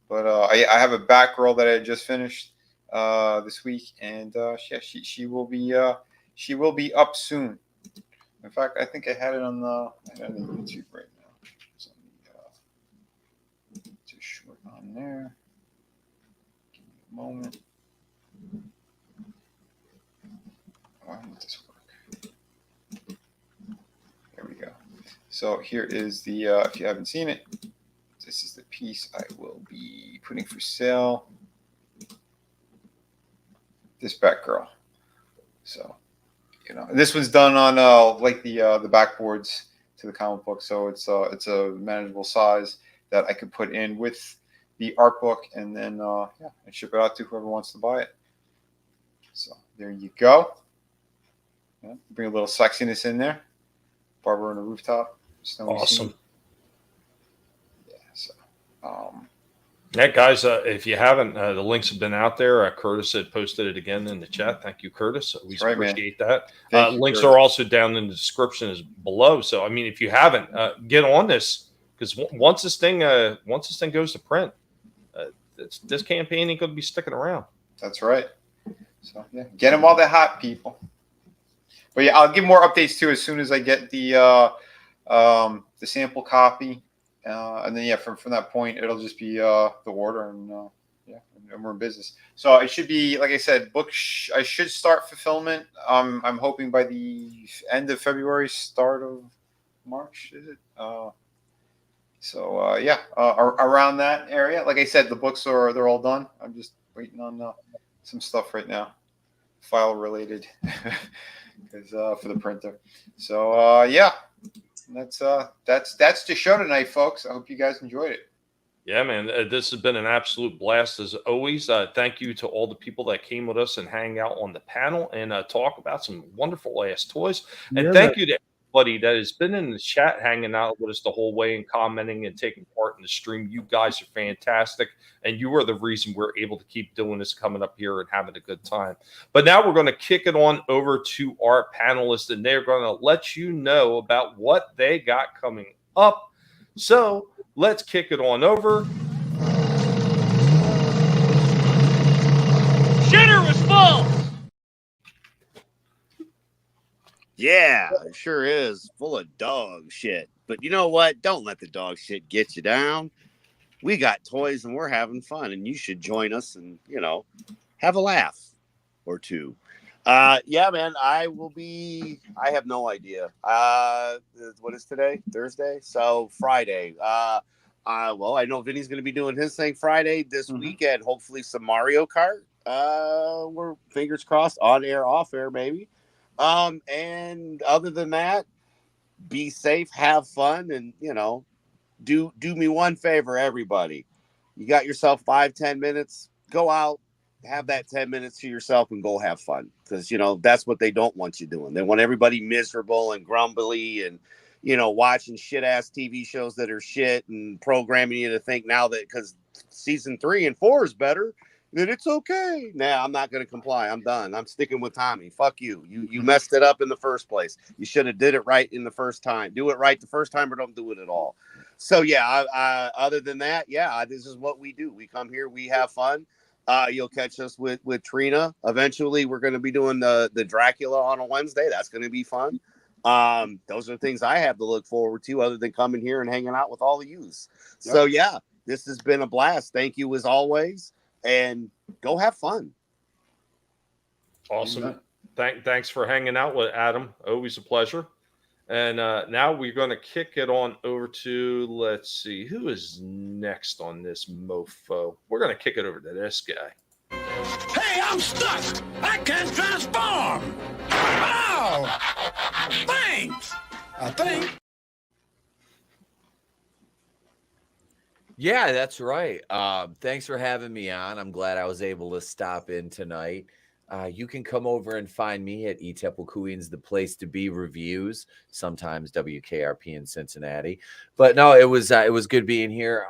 But I have a Batgirl that I just finished this week, and yeah, she will be up soon. In fact, I think I had it on the YouTube right now. So just short on there. Give me a moment. Why won't this work? There we go. So here is the if you haven't seen it, this is the piece I will be putting for sale. This Batgirl. So, this was done on like the backboards to the comic book, so it's a manageable size that I could put in with the art book, and then yeah, and ship it out to whoever wants to buy it. So there you go. Yeah, bring a little sexiness in there. Barbara on the rooftop. Awesome. Yeah. So, yeah, guys, if you haven't, the links have been out there. Curtis had posted it again in the chat. Thank you, Curtis. We appreciate that. Links are also down in the description as below. So, I mean, if you haven't, get on this, because once this thing goes to print, this campaign ain't going to be sticking around. That's right. So yeah, get them while they're hot, people. But yeah, I'll give more updates too as soon as I get the sample copy. And then yeah, from that point, it'll just be the order, and yeah, and we're in business. So it should be, like I said, I should start fulfillment. I'm hoping by the end of February, start of March. Is it? So yeah, around that area. Like I said, the books they're all done. I'm just waiting on some stuff right now, file related, because for the printer. So yeah. That's the show tonight, folks. I hope you guys enjoyed it. Yeah, man, this has been an absolute blast as always. Thank you to all the people that came with us and hang out on the panel and talk about some wonderful ass toys. And thank you to everybody that has been in the chat hanging out with us the whole way and commenting and taking part in the stream. You guys are fantastic, and you are the reason we're able to keep doing this, coming up here and having a good time. But now we're going to kick it on over to our panelists, and they're going to let you know about what they got coming up. So let's kick it on over. Shitter was full. Yeah, it sure is full of dog shit. But you know what? Don't let the dog shit get you down. We got toys and we're having fun, and you should join us and, have a laugh or two. Yeah, man, I have no idea. What is today? Thursday? So Friday. Well, I know Vinny's going to be doing his thing Friday this weekend. Hopefully some Mario Kart. We're fingers crossed, on air, off air, maybe. And other than that, be safe, have fun, and do me one favor, everybody. You got yourself 5-10 minutes, go out, have that 10 minutes to yourself and go have fun, because that's what they don't want you doing. They want everybody miserable and grumbly and watching shit ass TV shows that are shit and programming you to think now that because season 3 and 4 is better, that it's okay. Nah, I'm not going to comply. I'm done. I'm sticking with Tommy. Fuck you. You messed it up in the first place. You should have did it right in the first time. Do it right the first time, or don't do it at all. So yeah, other than that, yeah, this is what we do. We come here, we have fun. You'll catch us with Trina. Eventually, we're going to be doing the Dracula on a Wednesday. That's going to be fun. Those are things I have to look forward to, other than coming here and hanging out with all of yous. Yep. So yeah, this has been a blast. Thank you as always. And go have fun. Awesome. Thanks for hanging out with Adam. Always a pleasure. And now we're going to kick it on over to, let's see, who is next on this mofo? We're going to kick it over to this guy. Hey, I'm stuck. I can't transform. Oh, thanks. I think. Yeah, that's right. Thanks for having me on. I'm glad I was able to stop in tonight. You can come over and find me at Queens, the place to be reviews, sometimes WKRP in Cincinnati. But no, it was good being here.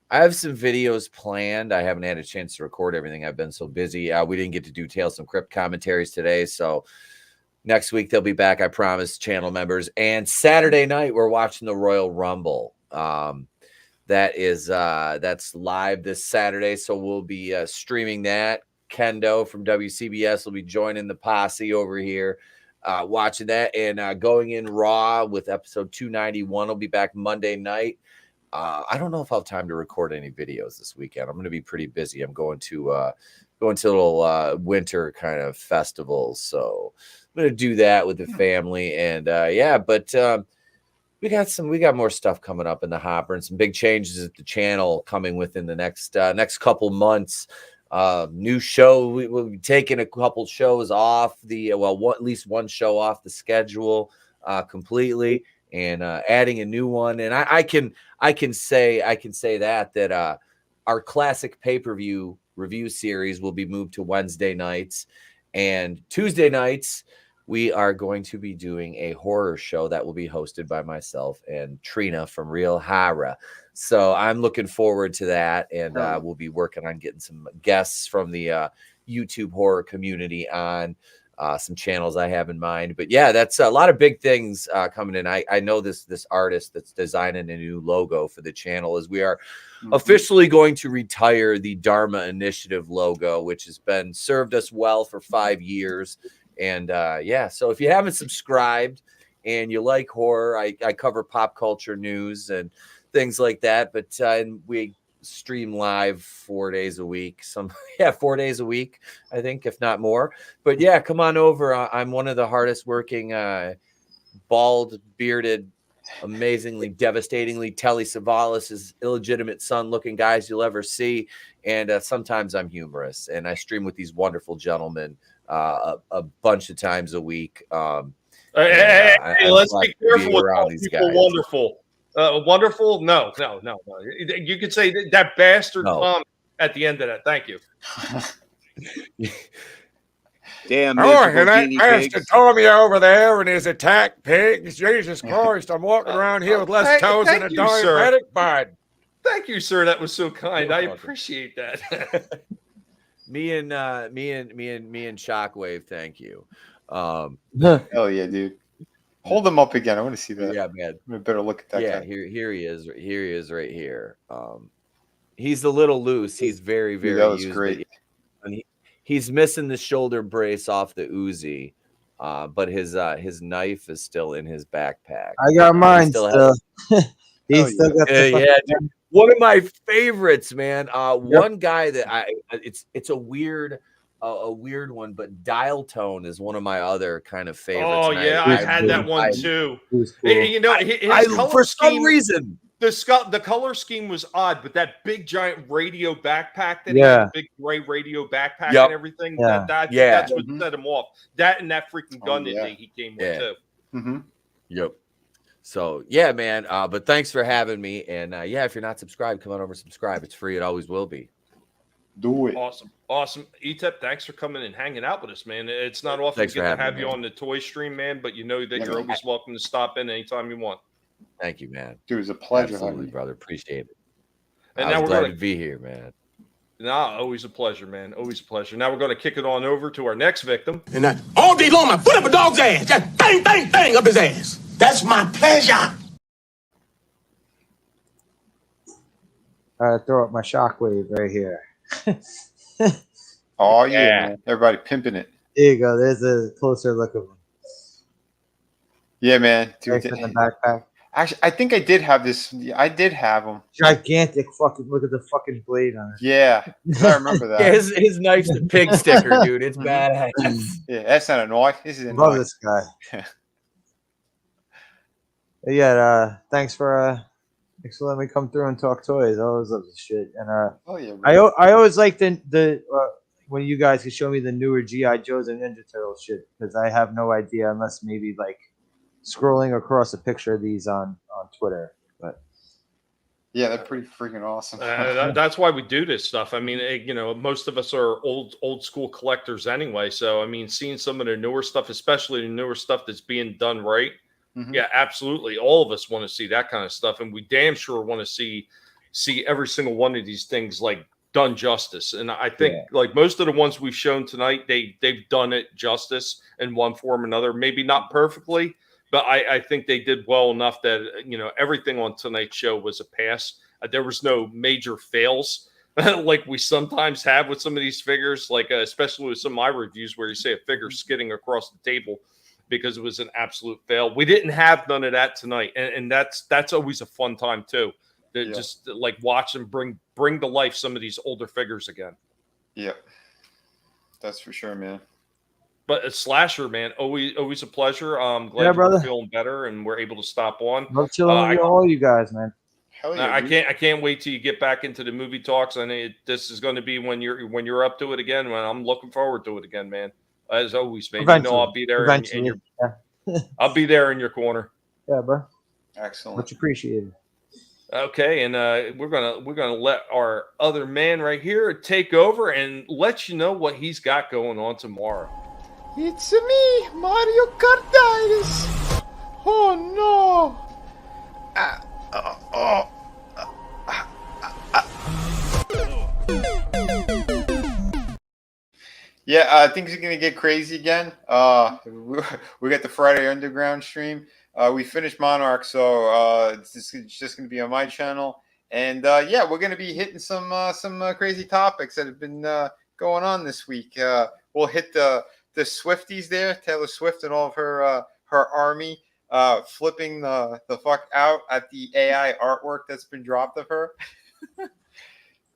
I have some videos planned. I haven't had a chance to record everything. I've been so busy. We didn't get to do Tales from Crypt commentaries today, so next week they'll be back, I promise, channel members. And Saturday night we're watching the Royal Rumble. That's live this Saturday, so we'll be streaming that. Kendo from WCBS will be joining the posse over here, watching that, and going in raw with episode 291. Will be back Monday night. I don't know if I'll have time to record any videos this weekend. I'm going to be pretty busy. I'm going to little winter kind of festivals, so I'm going to do that with the family. And but we got more stuff coming up in the hopper and some big changes at the channel coming within the next couple months. New show. We'll be taking a couple shows off at least one show off the schedule completely, and adding a new one. And I can say that our classic pay-per-view review series will be moved to Wednesday nights, and Tuesday nights we are going to be doing a horror show that will be hosted by myself and Trina from Real Horror. So I'm looking forward to that, and we'll be working on getting some guests from the YouTube horror community on some channels I have in mind. But yeah, that's a lot of big things coming in. I know this artist that's designing a new logo for the channel, is we are officially going to retire the Dharma Initiative logo, which has been served us well for 5 years. And so if you haven't subscribed and you like horror, I cover pop culture news and things like that. But and we stream live 4 days a week. 4 days a week, I think, if not more. But yeah, come on over. I'm one of the hardest working, bald, bearded, amazingly, devastatingly Telly Savalas' illegitimate son looking guys you'll ever see. And sometimes I'm humorous, and I stream with these wonderful gentlemen a bunch of times a week. Let's be careful with around these these people. guys. Wonderful. Wonderful? No. You could say that bastard comment at the end of that. Thank you. Damn. And that bastard Tommy over there and his attack pigs. Jesus Christ, I'm walking around here with less toes than a diabetic bud. Thank you, sir. That was so kind. I appreciate that. Me and Shockwave, thank you. Hell yeah, dude. Hold them up again. I want to see that. Yeah, man. I better look at that. Yeah, guy. here he is. Here he is right here. He's a little loose. He's very, very that was used, great. and he's missing the shoulder brace off the Uzi. But his knife is still in his backpack. I got mine still. He's still got the dude. One of my favorites, man. One guy that it's a weird one, but Dial Tone is one of my other kind of favorites. Oh yeah, I had that one too. Cool. You know, his color for some scheme, reason the color scheme was odd, but that big giant radio backpack that he had, the big gray radio backpack and everything, that's what set him off. That and that freaking gun that he came with too. Mm-hmm. Yep. So yeah, man. But thanks for having me. And if you're not subscribed, come on over and subscribe. It's free. It always will be. Do it. Awesome. ETEP, thanks for coming and hanging out with us, man. It's not often Thanks to get for to have having you me. on the toy stream, man, but you know that you're always welcome to stop in anytime you want. Thank you, man. Dude, it was a pleasure. Absolutely, brother. Appreciate it. And I now was we're glad going to be here, man. Always a pleasure, man. Always a pleasure. Now we're going to kick it on over to our next victim. And all day long, I put up a dog's ass. Just bang, bang, bang up his ass. That's my pleasure. Throw up my Shockwave right here. Oh yeah, man. Everybody pimping it. There you go. There's a closer look of him. Yeah, man. Dude, Right in the backpack. actually, I think I did have this. I did have them. Gigantic fucking look at the fucking blade on it. Yeah, I remember that. Yeah, his knife's the pig sticker, dude. It's badass. Yeah, that's not a knife. This is a Love knife. this guy. Yeah, thanks for Thanks for letting me come through and talk toys. I always love this shit. And Oh yeah, I always like the when you guys can show me the newer GI Joes and Ninja Turtles shit, because I have no idea unless maybe like scrolling across a picture of these on Twitter. But yeah, they're pretty freaking awesome. That's why we do this stuff. I mean, you know, most of us are old school collectors anyway. So, I mean, seeing some of the newer stuff, especially the newer stuff that's being done right. Mhm. Yeah, absolutely. All of us want to see that kind of stuff. And we damn sure want to see every single one of these things like done justice. And I think like most of the ones we've shown tonight, they've done it justice in one form or another. Maybe not perfectly, but I think they did well enough that, you know, everything on tonight's show was a pass. There was no major fails like we sometimes have with some of these figures, like especially with some of my reviews where you say a figure skidding across the table because it was an absolute fail. We didn't have none of that tonight, and that's always a fun time too. To just like watch and bring to life some of these older figures again. Yeah, that's for sure, man. But a Slasher, man, always a pleasure. I'm glad brother. you're feeling better and we're able to stop on. Love chilling with all you guys, man. Hell yeah, I can't wait till you get back into the movie talks. And this is going to be when you're up to it again. When I'm looking forward to it again, man. As always, man. Eventually. You know I'll be there in Yeah. I'll be there in your corner. Yeah, bro. Excellent. Much appreciated. Okay, and we're gonna let our other man right here take over and let you know what he's got going on tomorrow. It's me, Mario Kartitis. Oh no. Yeah, things are gonna get crazy again. We got the Friday Underground stream. We finished Monarch, so it's just gonna be on my channel. And yeah, we're gonna be hitting some crazy topics that have been going on this week. We'll hit the Swifties there, Taylor Swift and all of her army, flipping the fuck out at the AI artwork that's been dropped of her.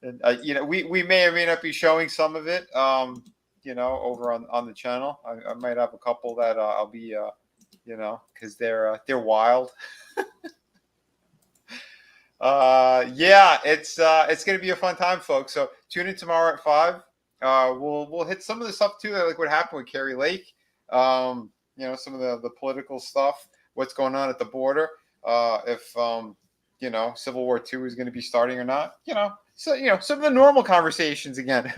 And you know, we may or may not be showing some of it, you know, over on the channel. I might have a couple that I'll be, you know, because they're wild. Yeah, it's gonna be a fun time, folks. So tune in tomorrow at 5. We'll hit some of the stuff too, like what happened with Carrie Lake. You know, some of the political stuff, what's going on at the border. If you know, Civil War II is going to be starting or not. You know, so you know, some of the normal conversations again.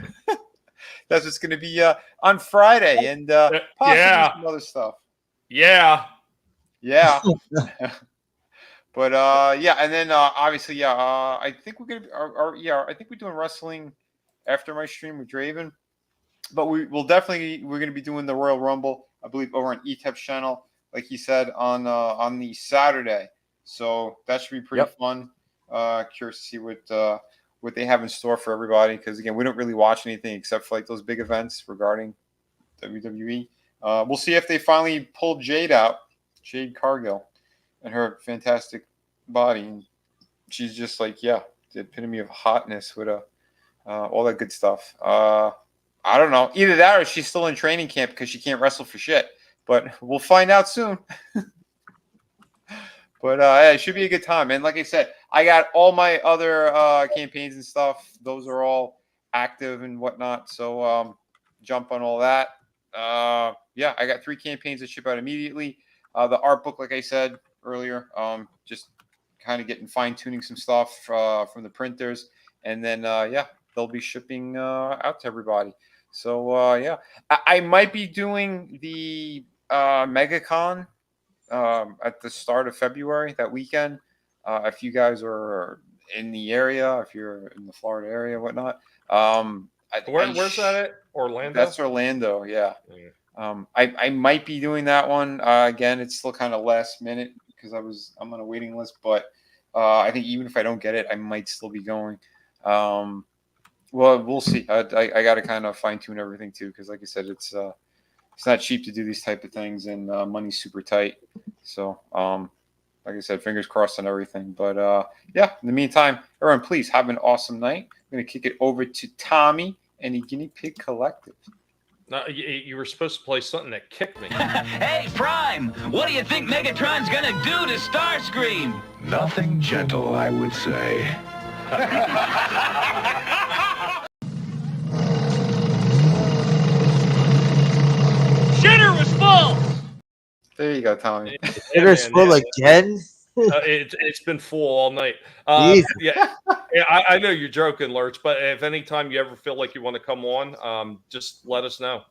That's what's going to be on Friday, and possibly some other stuff. Yeah. But yeah, and then obviously, I think we're gonna I think we're doing wrestling after my stream with Draven. But we're gonna be doing the Royal Rumble, I believe, over on ETEP's channel, like he said, on the Saturday. So that should be pretty fun. Curious to see what they have in store for everybody, because again, we don't really watch anything except for like those big events regarding WWE. We'll see if they finally pulled Jade Cargill, and her fantastic body. And she's just like, the epitome of hotness with all that good stuff. I don't know. Either that or she's still in training camp because she can't wrestle for shit. But we'll find out soon. But it should be a good time. And like I said, I got all my other campaigns and stuff. Those are all active and whatnot. So jump on all that. Yeah, I got 3 campaigns that ship out immediately. The art book, like I said earlier, just kind of getting fine-tuning some stuff from the printers. And then, they'll be shipping out to everybody. So, yeah, I might be doing the MegaCon at the start of February, that weekend. If you guys are in the area, if you're in the Florida area, whatnot. Where's that at? Orlando? That's Orlando, yeah. I might be doing that one. Again, it's still kind of last minute because I'm on a waiting list, but I think even if I don't get it, I might still be going. Well, we'll see. I got to kind of fine tune everything too, because like I said, it's not cheap to do these type of things, and money's super tight. So, like I said, fingers crossed on everything. But yeah, in the meantime, everyone, please have an awesome night. I'm gonna kick it over to Tommy and the Guinea Pig Collective. No, you were supposed to play something that kicked me. Hey, Prime, what do you think Megatron's gonna do to Starscream? Nothing gentle, I would say. Shitter was full! There you go, Tommy. It is full again. It's been full all night. Yeah, I know you're joking, Lurch, but if anytime you ever feel like you want to come on, just let us know.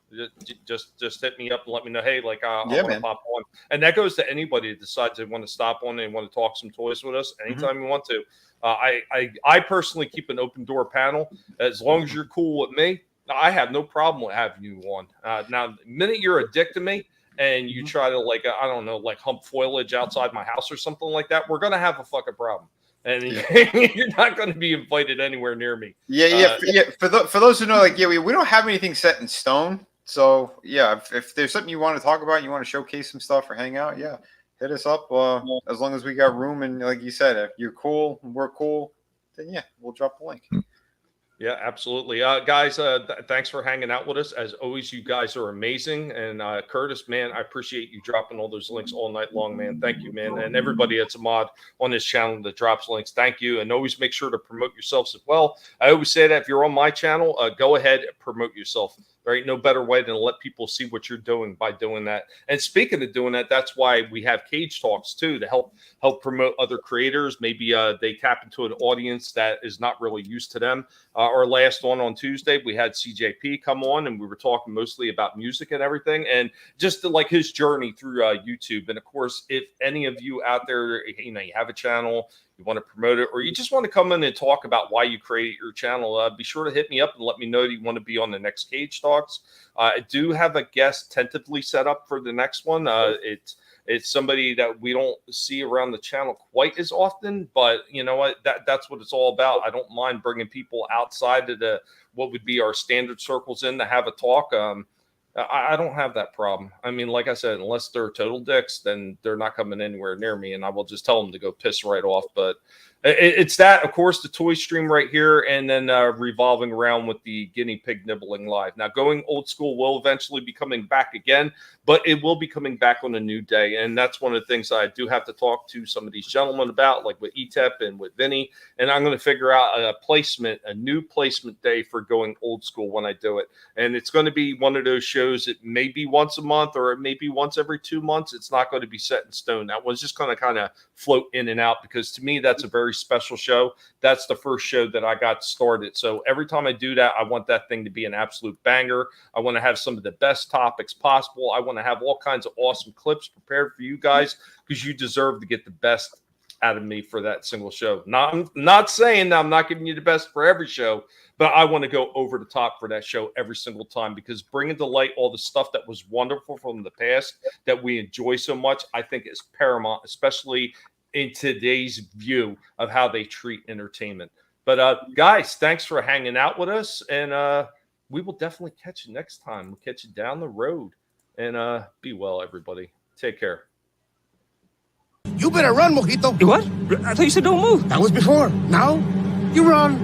Just hit me up and let me know. Hey, like I want to pop on, and that goes to anybody that decides they want to stop on and want to talk some toys with us anytime you want to. I personally keep an open door panel as long as you're cool with me. I have no problem with having you on. Now, the minute you're a dick to me, and you try to I don't know, like hump foliage outside my house or something like that, we're gonna have a fucking problem, and you're not going to be invited anywhere near me. For those who know, we don't have anything set in stone. So if there's something you want to talk about, you want to showcase some stuff or hang out, hit us up. As long as we got room, and like you said, if you're cool, we're cool, then we'll drop the link. Yeah, absolutely. Guys, thanks for hanging out with us. As always, you guys are amazing. And Curtis, man, I appreciate you dropping all those links all night long, man. Thank you, man. And everybody that's a mod on this channel that drops links, thank you. And always make sure to promote yourselves as well. I always say that if you're on my channel, go ahead and promote yourself. There ain't no better way than to let people see what you're doing by doing that. And speaking of doing that, that's why we have Cage Talks too, to help promote other creators. Maybe they tap into an audience that is not really used to them. Our last one on Tuesday, we had CJP come on, and we were talking mostly about music and everything, and just like his journey through YouTube. And of course, if any of you out there, you have a channel, you want to promote it, or you just want to come in and talk about why you created your channel, be sure to hit me up and let me know that you want to be on the next Cage Talks. I do have a guest tentatively set up for the next one. It's somebody that we don't see around the channel quite as often, but you know what? That's what it's all about. I don't mind bringing people outside of what would be our standard circles in to have a talk. I don't have that problem. I mean, like I said, unless they're total dicks, then they're not coming anywhere near me, and I will just tell them to go piss right off. But it's that, of course, the toy stream right here, and then revolving around with the guinea pig nibbling live. Now, going old school will eventually be coming back again, but it will be coming back on a new day, and that's one of the things I do have to talk to some of these gentlemen about, like with ETEP and with Vinnie, and I'm going to figure out a new placement day for going old school when I do it, and it's going to be one of those shows that may be once a month or it may be once every 2 months. It's not going to be set in stone. That one's just going to kind of float in and out, because to me, that's a very special show. That's the first show that I got started. So every time I do that, I want that thing to be an absolute banger. I want to have some of the best topics possible. I want to have all kinds of awesome clips prepared for you guys, because you deserve to get the best out of me for that single show. Not saying that I'm not giving you the best for every show, but I want to go over the top for that show every single time, because bringing to light all the stuff that was wonderful from the past that we enjoy so much, I think is paramount, especially in today's view of how they treat entertainment. But guys, thanks for hanging out with us, and we will definitely catch you next time. We'll catch you down the road, and be well, everybody. Take care. You better run, Mojito. What? I thought you said don't move. That was before. Now, you run.